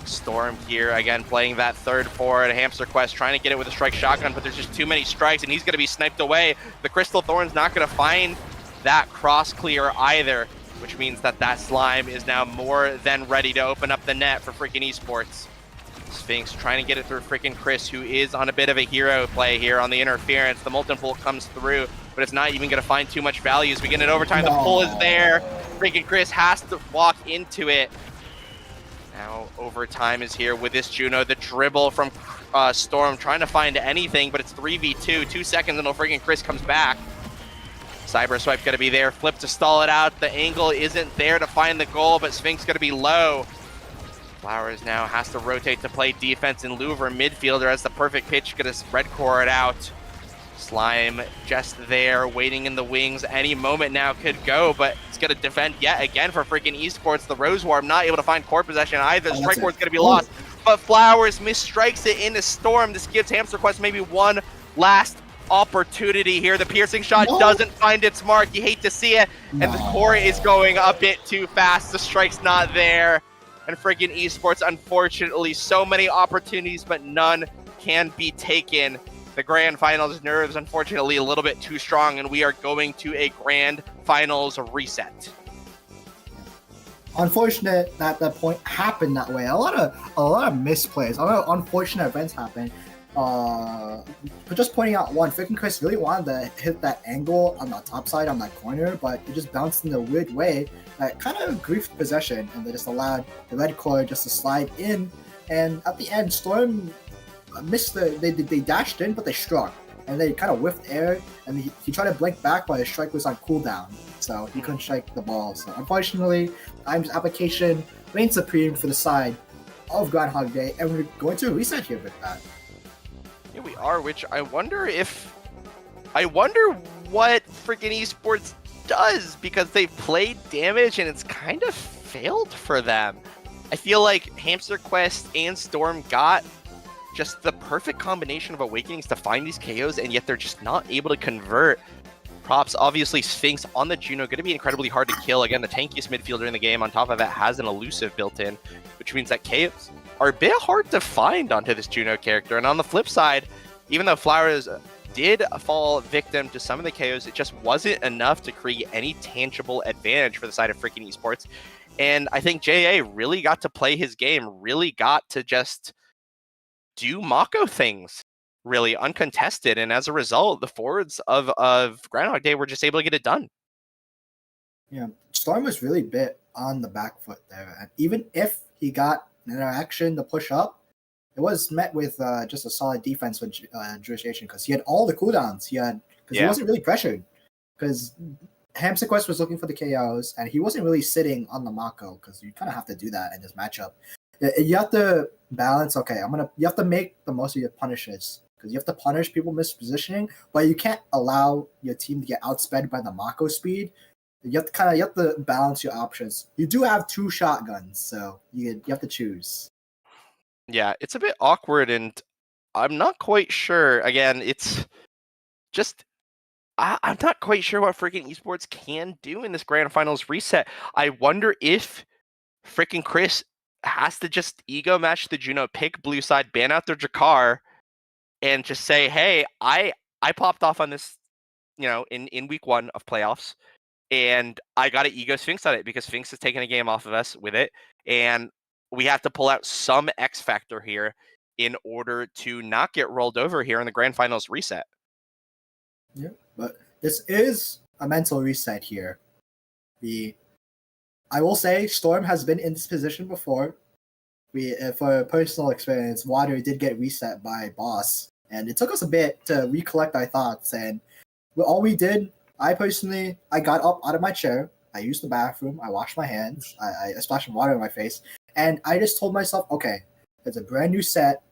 Storm here, again, playing that third forward. Hamster Quest trying to get it with a strike shotgun, but there's just too many strikes, and he's going to be sniped away. The Crystal Thorn's not going to find that cross clear either, which means that that slime is now more than ready to open up the net for freaking esports. Sphinx trying to get it through freaking Chris, who is on a bit of a hero play here on the interference. The Molten Pool comes through, but it's not even going to find too much value as we get in overtime. The pull is there. Freaking Chris has to walk into it. Now overtime is here with this Juno. The dribble from Storm trying to find anything, but it's 3v2. 2 seconds until freaking Chris comes back. Cyber Swipe going to be there. Flip to stall it out. The angle isn't there to find the goal, but Sphinx going to be low. Flowers now has to rotate to play defense in lieu of her midfielder as the perfect pitch going to red core it out. Slime just there, waiting in the wings. Any moment now could go, but it's going to defend yet again for freaking esports. The Rose Warm not able to find core possession either. Strike Ward's going to be lost, but Flowers misstrikes it into Storm. This gives Hamster Quest maybe one last opportunity here. The piercing shot doesn't find its mark. You hate to see it, and the core is going a bit too fast. The strike's not there, and freaking esports, unfortunately, so many opportunities, but none can be taken. The grand finals nerves, unfortunately, a little bit too strong, and we are going to a grand finals reset. Unfortunate that that point happened that way. A lot of misplays. A lot of unfortunate events happen. But just pointing out one, freaking Chris really wanted to hit that angle on the top side on that corner, but it just bounced in a weird way that kind of griefed possession, and they just allowed the red core just to slide in. And at the end, Storm missed they dashed in, but they struck, and they kind of whiffed air, and he tried to blink back, but his strike was on cooldown, so he couldn't strike the ball. So unfortunately, Iam's application reigns supreme for the side of Groundhog Day, and we're going to a reset here with that. Yeah, we are, which I wonder what freaking esports does, because they've played damage and it's kind of failed for them. I feel like Hamster Quest and Storm got just the perfect combination of awakenings to find these KOs, and yet they're just not able to convert. Props, obviously, Sphinx on the Juno, going to be incredibly hard to kill. Again, the tankiest midfielder in the game. On top of that, has an elusive built in, which means that KOs are a bit hard to find onto this Juno character. And on the flip side, even though Flowers did fall victim to some of the KOs, it just wasn't enough to create any tangible advantage for the side of freaking esports. And I think JA really got to play his game, really got to just do Mako things, really uncontested. And as a result, the forwards of Groundhog Day were just able to get it done. Yeah, Storm was really bit on the back foot there. And even if he got an interaction to push up, it was met with just a solid defense with jurisdiction, because he had all the cooldowns. He wasn't really pressured, because Hamster Quest was looking for the KOs, and he wasn't really sitting on the Mako, because you kind of have to do that in this matchup. You have to balance. Okay, you have to make the most of your punishes, because you have to punish people mispositioning, but you can't allow your team to get outsped by the Mako speed. You have to balance your options. You do have 2 shotguns, so you have to choose. Yeah, it's a bit awkward, and I'm not quite sure. Again, it's just I'm not quite sure what freaking esports can do in this grand finals reset. I wonder if freaking Chris has to just ego match the Juno, pick blue side, ban out their Jakar, and just say, hey, I popped off on this, in week 1 of playoffs, and I got to ego Sphinx on it because Sphinx is taking a game off of us with it, and we have to pull out some X factor here in order to not get rolled over here in the grand finals reset. Yeah, but this is a mental reset here. The I will say Storm has been in this position before. For personal experience, Water did get reset by Boss, and it took us a bit to recollect our thoughts. And all we did, I got up out of my chair, I used the bathroom, I washed my hands, I splashed some water in my face, and I just told myself, okay, it's a brand new set,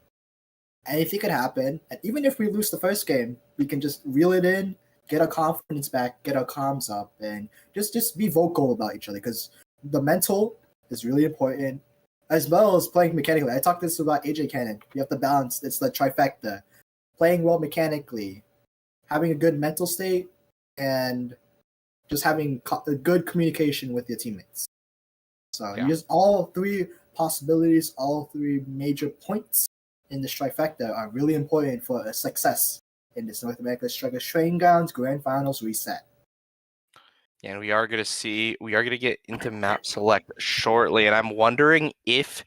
anything could happen, and even if we lose the first game, we can just reel it in, get our confidence back, get our comms up, and just be vocal about each other, because the mental is really important, as well as playing mechanically. I talked this about AJ Cannon. You have to balance. It's the trifecta. Playing well mechanically, having a good mental state, and just having a good communication with your teammates. So just all three possibilities, all three major points in this trifecta are really important for a success in this North America Struggle Training Grounds Grand Finals reset. And we are going to get into map select shortly, and I'm wondering if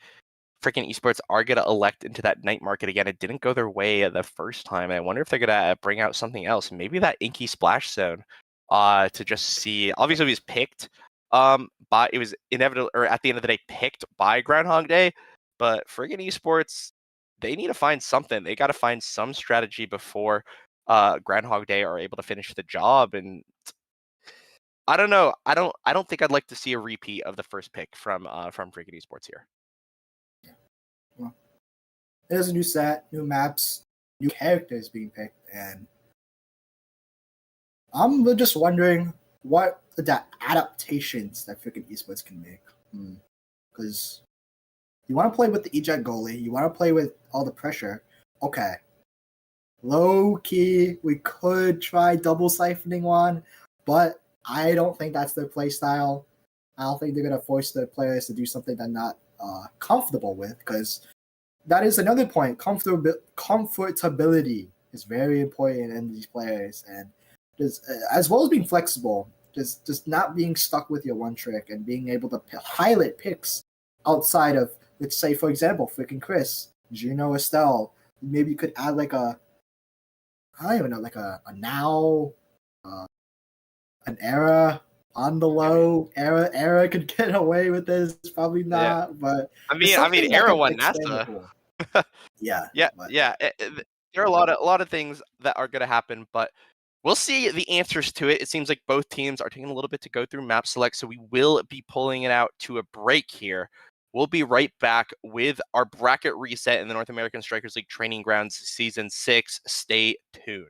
freaking esports are going to elect into that night market again. It didn't go their way the first time. I wonder if they're going to bring out something else, maybe that inky splash zone, to just see. Obviously, it was picked, but it was inevitable, or at the end of the day, picked by Groundhog Day. But freaking esports, they need to find something. They got to find some strategy before Groundhog Day are able to finish the job. And I don't know. I don't think I'd like to see a repeat of the first pick from freaking esports here. Well, there's a new set, new maps, new characters being picked, and I'm just wondering what the adaptations that freaking esports can make. Because you want to play with the eject goalie, you want to play with all the pressure. Okay, low key, we could try double siphoning one, but I don't think that's their play style. I don't think they're gonna force their players to do something they're not comfortable with, because that is another point. Comfortability is very important in these players, and just as well as being flexible, just not being stuck with your one trick and being able to pilot picks outside of, let's say, for example, freaking Chris, Juno, Estelle. Maybe you could add like I don't even know, like a now, an era on the low. Era could get away with this, probably not, but I mean, Era won NASA. yeah. There are a lot of things that are going to happen, but we'll see the answers to it. It seems like both teams are taking a little bit to go through map select, so we will be pulling it out to a break here. We'll be right back with our bracket reset in the North American Strikers League Training Grounds Season 6. Stay tuned.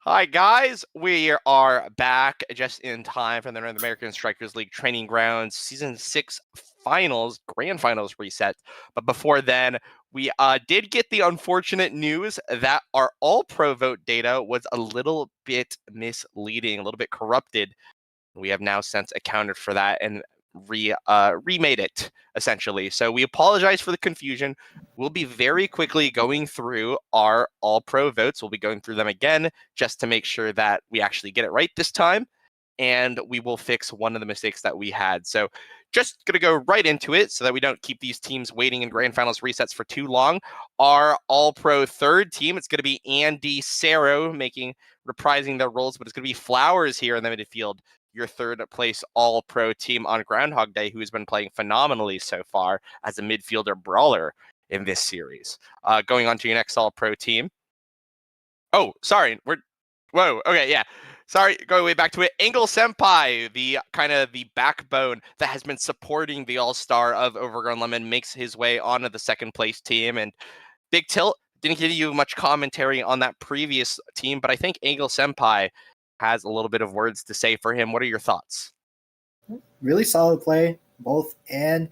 Hi guys, we are back just in time for the North American Strikers League Training Grounds Season 6 Finals, Grand Finals reset. But before then, we did get the unfortunate news that our All-Pro vote data was a little bit misleading, a little bit corrupted. We have now since accounted for that and remade it, essentially. So we apologize for the confusion. We'll be very quickly going through our All-Pro votes. We'll be going through them again just to make sure that we actually get it right this time. and we will fix one of the mistakes that we had. So just going to go right into it so that we don't keep these teams waiting in grand finals resets for too long. Our all-pro third team, it's going to be Andy Saro reprising their roles, but it's going to be Flowers here in the midfield, your third place all-pro team on Groundhog Day, who has been playing phenomenally so far as a midfielder brawler in this series. Going on to your next all-pro team. Oh, sorry. Whoa. Okay, yeah. Sorry, going way back to it. Engel Senpai, the kind of the backbone that has been supporting the all-star of Overgrown Lemon, makes his way onto the second place team. And Big Tilt didn't give you much commentary on that previous team, but I think Engel Senpai has a little bit of words to say for him. What are your thoughts? Really solid play, both and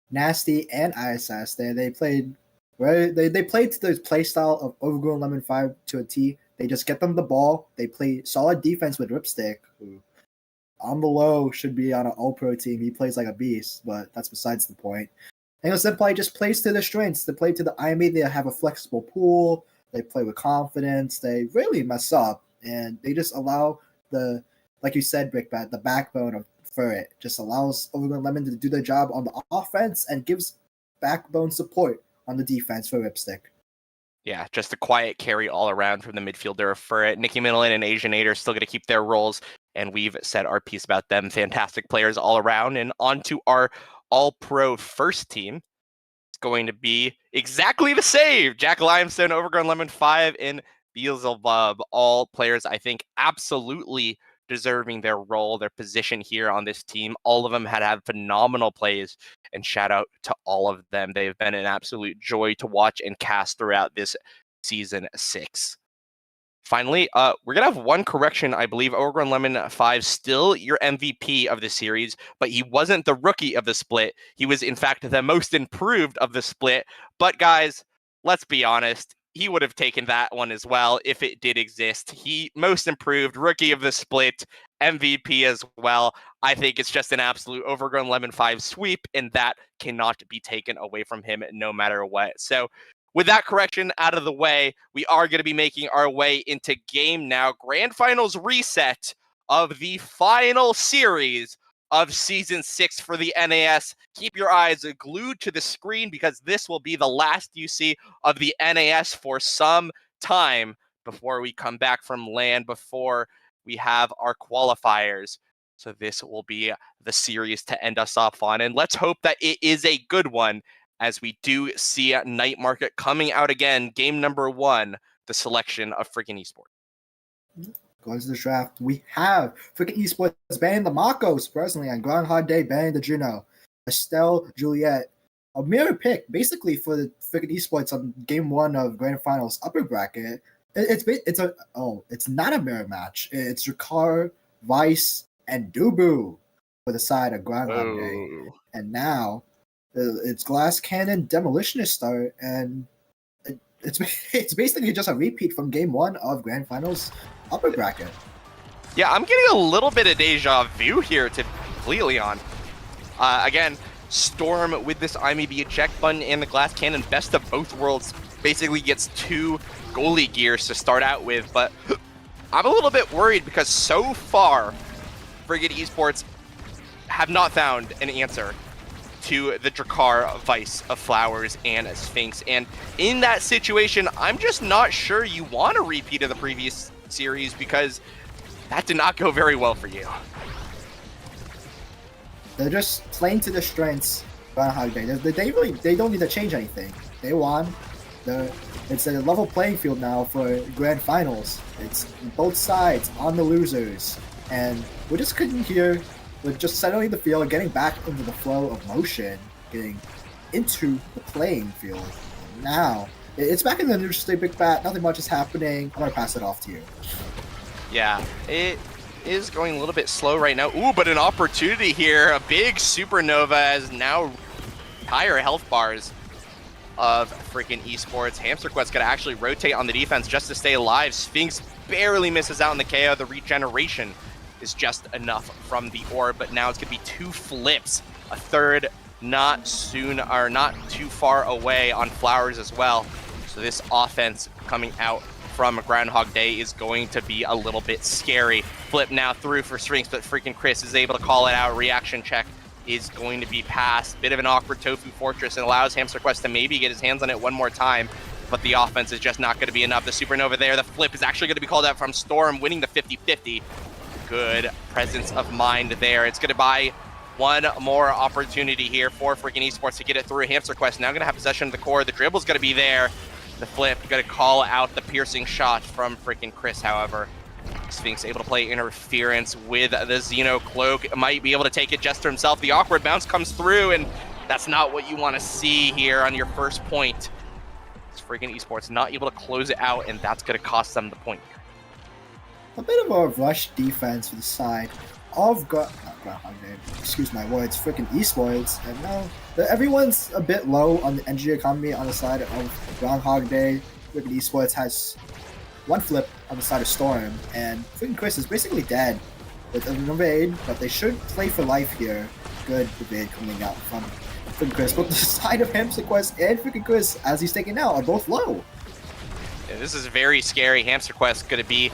Nasty and ISS. They played they played to the play style of Overgrown Lemon 5 to a T. They just get them the ball. They play solid defense with Ripstick, who on the low should be on an all-pro team. He plays like a beast, but that's besides the point. Engel Senpai just plays to their strengths. They play to the IME. They have a flexible pool. They play with confidence. They really mess up, and they just allow like you said, Brickbat, the backbone of Furret just allows Overgrown Lemon to do their job on the offense and gives backbone support on the defense for Ripstick. Yeah, just a quiet carry all around from the midfielder for it. Nicky Middleton and Asianator are still going to keep their roles, and we've said our piece about them. Fantastic players all around. And on to our all-pro first team. It's going to be exactly the same. Jack Limestone, Overgrown Lemon 5, and Beelzebub. All players, I think, absolutely deserving their role, their position here on this team. All of them had phenomenal plays, and shout out to all of them. They've been an absolute joy to watch and cast throughout this season 6. Finally, we're going to have one correction, I believe. Overgrown Lemon 5, still your MVP of the series, but he wasn't the rookie of the split. He was, in fact, the most improved of the split. But guys, let's be honest. He would have taken that one as well if it did exist. He most improved, rookie of the split, MVP as well. I think it's just an absolute Overgrown Lemon 5 sweep, and that cannot be taken away from him no matter what. So with that correction out of the way, we are going to be making our way into game now. Grand Finals reset of the final series of Season 6 for the NAS. Keep your eyes glued to the screen because this will be the last you see of the NAS for some time before we come back from land, before we have our qualifiers. So this will be the series to end us off on. And let's hope that it is a good one, as we do see Night Market coming out again. Game number 1, the selection of freaking esports. Going to the draft, we have freaking esports banning the Makos personally, and Groundhog Day banning the Juno. Estelle, Juliet, a mirror pick basically for the freaking esports on game 1 of Grand Finals upper bracket. It's not a mirror match. It's Jakar, Vice, and Dubu for the side of Groundhog Day, and now it's Glass Cannon Demolitionist start, and it's basically just a repeat from game 1 of Grand Finals upper bracket. Yeah, I'm getting a little bit of deja vu here, to be completely on. Again, Storm with this IMEB eject button and the Glass Cannon, best of both worlds, basically gets 2 goalie gears to start out with, but I'm a little bit worried because so far, Frigate Esports have not found an answer to the Drakkar, Vice of Flowers, and Sphinx. And in that situation, I'm just not sure you want a repeat of the previous series because that did not go very well for you. They're just playing to their strengths. Groundhog Day. They don't need to change anything. They won. It's a level playing field now for Grand Finals. It's both sides on the losers, and we're just clicking here. We're just settling the field, getting back into the flow of motion, getting into the playing field. Now, it's back in the neutral state, Big Bat. Nothing much is happening. I'm going to pass it off to you. Yeah, it is going a little bit slow right now. Ooh, but an opportunity here. A big supernova as now higher health bars of freaking esports. Hamster Quest going to actually rotate on the defense just to stay alive. Sphinx barely misses out on the KO. The regeneration is just enough from the orb, but now it's going to be 2 flips. A third not too far away on Flowers as well. So this offense coming out from Groundhog Day is going to be a little bit scary. Flip now through for Sphinx, but freaking Chris is able to call it out. Reaction check is going to be passed. Bit of an awkward Tofu Fortress and allows Hamster Quest to maybe get his hands on it one more time, but the offense is just not going to be enough. The Supernova there, the flip is actually going to be called out from Storm, winning the 50-50. Good presence of mind there. It's going to buy one more opportunity here for freaking Esports to get it through. Hamster Quest now going to have possession of the core. The dribble's going to be there. The flip going to call out the piercing shot from freaking Chris, however. Sphinx able to play interference with the Xeno Cloak. Might be able to take it just to himself. The awkward bounce comes through, and that's not what you want to see here on your first point. It's freaking Esports not able to close it out, and that's going to cost them the point here. A bit of a rush defense for the side of excuse my words, freaking Esports. And now everyone's a bit low on the energy economy on the side of Groundhog Day. Freaking Esports has one flip on the side of Storm, and freaking Chris is basically dead with an evade, but they should play for life here. Good evade coming out from freaking Chris, but the side of Hamster Quest and freaking Chris, as he's taken out, are both low. Yeah, this is very scary. Hamster Quest going to be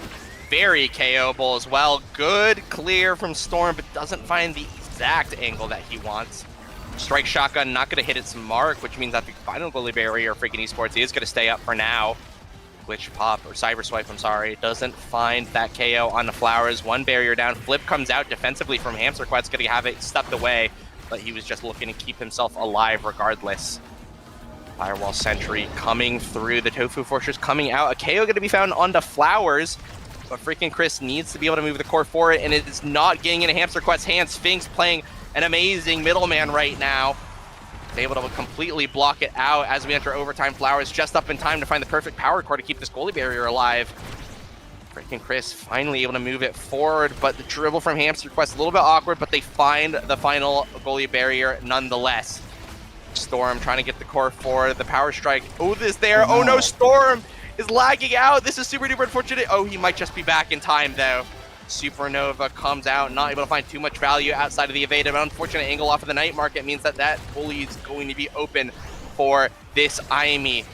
very KO'able as well. Good clear from Storm, but doesn't find the exact angle that he wants. Strike Shotgun not going to hit its mark, which means that the final goalie barrier freaking Esports is going to stay up for now. Glitch Pop, or Cyber Swipe, I'm sorry, doesn't find that KO on the Flowers. One barrier down. Flip comes out defensively from Hamster Quest, going to have it stepped away, but he was just looking to keep himself alive regardless. Firewall Sentry coming through. The Tofu Fortress coming out. A KO going to be found on the Flowers, but freaking Chris needs to be able to move the core forward, and it is not getting into Hamster Quest's hands. Sphinx playing an amazing middleman right now. Able to completely block it out as we enter overtime. Flowers just up in time to find the perfect power core to keep this goalie barrier alive. Freaking Chris finally able to move it forward, but the dribble from Hamster Quest a little bit awkward, but they find the final goalie barrier nonetheless. Storm trying to get the core forward. The power strike. Oh, this there. Oh no, Storm is lagging out. This is super duper unfortunate. Oh, he might just be back in time though. Supernova comes out, not able to find too much value outside of the evade. An unfortunate angle off of the night market means that that goalie is going to be open for this IME.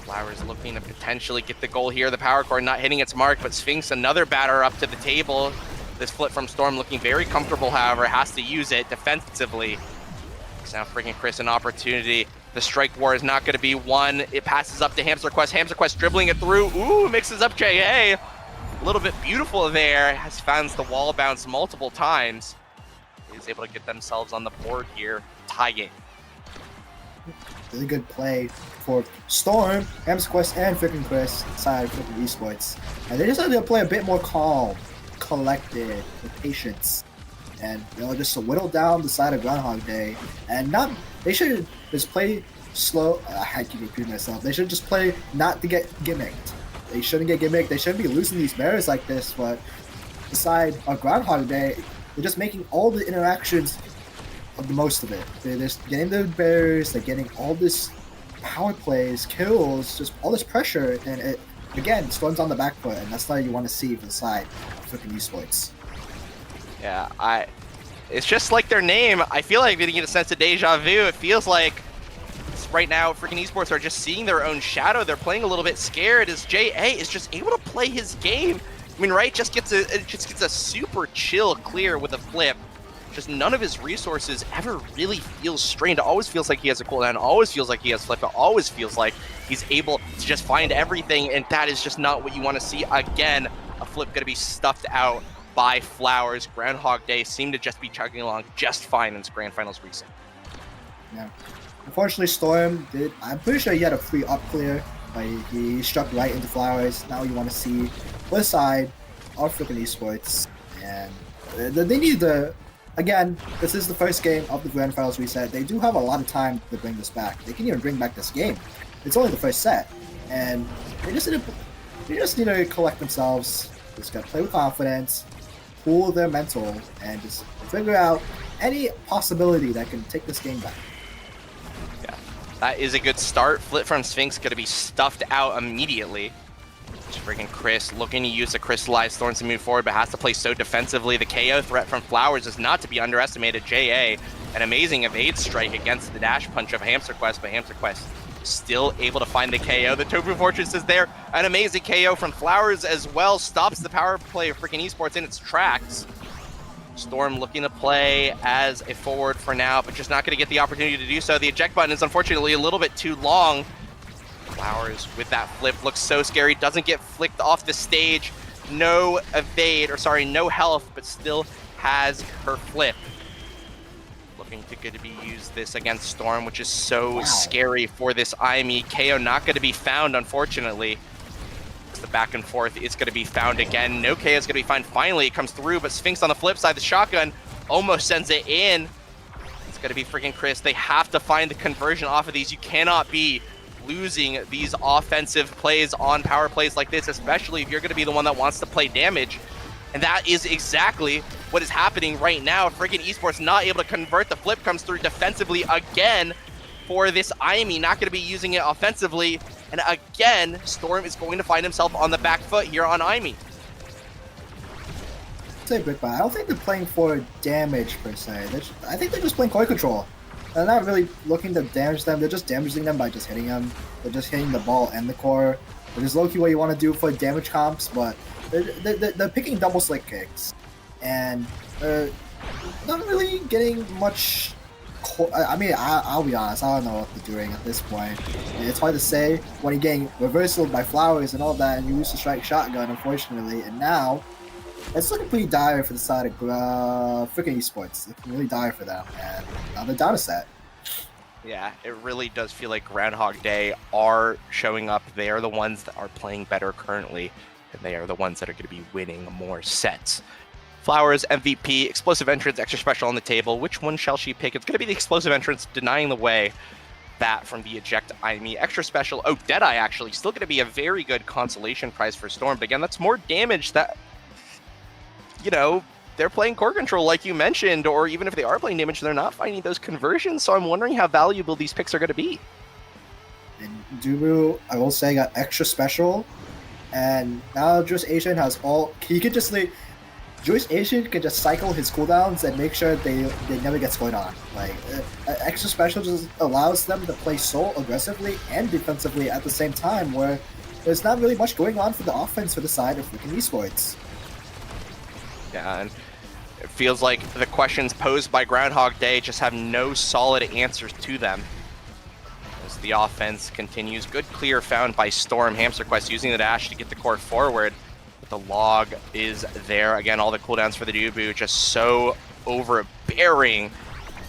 Flowers looking to potentially get the goal here. The power core not hitting its mark, but Sphinx, another batter up to the table. This flip from Storm looking very comfortable, however, has to use it defensively. It's now freaking Chris an opportunity. The strike war is not going to be won. It passes up to Hamster Quest. Hamster Quest dribbling it through. Ooh, mixes up JA. A little bit beautiful there, has found the wall bounce multiple times. Is able to get themselves on the board here. Tie game. Really good play for Storm, Hamster Quest, and freaking Chris side of freaking Esports. And they just had to play a bit more calm, collected, with patience. And just whittle down the side of Groundhog Day. And they should just play slow. I keep repeating myself. They should just play not to get gimmicked. They shouldn't get gimmicked. They shouldn't be losing these barriers like this, but the side of Groundhog Day, they're just making all the interactions of the most of it. They're just getting the barriers, they're getting all this power plays, kills, just all this pressure, and it, again, Storm's on the back foot, and that's what you want to see for the side of freaking Esports. Yeah, it's just like their name. I feel like they get a sense of deja vu. It feels like right now freaking Esports are just seeing their own shadow. They're playing a little bit scared as JA is just able to play his game. I mean, right, just gets a super chill clear with a flip. Just none of his resources ever really feels strained. It always feels like he has a cooldown. It always feels like he has flip. It always feels like he's able to just find everything, and that is just not what you want to see. Again, a flip going to be stuffed out by Flowers. Groundhog Day seemed to just be chugging along just fine in this Grand Finals reset. Yeah. Unfortunately, Storm did. I'm pretty sure he had a free up clear, but he struck right into Flowers. Now you want to see the side of freaking Esports, and they need to. Again, this is the first game of the Grand Finals reset. They do have a lot of time to bring this back. They can even bring back this game. It's only the first set, and they just need to collect themselves. Just gotta play with confidence, cool their mental, and just figure out any possibility that can take this game back. That is a good start. Flip from Sphinx going to be stuffed out immediately. Just freaking Chris looking to use the Crystallized Thorns to move forward, but has to play so defensively. The KO threat from Flowers is not to be underestimated. JA, an amazing evade strike against the dash punch of Hamster Quest, but Hamster Quest still able to find the KO. The Tofu Fortress is there. An amazing KO from Flowers as well. Stops the power play of freaking esports in its tracks. Storm looking to play as a forward for now, but just not going to get the opportunity to do so. The eject button is unfortunately a little bit too long. Flowers with that flip looks so scary. Doesn't get flicked off the stage. No evade, or sorry, no health, but still has her flip. Looking to good to be used this against Storm, which is so scary for this IME. KO not going to be found, unfortunately. It's the back and forth. It's going to be found again. No KO is going to be found. Finally, it comes through, but Sphinx on the flip side, the shotgun almost sends it in. It's going to be freaking Chris. They have to find the conversion off of these. You cannot be losing these offensive plays on power plays like this, especially if you're going to be the one that wants to play damage. And that is exactly what is happening right now. Freaking esports not able to convert. The flip comes through defensively again for this IME, not going to be using it offensively. And again, Storm is going to find himself on the back foot here on IME. Say Brick, but I don't think they're playing for damage per se. I think they're just playing core control. They're not really looking to damage them. They're just damaging them by just hitting them. They're just hitting the ball and the core, which is low-key what you want to do for damage comps, but they're picking double slick kicks. And they're not really getting much... I mean, I'll be honest, I don't know what they're doing at this point. It's hard to say when you're getting reversal by Flowers and all that, and you use the strike shotgun, unfortunately. And now, it's looking pretty dire for the side of freaking esports. It's really dire for them, and now they're down a set. Yeah, it really does feel like Groundhog Day are showing up. They are the ones that are playing better currently, and they are the ones that are going to be winning more sets. Flowers, MVP, explosive entrance, extra special on the table. Which one shall she pick? It's going to be the explosive entrance, denying the way that from the eject IME. Extra special, oh, Deadeye actually, still going to be a very good consolation prize for Storm. But again, that's more damage that, you know, they're playing core control like you mentioned, or even if they are playing damage, they're not finding those conversions. So I'm wondering how valuable these picks are going to be. And Dubu, I will say, got extra special. And now Juice Asian has all... He could just like... Juice Asian can just cycle his cooldowns and make sure they never get scored on. Like, extra special just allows them to play so aggressively and defensively at the same time, where there's not really much going on for the offense for the side of freaking esports. Yeah, and it feels like the questions posed by Groundhog Day just have no solid answers to them. As the offense continues, good clear found by Storm. Hamster Quest using the dash to get the core forward. The log is there. Again, all the cooldowns for the Dubu just so overbearing.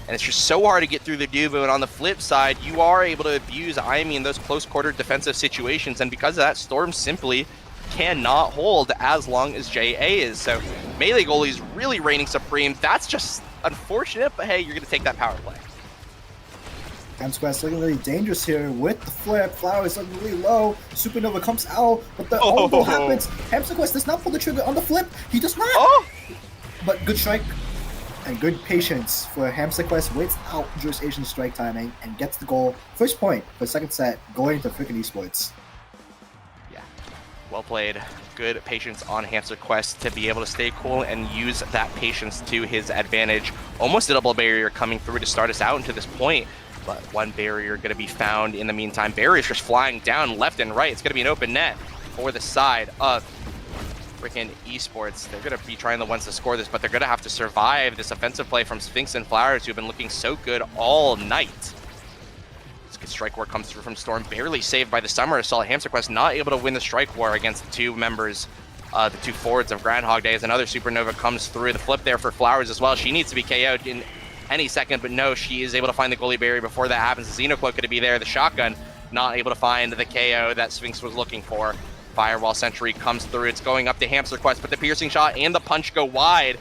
And it's just so hard to get through the Dubu. And on the flip side, you are able to abuse IME in those close quarter defensive situations. And because of that, Storm simply cannot hold as long as JA is. So melee goalie's really reigning supreme. That's just unfortunate, but hey, you're going to take that power play. Hamster Quest looking really dangerous here with the flip. Flowers looking really low. Supernova comes out, but the overall happens. Hamster Quest does not pull the trigger on the flip. He does not. Oh! But good strike and good patience for Hamster Quest. Waits out Juice Asian strike timing and gets the goal. First point for the second set going to freaking esports. Yeah, well played. Good patience on Hamster Quest to be able to stay cool and use that patience to his advantage. Almost a double barrier coming through to start us out into this point. But one barrier going to be found in the meantime. Barriers just flying down left and right. It's going to be an open net for the side of freaking esports. They're going to be trying the ones to score this, but they're going to have to survive this offensive play from Sphinx and Flowers, who have been looking so good all night. This good strike war comes through from Storm, barely saved by the Summer Assault. Hamster Quest not able to win the strike war against the two members, the two forwards of Groundhog Day, as another Supernova comes through. The flip there for Flowers as well. She needs to be KO'd in any second, but no, she is able to find the goalie barrier before that happens. The Xenocloak going to be there. The shotgun not able to find the KO that Sphinx was looking for. Firewall Sentry comes through. It's going up to Hamster Quest, but the piercing shot and the punch go wide.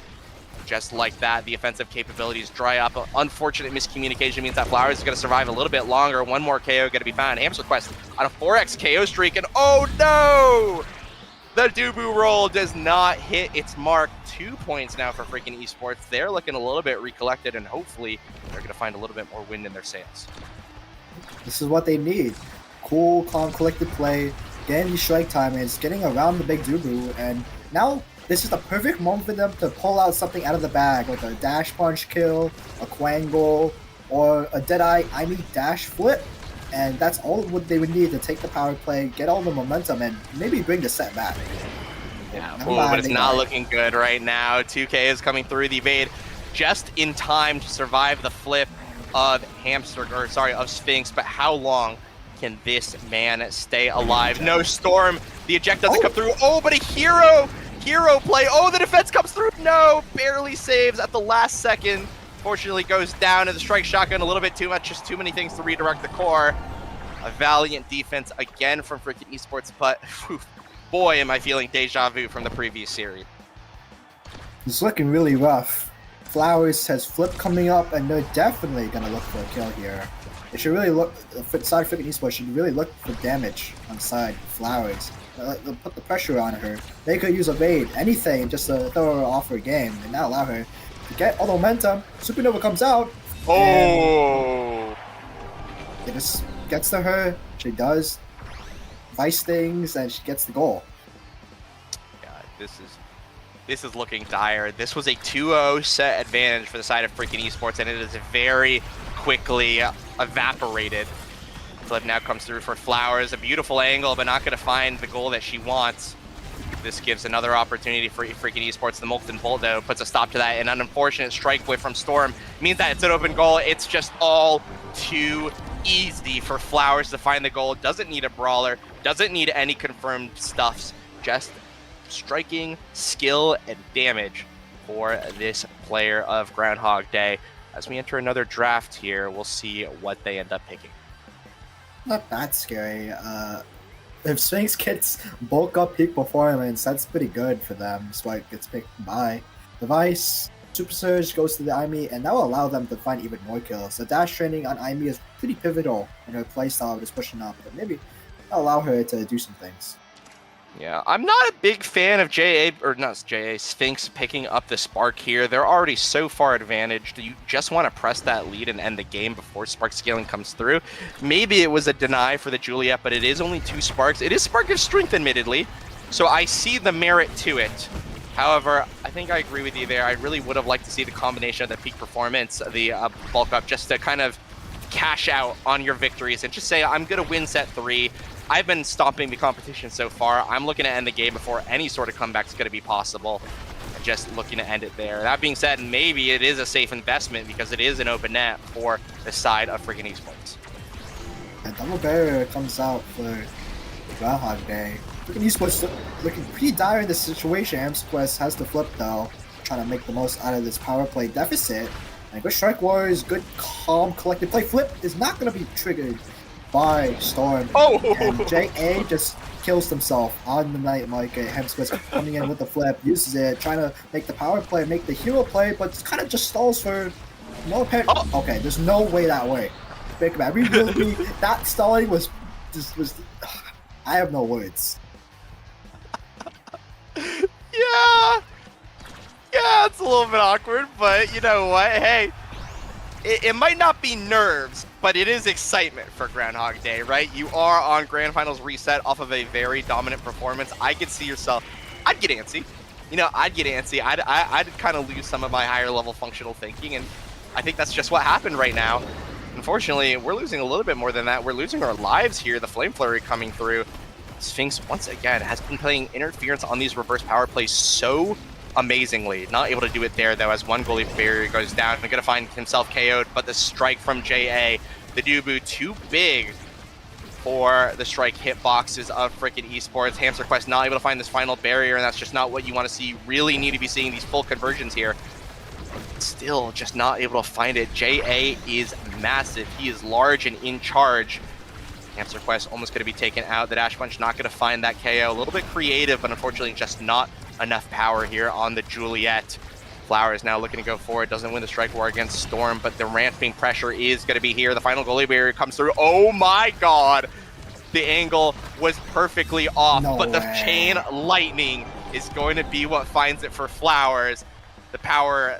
Just like that, the offensive capabilities dry up. Unfortunate miscommunication means that Flowers is going to survive a little bit longer. One more KO going to be found. Hamster Quest on a 4x KO streak, and oh no! The Dubu roll does not hit its mark. 2 points now for freaking esports. They're looking a little bit recollected, and hopefully they're going to find a little bit more wind in their sails. This is what they need. Cool, calm, collected play, getting these strike timings, getting around the big Dubu, and now this is the perfect moment for them to pull out something out of the bag, like a dash punch kill, a Quangle, or a Deadeye IME dash flip. and that's all what they would need to take the power play, get all the momentum, and maybe bring the set back. Yeah, but it's not looking good right now. 2K is coming through the evade just in time to survive the flip of Sphinx, but how long can this man stay alive? No Storm, the eject doesn't come through. Oh, but a hero play. Oh, the defense comes through. No, barely saves at the last second. Fortunately goes down, and the strike shotgun a little bit too much, just too many things to redirect the core. A valiant defense again from freaking Esports, but whew, boy, am I feeling deja vu from the previous series. It's looking really rough. Flowers has flip coming up, and they're definitely gonna look for a kill here. It should really look, side freaking Esports should really look for damage on side Flowers. They'll put the pressure on her. They could use evade, anything, just to throw her off her game, and not allow her to get all the momentum. Supernova comes out. Oh! It just gets to her. She does vice things, and she gets the goal. God, this is looking dire. This was a 2-0 set advantage for the side of freaking Esports, and it is very quickly evaporated. Flip now comes through for Flowers. A beautiful angle, but not going to find the goal that she wants. This gives another opportunity for freaking Esports. The Molten Bolt, though, puts a stop to that. And an unfortunate strike whip from Storm means that it's an open goal. It's just all too easy for Flowers to find the goal. Doesn't need a brawler. Doesn't need any confirmed stuffs. Just striking, skill, and damage for this player of Groundhog Day. As we enter another draft here, we'll see what they end up picking. Not that scary. If Sphinx gets bulk up peak performance, that's pretty good for them. That's why it gets picked by Device. Super Surge goes to the Aimee, and that will allow them to find even more kills. So dash training on Aimee is pretty pivotal in her playstyle, just pushing up, but maybe allow her to do some things. Yeah, I'm not a big fan of Sphinx picking up the Spark here. They're already so far advantaged. You just want to press that lead and end the game before Spark scaling comes through. Maybe it was a deny for the Juliet, but it is only 2 Sparks. It is Spark of Strength, admittedly, so I see the merit to it. However, I think I agree with you there. I really would have liked to see the combination of the peak performance, the bulk up, just to kind of cash out on your victories and just say, I'm going to win set 3. I've been stomping the competition so far. I'm looking to end the game before any sort of comeback is going to be possible. And just looking to end it there. That being said, maybe it is a safe investment because it is an open net for the side of freaking Esports. A double barrier comes out for Groundhog Day. Freaking Esports looking pretty dire in this situation. Amsquest has the flip though, trying to make the most out of this power play deficit. And good Strike Warriors, good calm collective play. Flip is not going to be triggered by Storm. Oh! And JA just kills himself on the night market. Hemsquist coming in with the flip, uses it, trying to make the power play, make the hero play, but kind of just stalls for no apparent. Oh. Okay, there's no way that way. Big man, really, that stalling was I have no words. Yeah, it's a little bit awkward, but you know what? Hey, it might not be nerves, but it is excitement for Groundhog Day, right? You are on Grand Finals reset off of a very dominant performance. I could see yourself. I'd get antsy. I'd get antsy. I'd kind of lose some of my higher level functional thinking, and I think that's just what happened right now. Unfortunately, we're losing a little bit more than that. We're losing our lives here. The Flame Flurry coming through. Sphinx, once again, has been playing interference on these reverse power plays so amazingly. Not able to do it there, though, as one goalie barrier goes down. He's going to find himself KO'd, but the strike from JA, the Dubu, too big for the strike hitboxes of freaking Esports. Hamster Quest not able to find this final barrier, and that's just not what you want to see. You really need to be seeing these full conversions here. Still just not able to find it. JA is massive. He is large and in charge. Hamster Quest almost going to be taken out. The Dash Punch not going to find that KO. A little bit creative, but unfortunately just not enough power here on the Juliet. Flowers now looking to go forward. Doesn't win the strike war against Storm, but the ramping pressure is going to be here. The final goalie barrier comes through. Oh my god! The angle was perfectly off, but the chain lightning is going to be what finds it for Flowers. The power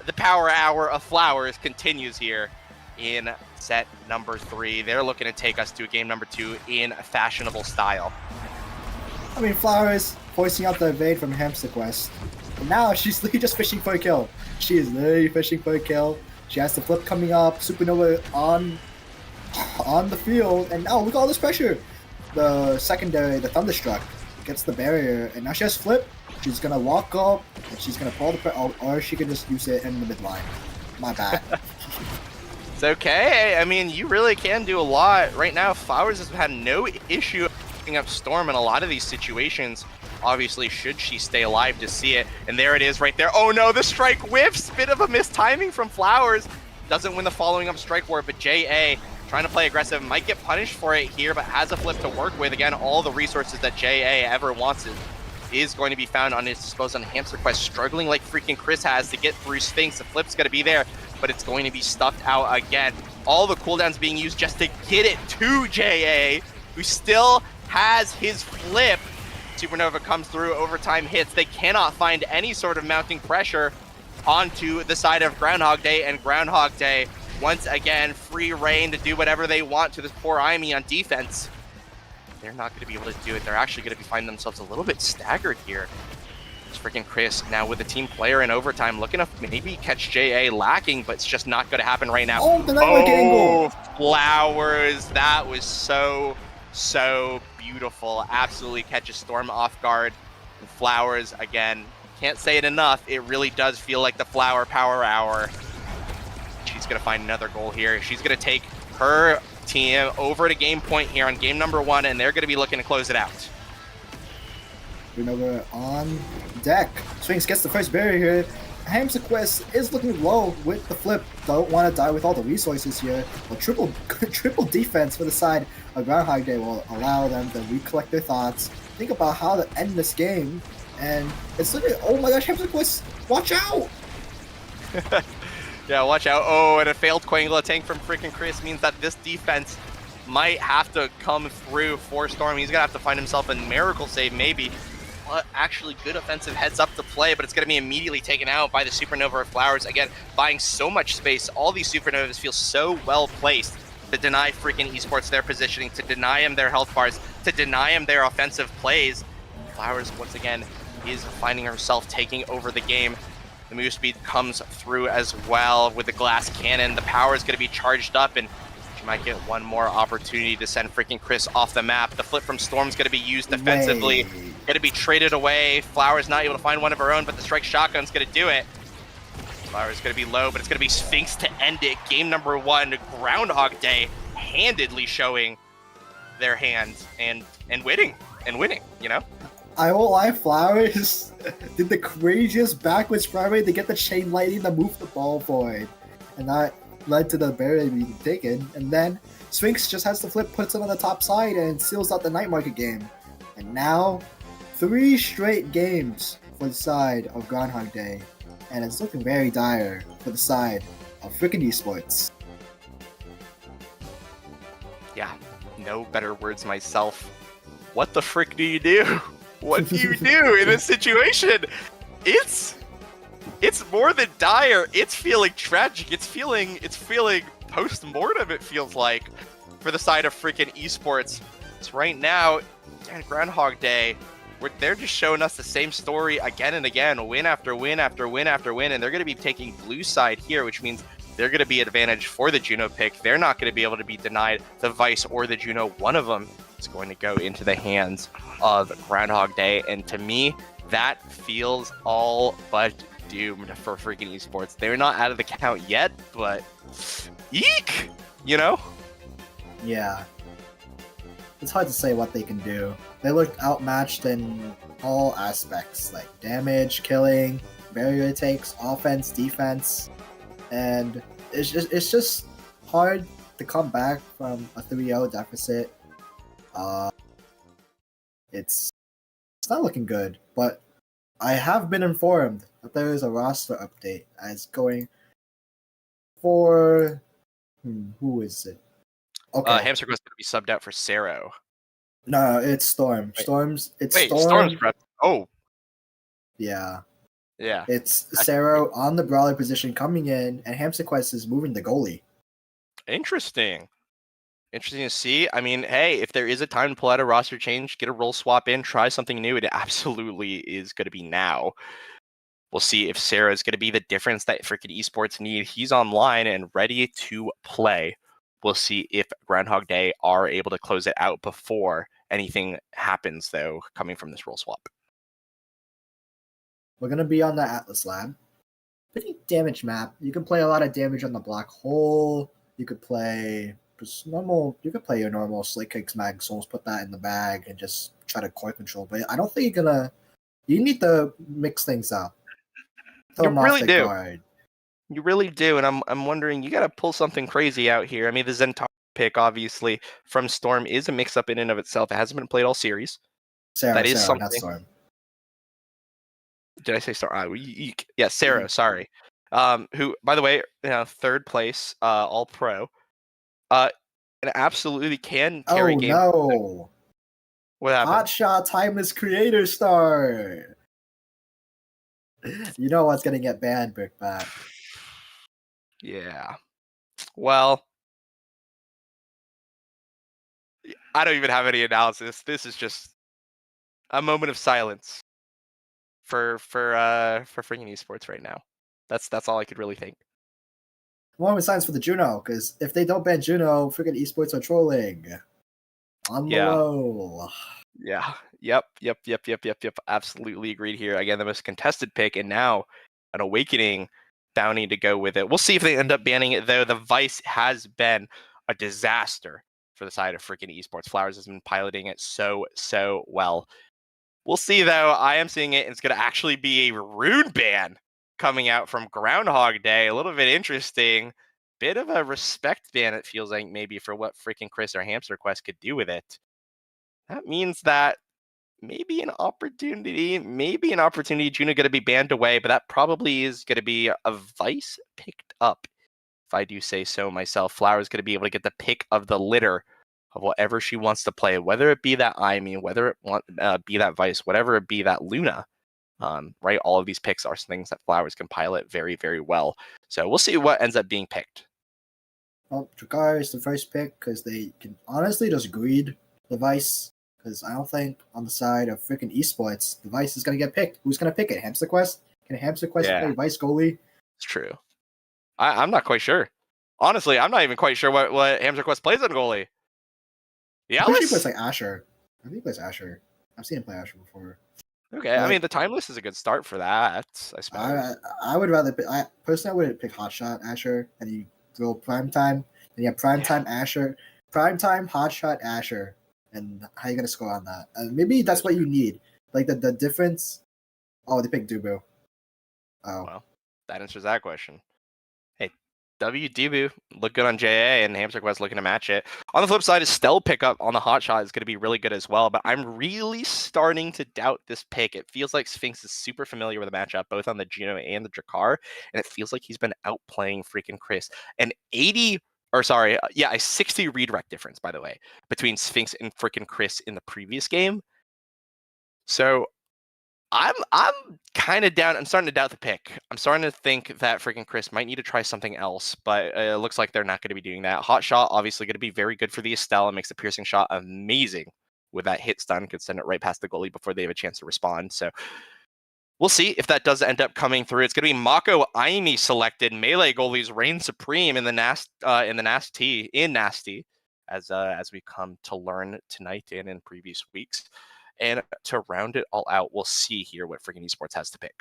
hour of Flowers continues here in set number 3. They're looking to take us to game number 2 in fashionable style. I mean, Flowers forcing out the evade from Hamster Quest. And now she's just fishing for a kill. She is literally fishing for a kill. She has the flip coming up. Supernova on. on the field, and now look at all this pressure. The secondary, the Thunderstruck, gets the barrier, and now she has Flip. She's gonna walk up, and she's gonna pull the or she can just use it in the midline. My bad. It's okay. I mean, you really can do a lot. Right now, Flowers has had no issue picking up Storm in a lot of these situations. Obviously, should she stay alive to see it. And there it is right there. Oh no, the strike whiffs. Bit of a mistiming from Flowers. Doesn't win the following up strike war, but JA trying to play aggressive. Might get punished for it here, but has a flip to work with. Again, all the resources that JA ever wants is going to be found on his disposal on Hamster Quest. Struggling like freaking Chris has to get through Sphinx. The flip's going to be there, but it's going to be stuffed out again. All the cooldowns being used just to get it to JA, who still has his flip. Supernova comes through, overtime hits. They cannot find any sort of mounting pressure onto the side of Groundhog Day, and Groundhog Day, once again, free reign to do whatever they want to this poor Imi on defense. They're not going to be able to do it. They're actually going to be finding themselves a little bit staggered here. It's freaking Chris now with a team player in overtime, looking to maybe catch JA lacking, but it's just not going to happen right now. Oh, the Nightmare angle! Flowers, that was so beautiful. Absolutely catches Storm off guard. And Flowers, again, can't say it enough. It really does feel like the Flower Power Hour. She's going to find another goal here. She's going to take her team over to game point here on game number 1, and they're going to be looking to close it out. Supernova on deck. Sphinx gets the first barrier here. Hamster Quest is looking low with the flip. Don't want to die with all the resources here. But triple defense for the side of Groundhog Day will allow them to recollect their thoughts, think about how to end this game, and it's looking, oh my gosh, Hamster Quest, watch out! Yeah, watch out. Oh, and a failed Quangla tank from freaking Chris means that this defense might have to come through for Storm. He's going to have to find himself a miracle save, maybe. But actually, good offensive heads up to play, but it's going to be immediately taken out by the Supernova of Flowers. Again, buying so much space. All these Supernovas feel so well placed to deny freaking esports their positioning, to deny them their health bars, to deny them their offensive plays. Flowers, once again, is finding herself taking over the game. The move speed comes through as well with the glass cannon. The power is going to be charged up, and she might get one more opportunity to send freaking Chris off the map. The flip from Storm's going to be used defensively. Going to be traded away. Flowers not able to find one of her own, but the strike shotgun's going to do it. Flowers going to be low, but it's going to be Sphinx to end it. Game number 1, Groundhog Day handedly showing their hands and winning, you know? I won't lie, Flowers did the craziest backwards primary to get the chain lightning to move the ball void. And that led to the barrier being taken. And then Sphinx just has to flip, puts it on the top side, and seals out the night market game. And now, 3 straight games for the side of Groundhog Day. And it's looking very dire for the side of freaking esports. Yeah, no better words myself. What the frick do you do? What do you do in this situation? It's more than dire. It's feeling tragic. It's feeling post-mortem, it feels like, for the side of freaking esports. It's right now, Groundhog Day, where they're just showing us the same story again and again, win after win after win after win, and they're going to be taking blue side here, which means they're going to be advantage for the Juno pick. They're not going to be able to be denied the Vice or the Juno. One of them is going to go into the hands of Groundhog Day, and to me, that feels all but doomed for freaking esports. They're not out of the count yet, but eek, you know? Yeah. It's hard to say what they can do. They looked outmatched in all aspects, like damage, killing, barrier takes, offense, defense, and it's just hard to come back from a 3-0 deficit. It's not looking good, but I have been informed that there is a roster update as going for who is it? Okay, Hamster Quest going to be subbed out for Sero. No, it's Storm. Wait. Storm's Storm's prep. Oh, yeah. yeah. It's Sero on the brawler position coming in, and Hamster Quest is moving the goalie. Interesting to see. I mean, hey, if there is a time to pull out a roster change, get a role swap in, try something new, it absolutely is going to be now. We'll see if Sarah is going to be the difference that freaking esports need. He's online and ready to play. We'll see if Groundhog Day are able to close it out before anything happens, though, coming from this role swap. We're going to be on the Atlas Lab. Pretty damage map. You can play a lot of damage on the black hole. You could play your normal Slick Kicks, Mag Souls, put that in the bag and just try to core control. But I don't think you need to mix things up. You really do. Guard. You really do, and I'm wondering, you got to pull something crazy out here. I mean, the Zentaro pick, obviously, from Storm is a mix-up in and of itself. It hasn't been played all series. Sarah, something. Not Storm. Did I say Storm? Yeah, Sarah, sorry. Who, by the way, third place, All-Pro. And absolutely can carry game. Oh, no. What happened? Hotshot Timeless Creator Star. You know what's going to get banned, Brickbat. Yeah. Well, I don't even have any analysis. This is just a moment of silence for freaking esports right now. That's all I could really think. Moment of silence for the Juno, because if they don't ban Juno, freaking esports are trolling. On the low. Yeah. Yep. Absolutely agreed here. Again, the most contested pick, and now an Awakening bounty to go with it. We'll see if they end up banning it, though. The Vice has been a disaster for the side of freaking esports. Flowers has been piloting it so well. We'll see, though. I am seeing it, and it's going to actually be a rune ban coming out from Groundhog Day. A little bit interesting. Bit of a respect ban, it feels like, maybe, for what freaking Chris or Hamster Quest could do with it. That means that maybe an opportunity Juno going to be banned away, but that probably is going to be a Vice picked up, if I do say so myself. Flower's going to be able to get the pick of the litter of whatever she wants to play, whether it be that Imi, whether it be that Vice, whatever it be that Luna. Right, all of these picks are things that Flowers can pilot very, very well. So we'll see what ends up being picked. Well, Dracar is the first pick because they can honestly just greed the Vice. Because I don't think on the side of freaking esports, the Vice is going to get picked. Who's going to pick it? Hamster Quest? Can Hamster Quest play Vice goalie? It's true. I'm not quite sure. Honestly, I'm not even quite sure what Hamster Quest plays on goalie. Yeah, he plays like Asher. I think he plays Asher. I've seen him play Asher before. Okay, but I mean, the Timeless is a good start for that, I suppose. I would rather pick... personally, I would pick Hotshot Asher, and you throw Primetime, and you have Primetime Asher. Primetime Hotshot Asher. And how are you going to score on that? Maybe that's what you need. Like, the difference... Oh, they picked Dubu. Oh. Well, that answers that question. Hey, Dubu look good on JA, and Hamster Quest looking to match it. On the flip side, Estelle pickup on the Hotshot is going to be really good as well, but I'm really starting to doubt this pick. It feels like Sphinx is super familiar with the matchup, both on the Juno and the Drakkar, and it feels like he's been outplaying freaking Chris. A 60 read rec difference, by the way, between Sphinx and freaking Chris in the previous game. So I'm kind of down. I'm starting to doubt the pick. I'm starting to think that freaking Chris might need to try something else, but it looks like they're not going to be doing that. Hot shot, obviously going to be very good for the Estelle. It makes the piercing shot amazing with that hit stun. Could send it right past the goalie before they have a chance to respond. So we'll see if that does end up coming through. It's going to be Mako Aimi selected. Melee goalies reign supreme in the Nasty, as we come to learn tonight and in previous weeks. And to round it all out, we'll see here what freaking esports has to pick.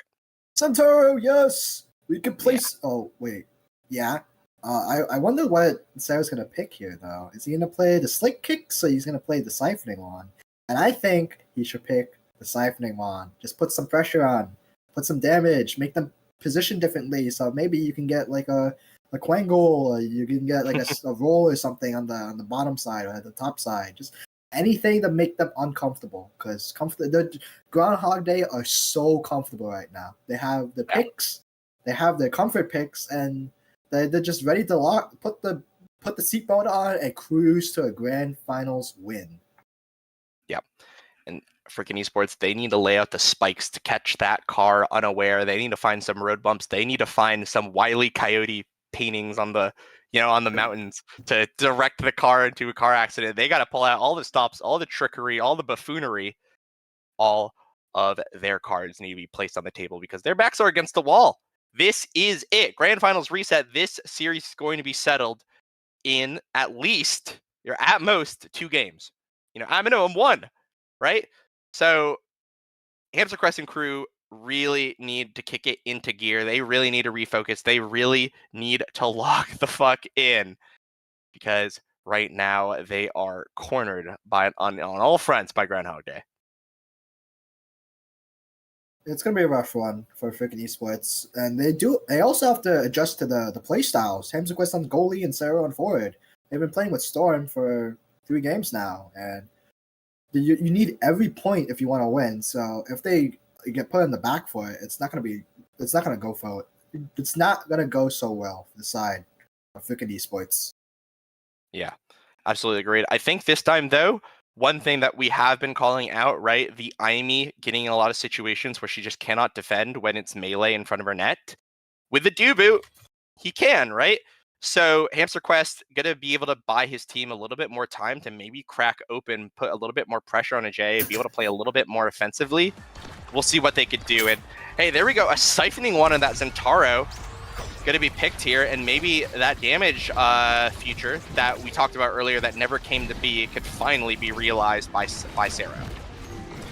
Centauro, yes! We could place... Yeah. Oh, wait. Yeah? I wonder what Sarah's going to pick here, though. Is he going to play the Slick Kicks, or he's going to play the Siphoning Wand? And I think he should pick the Siphoning Wand. Just put some pressure on. Put some damage. Make them position differently, so maybe you can get like a Quangle, or you can get like a roll or something on the bottom side or at the top side. Just anything to make them uncomfortable, because the Groundhog Day are so comfortable right now. They have the picks, they have their comfort picks, and they're just ready to put the seatbelt on and cruise to a grand finals win. Yep. And freaking esports, they need to lay out the spikes to catch that car unaware. They need to find some road bumps. They need to find some Wile E. Coyote paintings on the mountains to direct the car into a car accident. They got to pull out all the stops, all the trickery, all the buffoonery. All of their cards need to be placed on the table because their backs are against the wall. This is it. Grand Finals reset. This series is going to be settled in at least, or at most, 2 games. You know, at minimum 1, right? So Hamster Quest and crew really need to kick it into gear. They really need to refocus. They really need to lock the fuck in, because right now they are cornered by on all fronts by Groundhog Day. It's gonna be a rough one for freaking esports, and they also have to adjust to the play styles. Hamster Quest on goalie and Sarah on forward. They've been playing with Storm for 3 games now, and you need every point if you want to win. So if they get put in the back for it, it's not gonna go for it. It's not gonna go so well for the side of freaking esports. Yeah, absolutely agreed. I think this time, though, one thing that we have been calling out, right, the Aimee getting in a lot of situations where she just cannot defend when it's melee in front of her net. With the Dubu, he can, right? So Hamster Quest gonna be able to buy his team a little bit more time to maybe crack open, put a little bit more pressure on a J, be able to play a little bit more offensively. We'll see what they could do. And hey, there we go, a siphoning one on that Zentaro. Going to be picked here, and maybe that damage feature that we talked about earlier that never came to be could finally be realized by Sarah.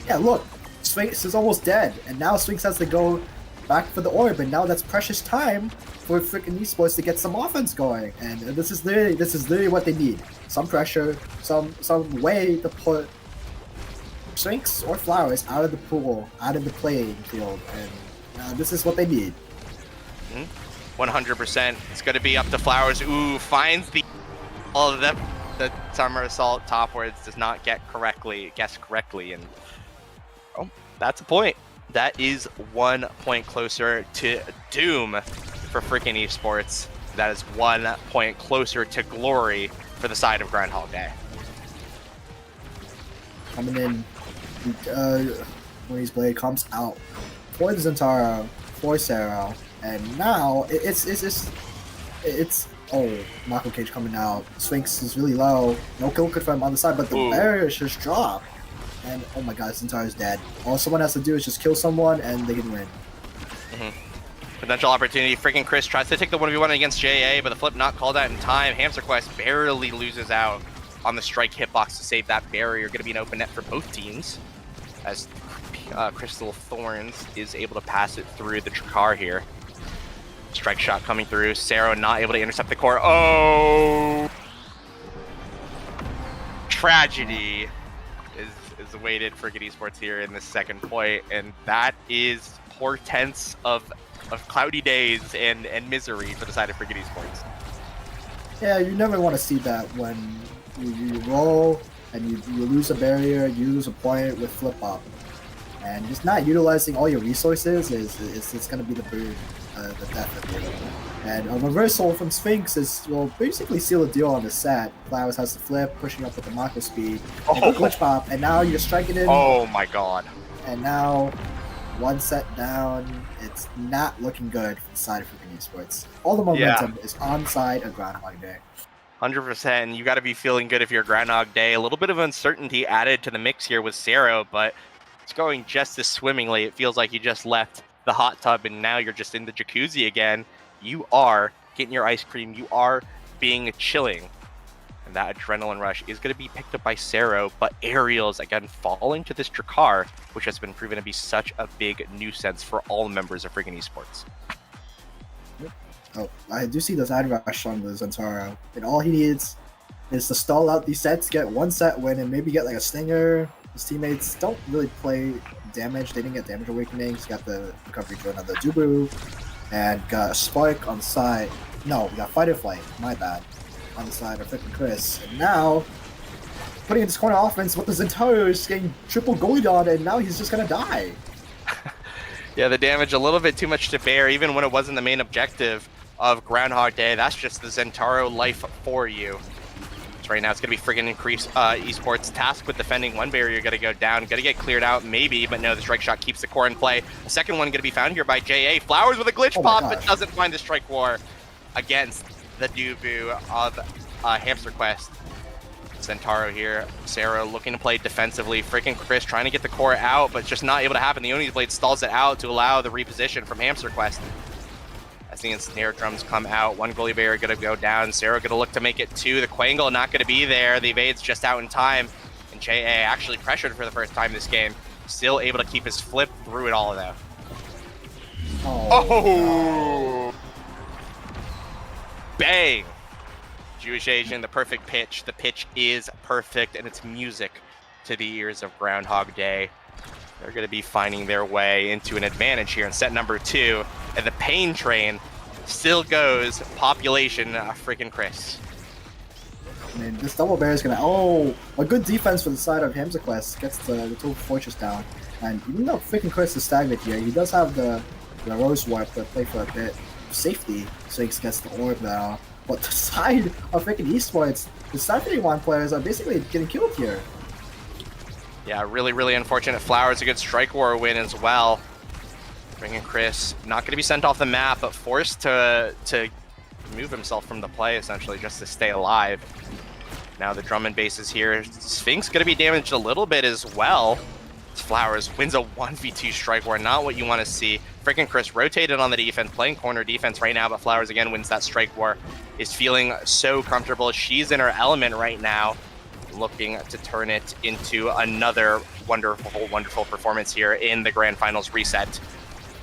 Yeah, look, Sphinx is almost dead, and now Sphinx has to go back for the orb, and now that's precious time for freaking esports to get some offense going. And this is literally what they need: some pressure, some way to put Sphinx or Flowers out of the pool, out of the playing field, and this is what they need. 100%. It's going to be up to Flowers. Ooh, finds the summer assault topwards, does not guess correctly, and oh, that's a point. That is 1 point closer to doom for freaking esports. That is 1 point closer to glory for the side of Groundhog Day. Coming in, Winnie's Blade comes out for the Zentaro, for Sarah. And now it's Mako Cage coming out. Sphinx is really low. No kill confirm on the side, but the barriers just drop. And oh my god, Zentaro's dead. All someone has to do is just kill someone and they can win. Potential opportunity. Freaking Chris tries to take the 1v1 against JA, but the flip not called out in time. Hamster Quest barely loses out on the strike hitbox to save that barrier. Going to be an open net for both teams, as Crystal Thorns is able to pass it through the Drakkar here. Strike shot coming through. Sarah not able to intercept the core. Oh! Tragedy is awaited for Good Esports here in this second point, and that is portents of cloudy days and misery for the side of Good Esports. Yeah, you never want to see that when you roll and you lose a barrier, you lose a point with flip up. And just not utilizing all your resources is going to be the death of you. And a reversal from Sphinx will basically seal the deal on the set. Flowers has the flip, pushing up with the Mako speed, and the glitch pop, and now you're striking in. Oh my god. And now, 1 set down, it's not looking good for the side of freaking esports. All the momentum is on side of Groundhog Day. 100%. You got to be feeling good if you're Groundhog Day. A little bit of uncertainty added to the mix here with Sarah, but it's going just as swimmingly. It feels like you just left the hot tub and now you're just in the jacuzzi again. You are getting your ice cream. You are being chilling. And that adrenaline rush is going to be picked up by Sarah, but Aerials, again, falling to this Drakkar, which has been proven to be such a big nuisance for all members of freaking esports. Oh, I do see the side rush on the Zentaro. And all he needs is to stall out these sets, get 1 set win, and maybe get like a stinger. His teammates don't really play damage. They didn't get damage awakening. He's got the recovery drone on the Dubu. And got a Spark on the side. No, we got Fight or Flight. My bad. On the side of freaking Chris. And now, putting in this corner offense with the Zentaro is getting triple goalied on, and now he's just gonna die. Yeah, the damage a little bit too much to bear, even when it wasn't the main objective of Groundhog Day. That's just the Zentaro life for you. So right now it's going to be friggin' increased esports task with defending 1 barrier. Going to go down, going to get cleared out maybe, but no, the strike shot keeps the core in play. The second one going to be found here by JA. Flowers with a glitch pop, but doesn't find the strike war against the Dubu of Hamster Quest. Zentaro here. Sarah looking to play defensively. Freaking Chris trying to get the core out, but just not able to happen. The Oni's Blade stalls it out to allow the reposition from Hamster Quest. As the ensnare drums come out. One goalie barrier gonna go down. Sarah gonna look to make it 2. The Quangle not gonna be there. The evade's just out in time. And JA actually pressured for the first time this game. Still able to keep his flip through it all though. Oh! Bang! Jewish Asian, the perfect pitch. The pitch is perfect and it's music to the ears of Groundhog Day. They're going to be finding their way into an advantage here in set number 2. And the pain train still goes population freaking Chris. I mean, this double bear is going to... Oh, a good defense for the side of HamsterQuest. Gets the Tofu Fortress down. And even though freaking Chris is stagnant here, he does have the Rose Warp to play for a bit of safety. Sphinx gets the orb now. But the side of freaking Esports, the Saturday One players are basically getting killed here. Yeah, really, really unfortunate. Flowers a good Strike War win as well. Bringing Chris, not going to be sent off the map, but forced to remove himself from the play, essentially, just to stay alive. Now the Drummond base is here. Sphinx going to be damaged a little bit as well. Flowers wins a 1v2 Strike War, not what you want to see. Freaking Chris rotated on the defense, playing corner defense right now, but Flowers again wins that Strike War. Is feeling so comfortable. She's in her element right now, looking to turn it into another wonderful, wonderful performance here in the Grand Finals reset.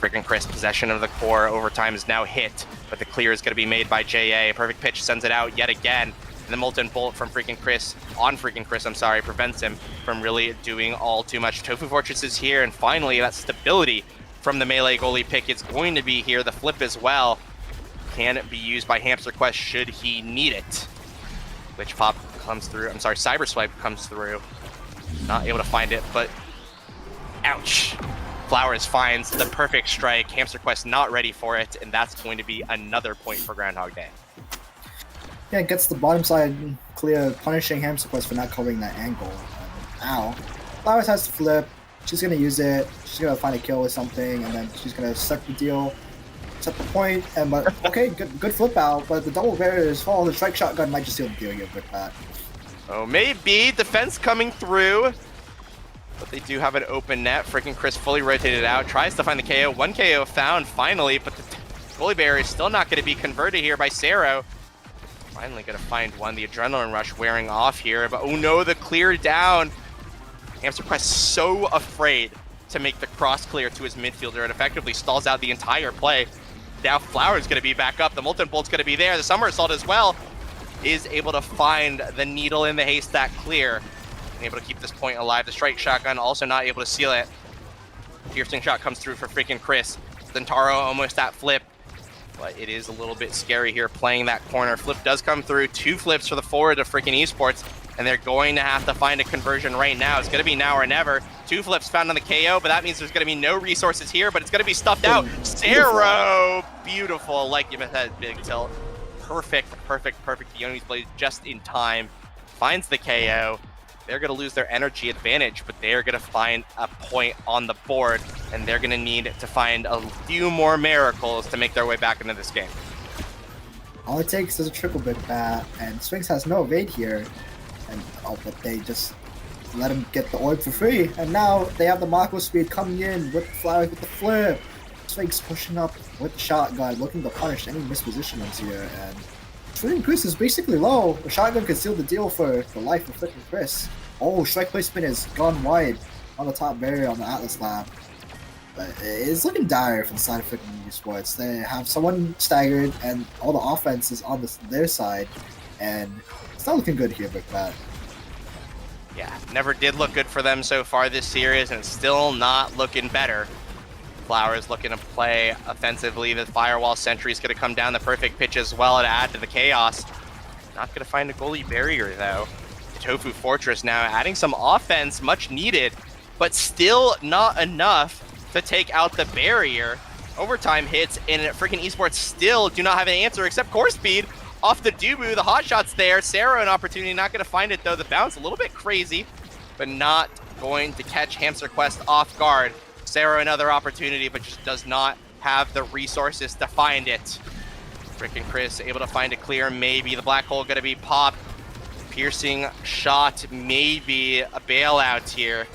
Freaking Chris, possession of the core, overtime is now hit, but the clear is going to be made by JA. Perfect pitch sends it out yet again. And the Molten Bolt from freaking Chris, I'm sorry, prevents him from really doing all too much. Tofu Fortress is here, and finally that stability from the melee goalie pick is going to be here. The flip as well can be used by HamsterQuest should he need it. Glitch Pop comes through, Cyber Swipe comes through. Not able to find it, but ouch. Flowers finds the perfect strike. HamsterQuest not ready for it, and that's going to be another point for Groundhog Day. Yeah, gets the bottom side clear, punishing HamsterQuest for not covering that angle. Ow. Flowers has to flip. She's going to use it. She's going to find a kill or something, and then she's going to suck the deal. Set the point, and but okay, good flip out, but the double barriers fall. The strike shotgun might just seal the deal here with that. Oh, maybe defense coming through, but they do have an open net. Freaking Chris fully rotated out, tries to find the KO. 1 KO found finally, but the goalie barrier is still not going to be converted here by Sero. Finally going to find one. The adrenaline rush wearing off here, but oh no, the clear down. HamsterQuest so afraid to make the cross clear to his midfielder. It effectively stalls out the entire play. Now Flower's going to be back up. The Molten Bolt's going to be there. The Summer Assault as well is able to find the needle in the haystack clear. And able to keep this point alive. The Strike Shotgun also not able to seal it. Piercing Shot comes through for freaking Chris. Zentaro almost at flip. But it is a little bit scary here playing that corner. Flip does come through. 2 flips for the forward of freaking Esports. And they're going to have to find a conversion right now. It's going to be now or never. 2 flips found on the KO, but that means there's going to be no resources here, but it's going to be stuffed out. Sero, beautiful, like you said, Big Tilt. Perfect. The Yonis plays just in time. Finds the KO. They're going to lose their energy advantage, but they're going to find a point on the board, and they're going to need to find a few more miracles to make their way back into this game. All it takes is a triple bit bat, and Sphinx has no evade here. But they just let him get the orb for free, and now they have the Mako speed coming in with Flowers with the flip. Sphinx pushing up with the shotgun, looking to punish any mispositionings here, and Freaking Chris is basically low. The shotgun can seal the deal for the life of freaking Chris. Oh, strike placement has gone wide on the top barrier on the Atlas Lab. But it's looking dire from the side of freaking Esports. They have someone staggered, and all the offense is on their side, and it's not looking good here, Big Pat. Yeah, never did look good for them so far this series, and it's still not looking better. Flowers looking to play offensively. The Firewall Sentry is going to come down the perfect pitch as well to add to the chaos. Not going to find a goalie barrier, though. Tofu Fortress now adding some offense, much needed, but still not enough to take out the barrier. Overtime hits, and freaking Esports still do not have an answer except core speed. Off the Dubu, the hot shot's there. Sarah an opportunity, not going to find it though. The bounce a little bit crazy, but not going to catch HamsterQuest off guard. Sarah another opportunity, but just does not have the resources to find it. Freaking Chris able to find a clear, maybe. The black hole going to be popped. Piercing shot, maybe a bailout here.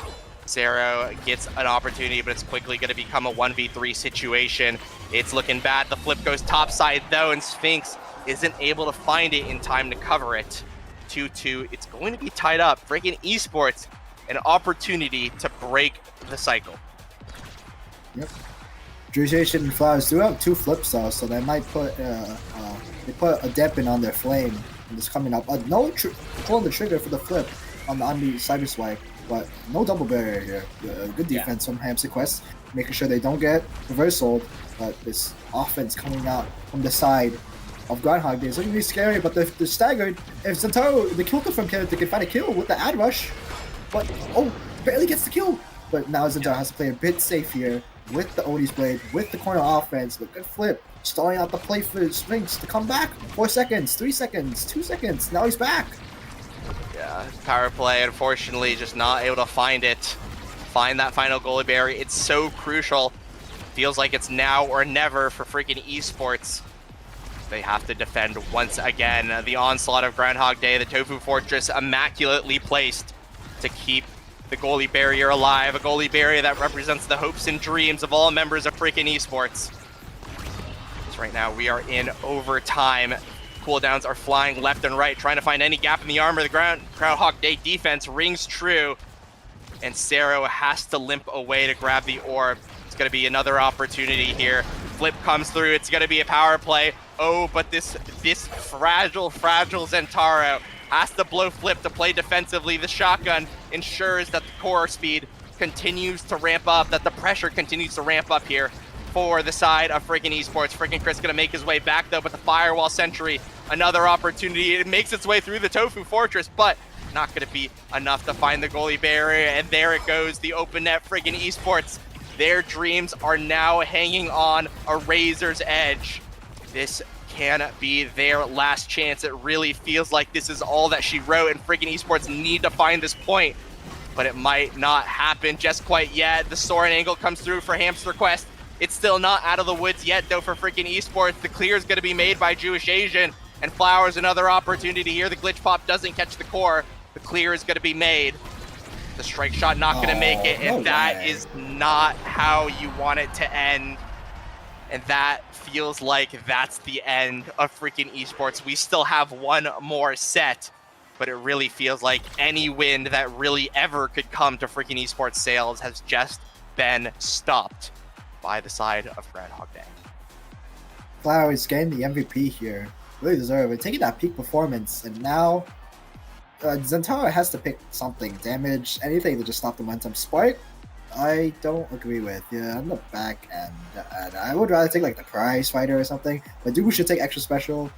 Zero gets an opportunity, but it's quickly going to become a 1v3 situation. It's looking bad. The flip goes topside, though, and Sphinx isn't able to find it in time to cover it. 2-2. It's going to be tied up. Freaking Esports, an opportunity to break the cycle. Yep. Juiciation and Flowers do have 2 flips, though, so they might put they put a dampen on their flame. And it's coming up. No pulling the trigger for the flip on the cyber swipe. But no double barrier here. Good defense from Hamster Quest, making sure they don't get reversaled. But this offense coming out from the side of Groundhog Day is looking really scary, but they're staggered. If Zentaro, the kill confirm character, can find a kill with the ad rush, but barely gets the kill. But now Zentaro has to play a bit safe here with the Odie's Blade, with the corner offense, but good flip. Stalling out the play for Sphinx to come back. 4 seconds, 3 seconds, 2 seconds. Now he's back. Yeah, power play, unfortunately, just not able to find it. Find that final goalie barrier. It's so crucial. Feels like it's now or never for freaking Esports. They have to defend once again. The onslaught of Groundhog Day, the Tofu Fortress, immaculately placed to keep the goalie barrier alive. A goalie barrier that represents the hopes and dreams of all members of freaking Esports. So right now we are in overtime. Cooldowns are flying left and right, trying to find any gap in the armor. The Groundhog Day defense rings true, and Cero has to limp away to grab the orb. It's going to be another opportunity here. Flip comes through. It's going to be a power play. Oh, but this fragile Zentaro has to blow Flip to play defensively. The shotgun ensures that the core speed continues to ramp up, that the pressure continues to ramp up here for the side of freaking Esports. Freaking Chris going to make his way back, though, but the Firewall Sentry, another opportunity. It makes its way through the Tofu Fortress, but not going to be enough to find the goalie barrier, and there it goes, the open net. Freaking Esports, their dreams are now hanging on a razor's edge. This can be their last chance. It really feels like this is all that she wrote, and freaking Esports need to find this point, but it might not happen just quite yet. The Soren angle comes through for Hamster Quest. It's still not out of the woods yet, though, for freaking Esports. The clear is going to be made by Jewish Asian, and Flowers another opportunity here. The glitch pop doesn't catch the core. The clear is going to be made. The strike shot not going to make it, and that is not how you want it to end. And that feels like that's the end of freaking Esports. We still have one more set, but it really feels like any wind that really ever could come to freaking Esports sales has just been stopped by the side of Groundhog Day. Flowers getting the MVP here. Really deserve it. Taking that peak performance, and now Zentaro has to pick something. Damage, anything to just stop the momentum. Spark, I don't agree with. Yeah, on the back end, I would rather take like the Prize Fighter or something. But dude, we should take extra special.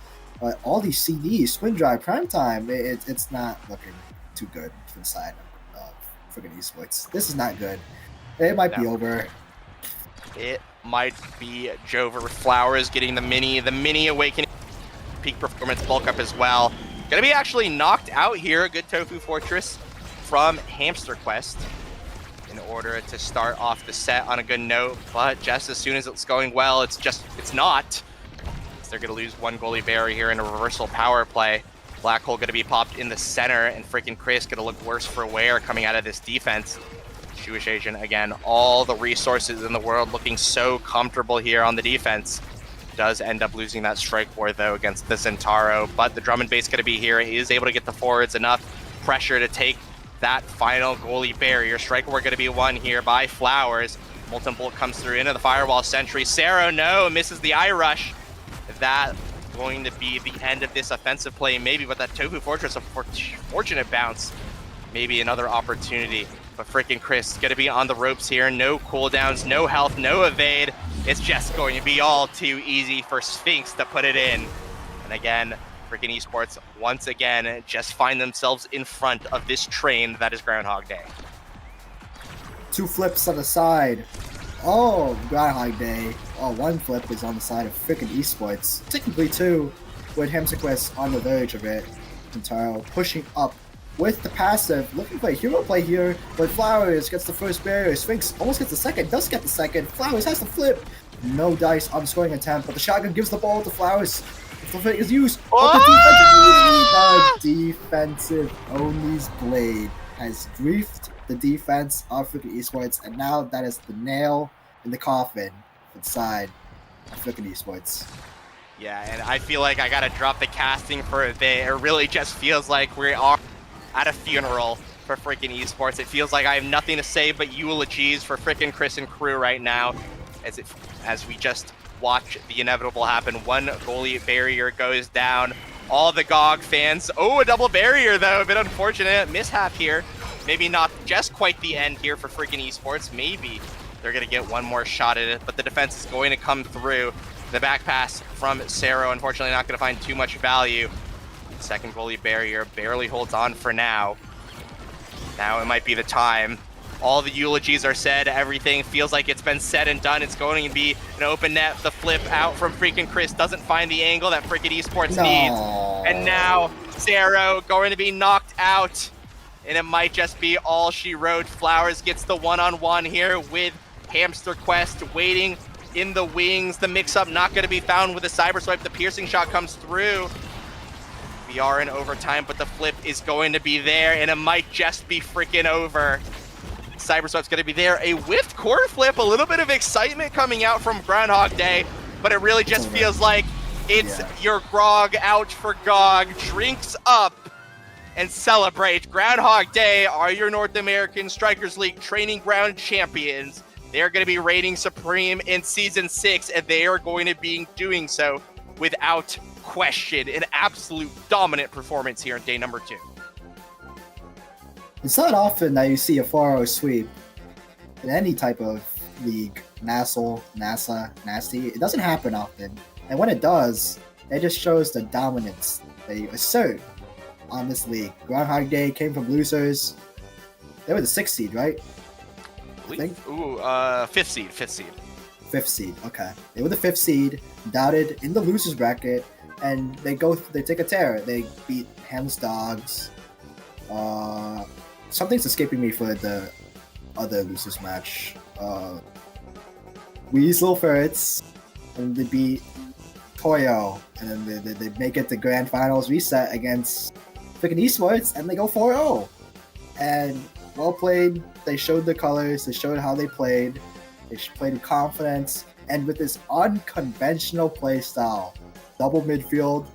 All these CDs, Spin Drive, Prime Time, it's not looking too good for the side of freaking Esports. This is not good. It might be over. It might be Jover. Flowers getting the mini awakening peak performance bulk up as well. Gonna be actually knocked out here. A good Tofu Fortress from Hamster Quest in order to start off the set on a good note, but just as soon as it's going well, it's not. So they're gonna lose one goalie barrier here in a reversal power play. Black Hole gonna be popped in the center, and freaking Chris gonna look worse for wear coming out of this defense. Jewish Asian, again, all the resources in the world looking so comfortable here on the defense. Does end up losing that strike war, though, against the Zentaro, but the drum and bass going to be here. He is able to get the forwards enough pressure to take that final goalie barrier. Strike war going to be won here by Flowers. Molten Bolt comes through into the Firewall Sentry. Cero, no, misses the eye rush. That going to be the end of this offensive play, maybe, but that Tofu Fortress, a fortunate bounce. Maybe another opportunity. But freaking Chris going to be on the ropes here. No cooldowns, no health, no evade. It's just going to be all too easy for Sphinx to put it in. And again, freaking Esports, once again, just find themselves in front of this train that is Groundhog Day. 2 flips on the side. Oh, Groundhog Day. Oh, 1 flip is on the side of freaking Esports. Technically 2, with Hamster Quest on the verge of it. Zentaro pushing up with the passive, looking for a hero play here, but Flowers gets the first barrier. Sphinx almost gets the second, does get the second. Flowers has to flip. No dice on the scoring attempt, but the shotgun gives the ball to Flowers. The flip is used. The defensive Oni's blade has griefed the defense of freaking esports, and now that is the nail in the coffin inside of freaking esports. Yeah, and I feel like I gotta drop the casting for a bit. It really just feels like we are at a funeral for freaking esports. It feels like I have nothing to say but eulogies for freaking Chris and crew right now, as we just watch the inevitable happen. One goalie barrier goes down. All the GOG fans. Oh, a double barrier though. A bit unfortunate mishap here. Maybe not just quite the end here for freaking esports. Maybe they're gonna get one more shot at it, but the defense is going to come through. The back pass from Sero, unfortunately not going to find too much value. Second goalie barrier barely holds on for now. Now it might be the time. All the eulogies are said. Everything feels like it's been said and done. It's going to be an open net. The flip out from freaking Chris doesn't find the angle that freaking esports needs. And now Sero going to be knocked out. And it might just be all she wrote. Flowers gets the one-on-one here with Hamster Quest waiting in the wings. The mix-up not going to be found with the cyber swipe. The piercing shot comes through. We are in overtime, but the flip is going to be there, and it might just be freaking over. Cyber swipe's going to be there. A whiffed core flip, a little bit of excitement coming out from Groundhog Day, but it really just feels like it's your grog out for GOG. Drinks up and celebrate. Groundhog Day are your North American Strikers League training ground champions. They're going to be reigning supreme in Season 6, and they are going to be doing so without question. An absolute dominant performance here in day number 2. It's not often that you see a 4-0 sweep in any type of league, NASA, Nasty. It doesn't happen often, and when it does, it just shows the dominance they assert on this league. Groundhog Day came from losers. They were the 6th seed, right? I think. Ooh, 5th seed. 5th seed, okay. They were the 5th seed, doubted in the losers bracket, and they take a tear. They beat Ham's Dogs. Something's escaping me for the other losers match. Weasel Ferrets, and they beat Toyo, and then they make it to grand finals reset against freaking esports, and they go 4-0. And well played. They showed the colors. They showed how they played. They played with confidence, and with this unconventional play style, double midfield.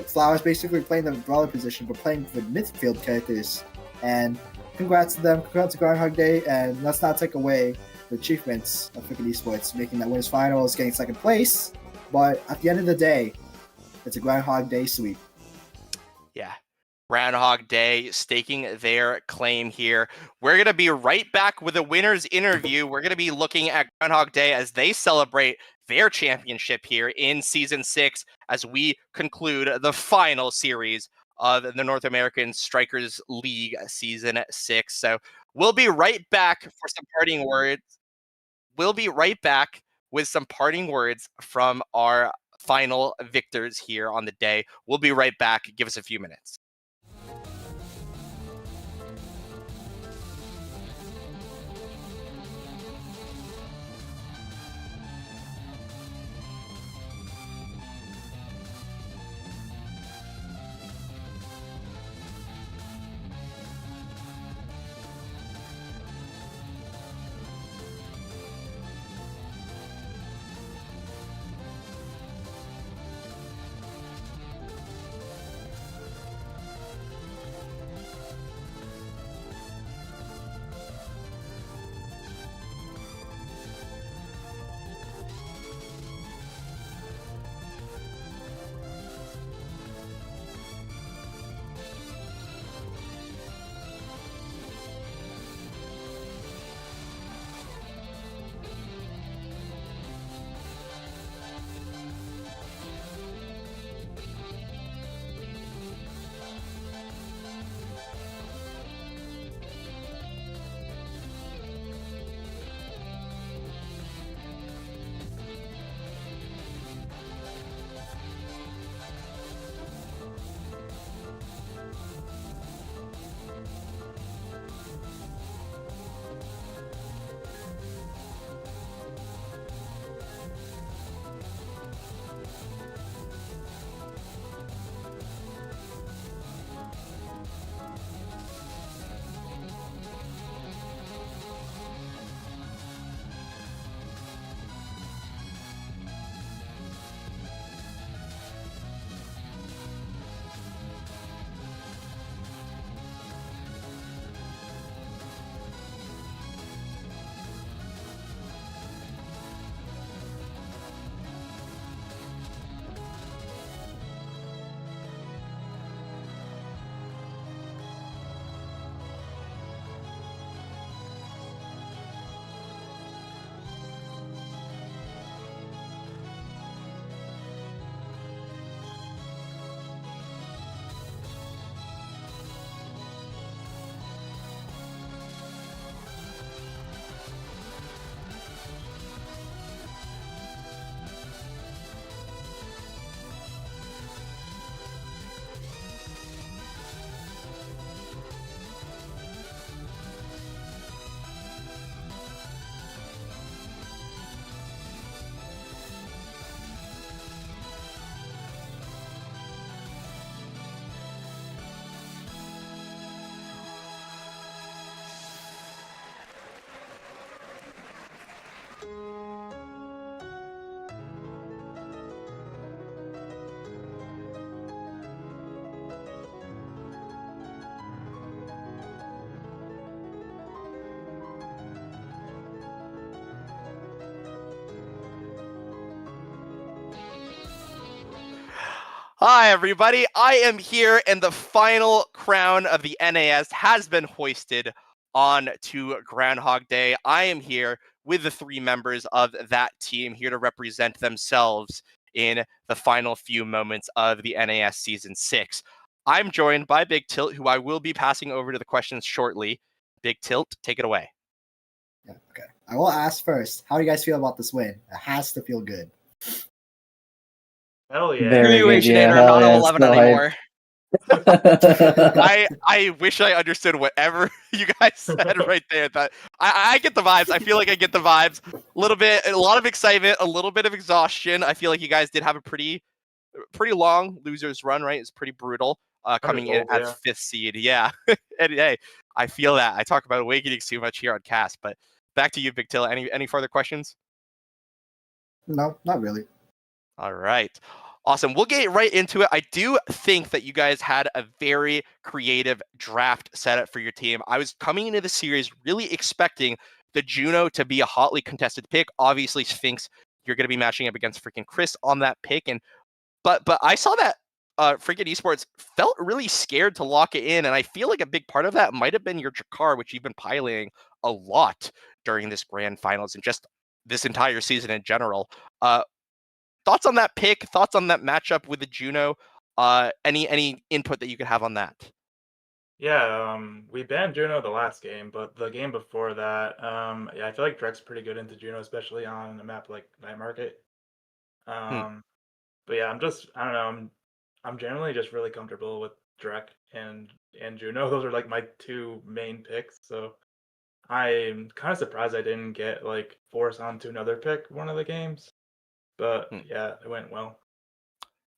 Flowers basically playing the brawler position, but playing with midfield characters. And congrats to them. Congrats to Groundhog Day. And let's not take away the achievements of freaking esports, making that winners finals, getting 2nd place. But at the end of the day, it's a Groundhog Day sweep. Yeah. Groundhog Day staking their claim here. We're going to be right back with a winner's interview. We're going to be looking at Groundhog Day as they celebrate their championship here in Season 6 as we conclude the final series of the North American Strikers League Season 6. So we'll be right back for some parting words. We'll be right back with some parting words from our final victors here on the day. We'll be right back. Give us a few minutes. Hi, everybody. I am here, and the final crown of the NAS has been hoisted on to Groundhog Day. I am here with the 3 members of that team here to represent themselves in the final few moments of the NAS Season 6. I'm joined by Big Tilt, who I will be passing over to the questions shortly. Big Tilt, take it away. Yeah, okay. I will ask first. How do you guys feel about this win? It has to feel good. Hell yeah. Very Screw you, good, yeah. Aginator. Hell I'm not yeah, 11 still hype. anymore. I wish I understood whatever you guys said right there. That I get the vibes. I feel like I get the vibes. A lot of excitement, a little bit of exhaustion. I feel like you guys did have a pretty long losers run, right? It's pretty brutal. Coming in Undersold, at yeah. 5th seed, yeah. And hey, I feel that. I talk about awakenings too much here on cast, but back to you, Big Till. Any further questions? No, not really. All right. Awesome. We'll get right into it. I do think that you guys had a very creative draft setup for your team. I was coming into the series really expecting the Juno to be a hotly contested pick. Obviously, Sphinx, you're going to be matching up against freaking Chris on that pick. But I saw that freaking esports felt really scared to lock it in. And I feel like a big part of that might have been your Jakar, which you've been piloting a lot during this grand finals and just this entire season in general. Thoughts on that pick? Thoughts on that matchup with the Juno? Any input that you could have on that? Yeah, we banned Juno the last game, but the game before that, yeah, I feel like Drek's pretty good into Juno, especially on a map like Night Market. But yeah, I don't know, I'm generally just really comfortable with Drek and Juno. Those are like my 2 main picks, so I'm kind of surprised I didn't get like forced onto another pick one of the games. But yeah, it went well.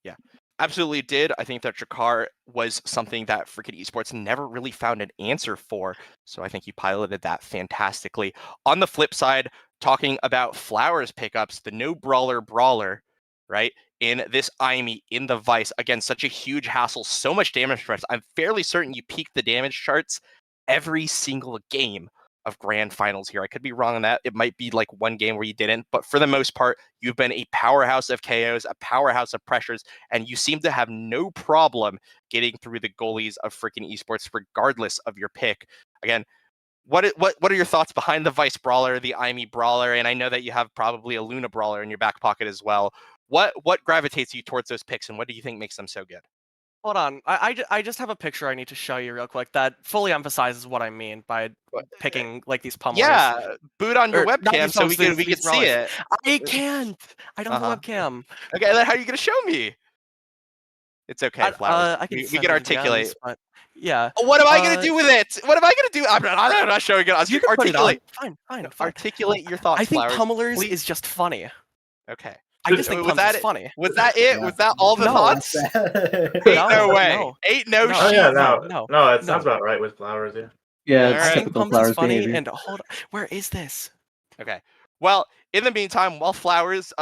Yeah, absolutely did. I think that Jakar was something that freaking esports never really found an answer for. So I think you piloted that fantastically. On the flip side, talking about Flowers pickups, the no brawler, right? In this IME, in the Vice, again, such a huge hassle, so much damage threats. I'm fairly certain you peaked the damage charts every single game of grand finals here. I could be wrong on that. It might be like one game where you didn't, but for the most part, you've been a powerhouse of KOs, a powerhouse of pressures, and you seem to have no problem getting through the goalies of freaking esports, regardless of your pick. Again, what are your thoughts behind the Vice Brawler, the IME Brawler, and I know that you have probably a Luna Brawler in your back pocket as well. What gravitates you towards those picks, and what do you think makes them so good? Hold on. I just have a picture I need to show you real quick that fully emphasizes what I mean by picking like these pummelers. Yeah, boot on your Or not webcam these so we pummelers, can these see brawlers. it. I can't. I don't have a webcam. Okay, then how are you gonna show me? It's okay, Flowers. I can We send can you articulate. gems, but yeah. What am I gonna do with it? What am I gonna do? I'm not showing it. I was You gonna can put it on. articulate. Fine. Articulate your thoughts, I think Flowers. pummelers Please. is just funny. Okay. I just think Was pummelers that is it? funny. Was that it? Yeah. Was that all the No. thoughts? Ain't no way. Ain't no No. Oh shit. yeah, no, that sounds about right with Flowers, yeah. Yeah, it's Alright. I think typical pummelers Flowers is funny, behavior. and hold on. Where is this? Okay. Well, in the meantime, while Flowers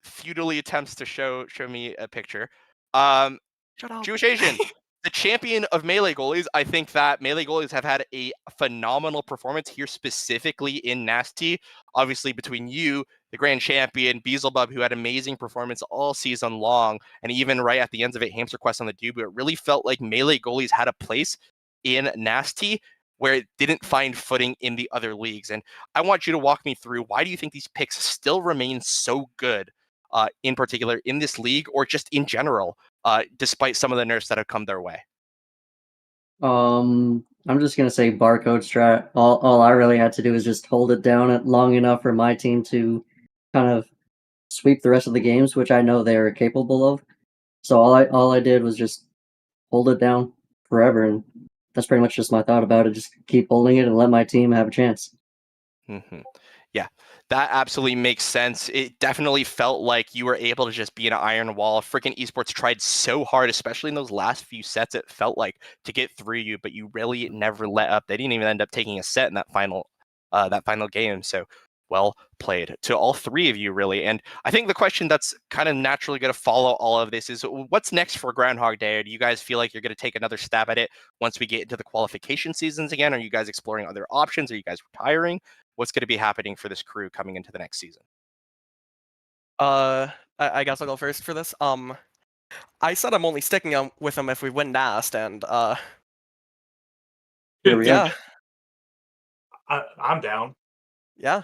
futilely attempts to show me a picture, Shut up. Jewish Asian, the champion of melee goalies. I think that melee goalies have had a phenomenal performance here, specifically in NAST. Obviously, between you, the grand champion, Beelzebub, who had amazing performance all season long, and even right at the ends of it, Hamster Quest on the Dubu, it really felt like melee goalies had a place in NAST where it didn't find footing in the other leagues. And I want you to walk me through, why do you think these picks still remain so good, in particular in this league or just in general, despite some of the nerfs that have come their way? I'm just gonna say barcode strat. All I really had to do is just hold it down at long enough for my team to kind of sweep the rest of the games, which I know they are capable of. So all I did was just hold it down forever, and that's pretty much just my thought about it. Just keep holding it and let my team have a chance. Yeah, that absolutely makes sense. It definitely felt like you were able to just be an iron wall. Freaking esports tried so hard, especially in those last few sets. It felt like to get through you, but you really never let up. They didn't even end up taking a set in that final game. So well played to all 3 of you, really. And I think the question that's kind of naturally going to follow all of this is, what's next for Groundhog Day? Do you guys feel like you're going to take another stab at it once we get into the qualification seasons again? Are you guys exploring other options? Are you guys retiring? What's going to be happening for this crew coming into the next season? I guess I'll go first for this. I said I'm only sticking with him if we win NAST, and Here we are. yeah, I'm down. yeah.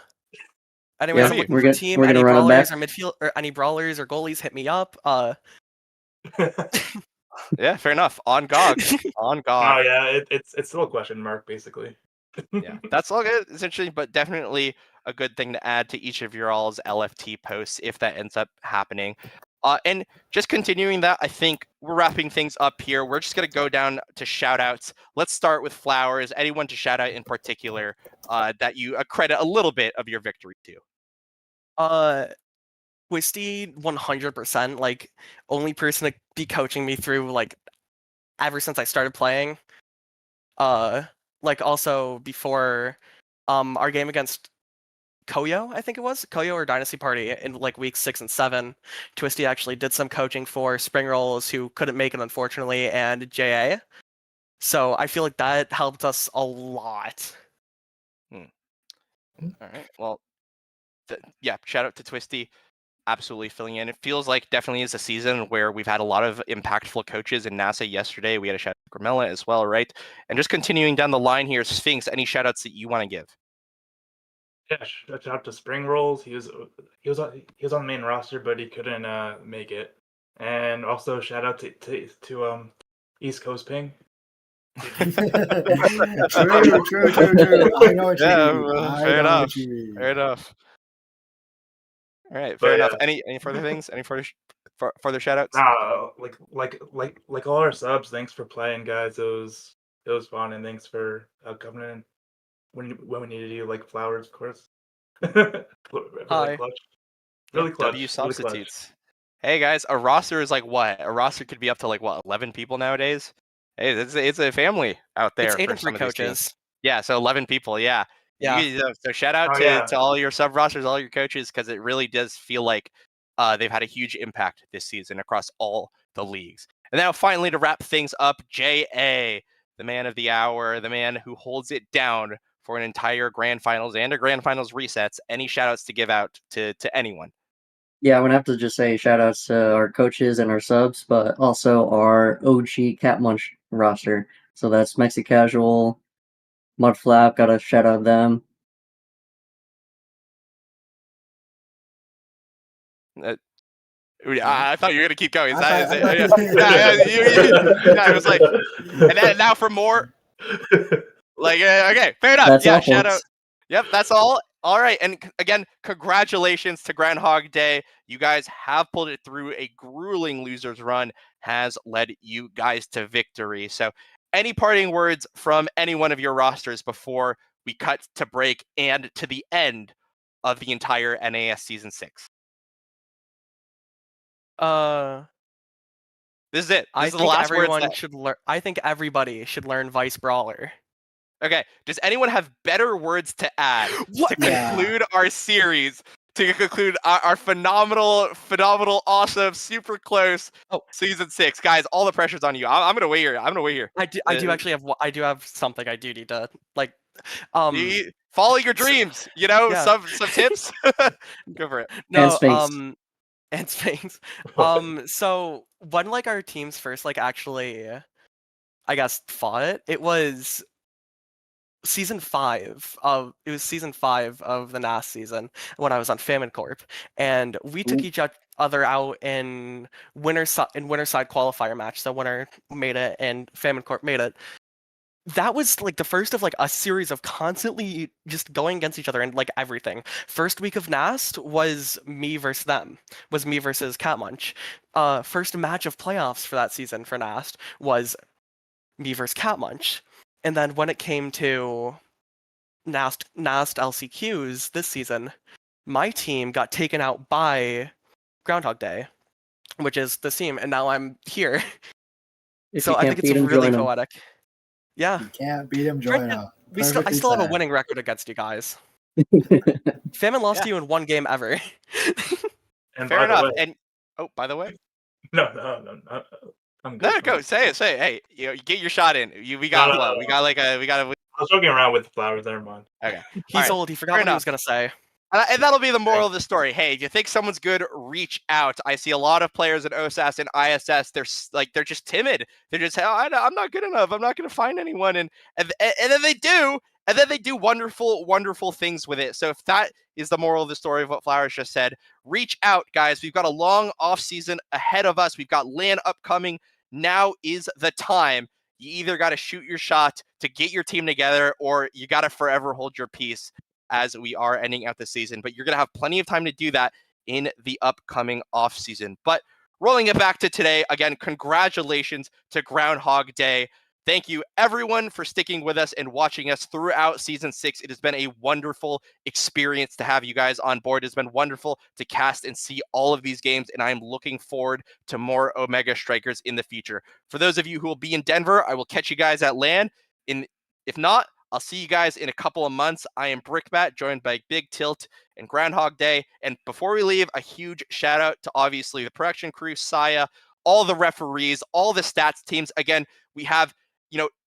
Anyways, Yeah, I'm looking we're for a gonna team. we're gonna Any run it brawlers back. or midfield or any brawlers or goalies, hit me up. Yeah, fair enough. On GOG. On Oh GOG. yeah, it's still a question mark basically. Yeah, that's all good. It's interesting, but definitely a good thing to add to each of your all's LFT posts if that ends up happening. And just continuing that, I think we're wrapping things up here. We're just going to go down to shout outs. Let's start with Flowers. Anyone to shout out in particular that you credit a little bit of your victory to? Twisty 100%, like, only person to be coaching me through, like, ever since I started playing. Like, also before our game against Koyo, I think it was Koyo or Dynasty Party in like weeks 6 and 7. Twisty actually did some coaching for Spring Rolls, who couldn't make it unfortunately, and JA. So I feel like that helped us a lot. All right. Well, yeah. Shout out to Twisty. Absolutely filling in. It feels like definitely is a season where we've had a lot of impactful coaches in NASA yesterday. We had a shout out to Gramella as well, right? And just continuing down the line here, Sphinx, any shout outs that you want to give? Yeah, shout out to Spring Rolls. He was on the main roster, but he couldn't make it. And also shout out to East Coast Ping. True. I know what you mean. Fair I know enough. what you mean. Fair enough. All right, But fair enough. yeah. Any further things? Any further shout outs? Nah, like all our subs. Thanks for playing, guys. It was fun, and thanks for coming in when we needed you, like Flowers, of course. Really Hi. clutch. Really clutch. W Really clutch. substitutes. Hey guys, a roster is like what? A roster could be up to like what, 11 people nowadays? Hey, it's a family out there It's 8 for and 3 some of these teams. coaches. Yeah, so 11 people. Yeah. Yeah. So shout out Oh, to, yeah. to all your sub rosters, all your coaches, because it really does feel like they've had a huge impact this season across all the leagues. And now finally to wrap things up, JA, the man of the hour, the man who holds it down for an entire grand finals and a grand finals resets. Any shout outs to give out to anyone? Yeah, I'm gonna have to just say shout outs to our coaches and our subs, but also our OG Cat Munch roster. So that's Mexi Casual, Mudflap, gotta shout out them. I thought you were gonna keep going. Is I that, is thought- it? Yeah, it was like, and then now for more. Like, okay, fair enough. That's Yeah, all, shout out. folks. Yep, that's all. All right, and again, congratulations to Groundhog Day. You guys have pulled it through. A grueling losers run has led you guys to victory. So, any parting words from any one of your rosters before we cut to break and to the end of the entire NAS Season 6? This is it. I This is the think last words. everyone should learn. I think everybody should learn Vice Brawler. Okay. Does anyone have better words to add What? to conclude our series? To conclude our phenomenal, awesome, super close season 6, guys. All the pressure's on you. I'm gonna wait here. I do actually have. I do have something I do need to like. Follow your dreams. You know, yeah. some tips. Go for it. No. And Sphinx. And Sphinx. So when like our teams first like actually, I guess fought, it was season 5 of the NAST season when I was on Famine Corp, and we took each other out in winter side qualifier match. So winner made it and Famine Corp made it. That was like the first of like a series of constantly just going against each other and like everything. First week of NAST was me versus them, was me versus Cat Munch. First match of playoffs for that season for NAST was me versus Cat Munch. And then when it came to NAST LCQs this season, my team got taken out by Groundhog Day, which is the team, and now I'm here. If So you I can't think it's beat 'em, really join 'em. poetic. Yeah. You can't beat him, join up. I still have a winning record against you guys. Famine lost to you in one game ever. And Fair by the enough. way, And by the way, no. I'm good. no, go say it. Hey, you get your shot in. We got No, no, what? no. We got a. I was joking around with Flowers. Never mind. Okay. He's Alright, old. He forgot fair what he was enough. gonna say. And that'll be the moral of the story. Hey, if you think someone's good, reach out. I see a lot of players in OSAS and ISS. They're just timid. They're just, I'm not good enough. I'm not going to find anyone. And then they do. And then they do wonderful, wonderful things with it. So if that is the moral of the story of what Flowers just said, reach out, guys. We've got a long off season ahead of us. We've got LAN upcoming. Now is the time. You either got to shoot your shot to get your team together, or you got to forever hold your peace as we are ending out the season. But you're going to have plenty of time to do that in the upcoming off season. But rolling it back to today, again, congratulations to Groundhog Day. Thank you, everyone, for sticking with us and watching us throughout Season 6. It has been a wonderful experience to have you guys on board. It's been wonderful to cast and see all of these games, and I'm looking forward to more Omega Strikers in the future. For those of you who will be in Denver, I will catch you guys at LAN. If not, I'll see you guys in a couple of months. I am Brickbat, joined by Big Tilt and Groundhog Day. And before we leave, a huge shout out to obviously the production crew, Saya, all the referees, all the stats teams. Again, we have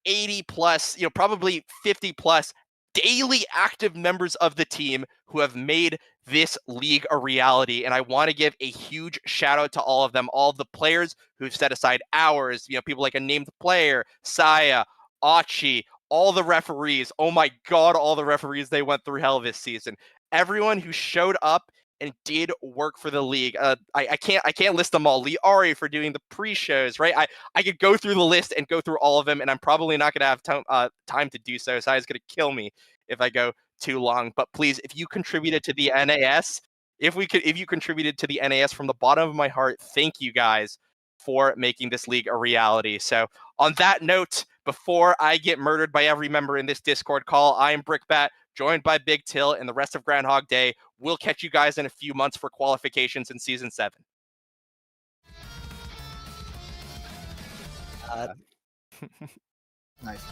80 plus, probably 50 plus daily active members of the team who have made this league a reality. And I want to give a huge shout out to all of them, all of the players who've set aside hours, people like a named player, Saya, Achi, all the referees. Oh my God, all the referees, they went through hell this season. Everyone who showed up and did work for the league. I can't list them all. Liari for doing the pre-shows, right? I could go through the list and go through all of them, and I'm probably not going to have time to do so. Saya's going to kill me if I go too long. But please, if you contributed to the NAS, if you contributed to the NAS from the bottom of my heart, thank you guys for making this league a reality. So on that note, before I get murdered by every member in this Discord call, I am Brickbat, joined by Big Till and the rest of Groundhog Day. We'll catch you guys in a few months for qualifications in Season 7. Nice.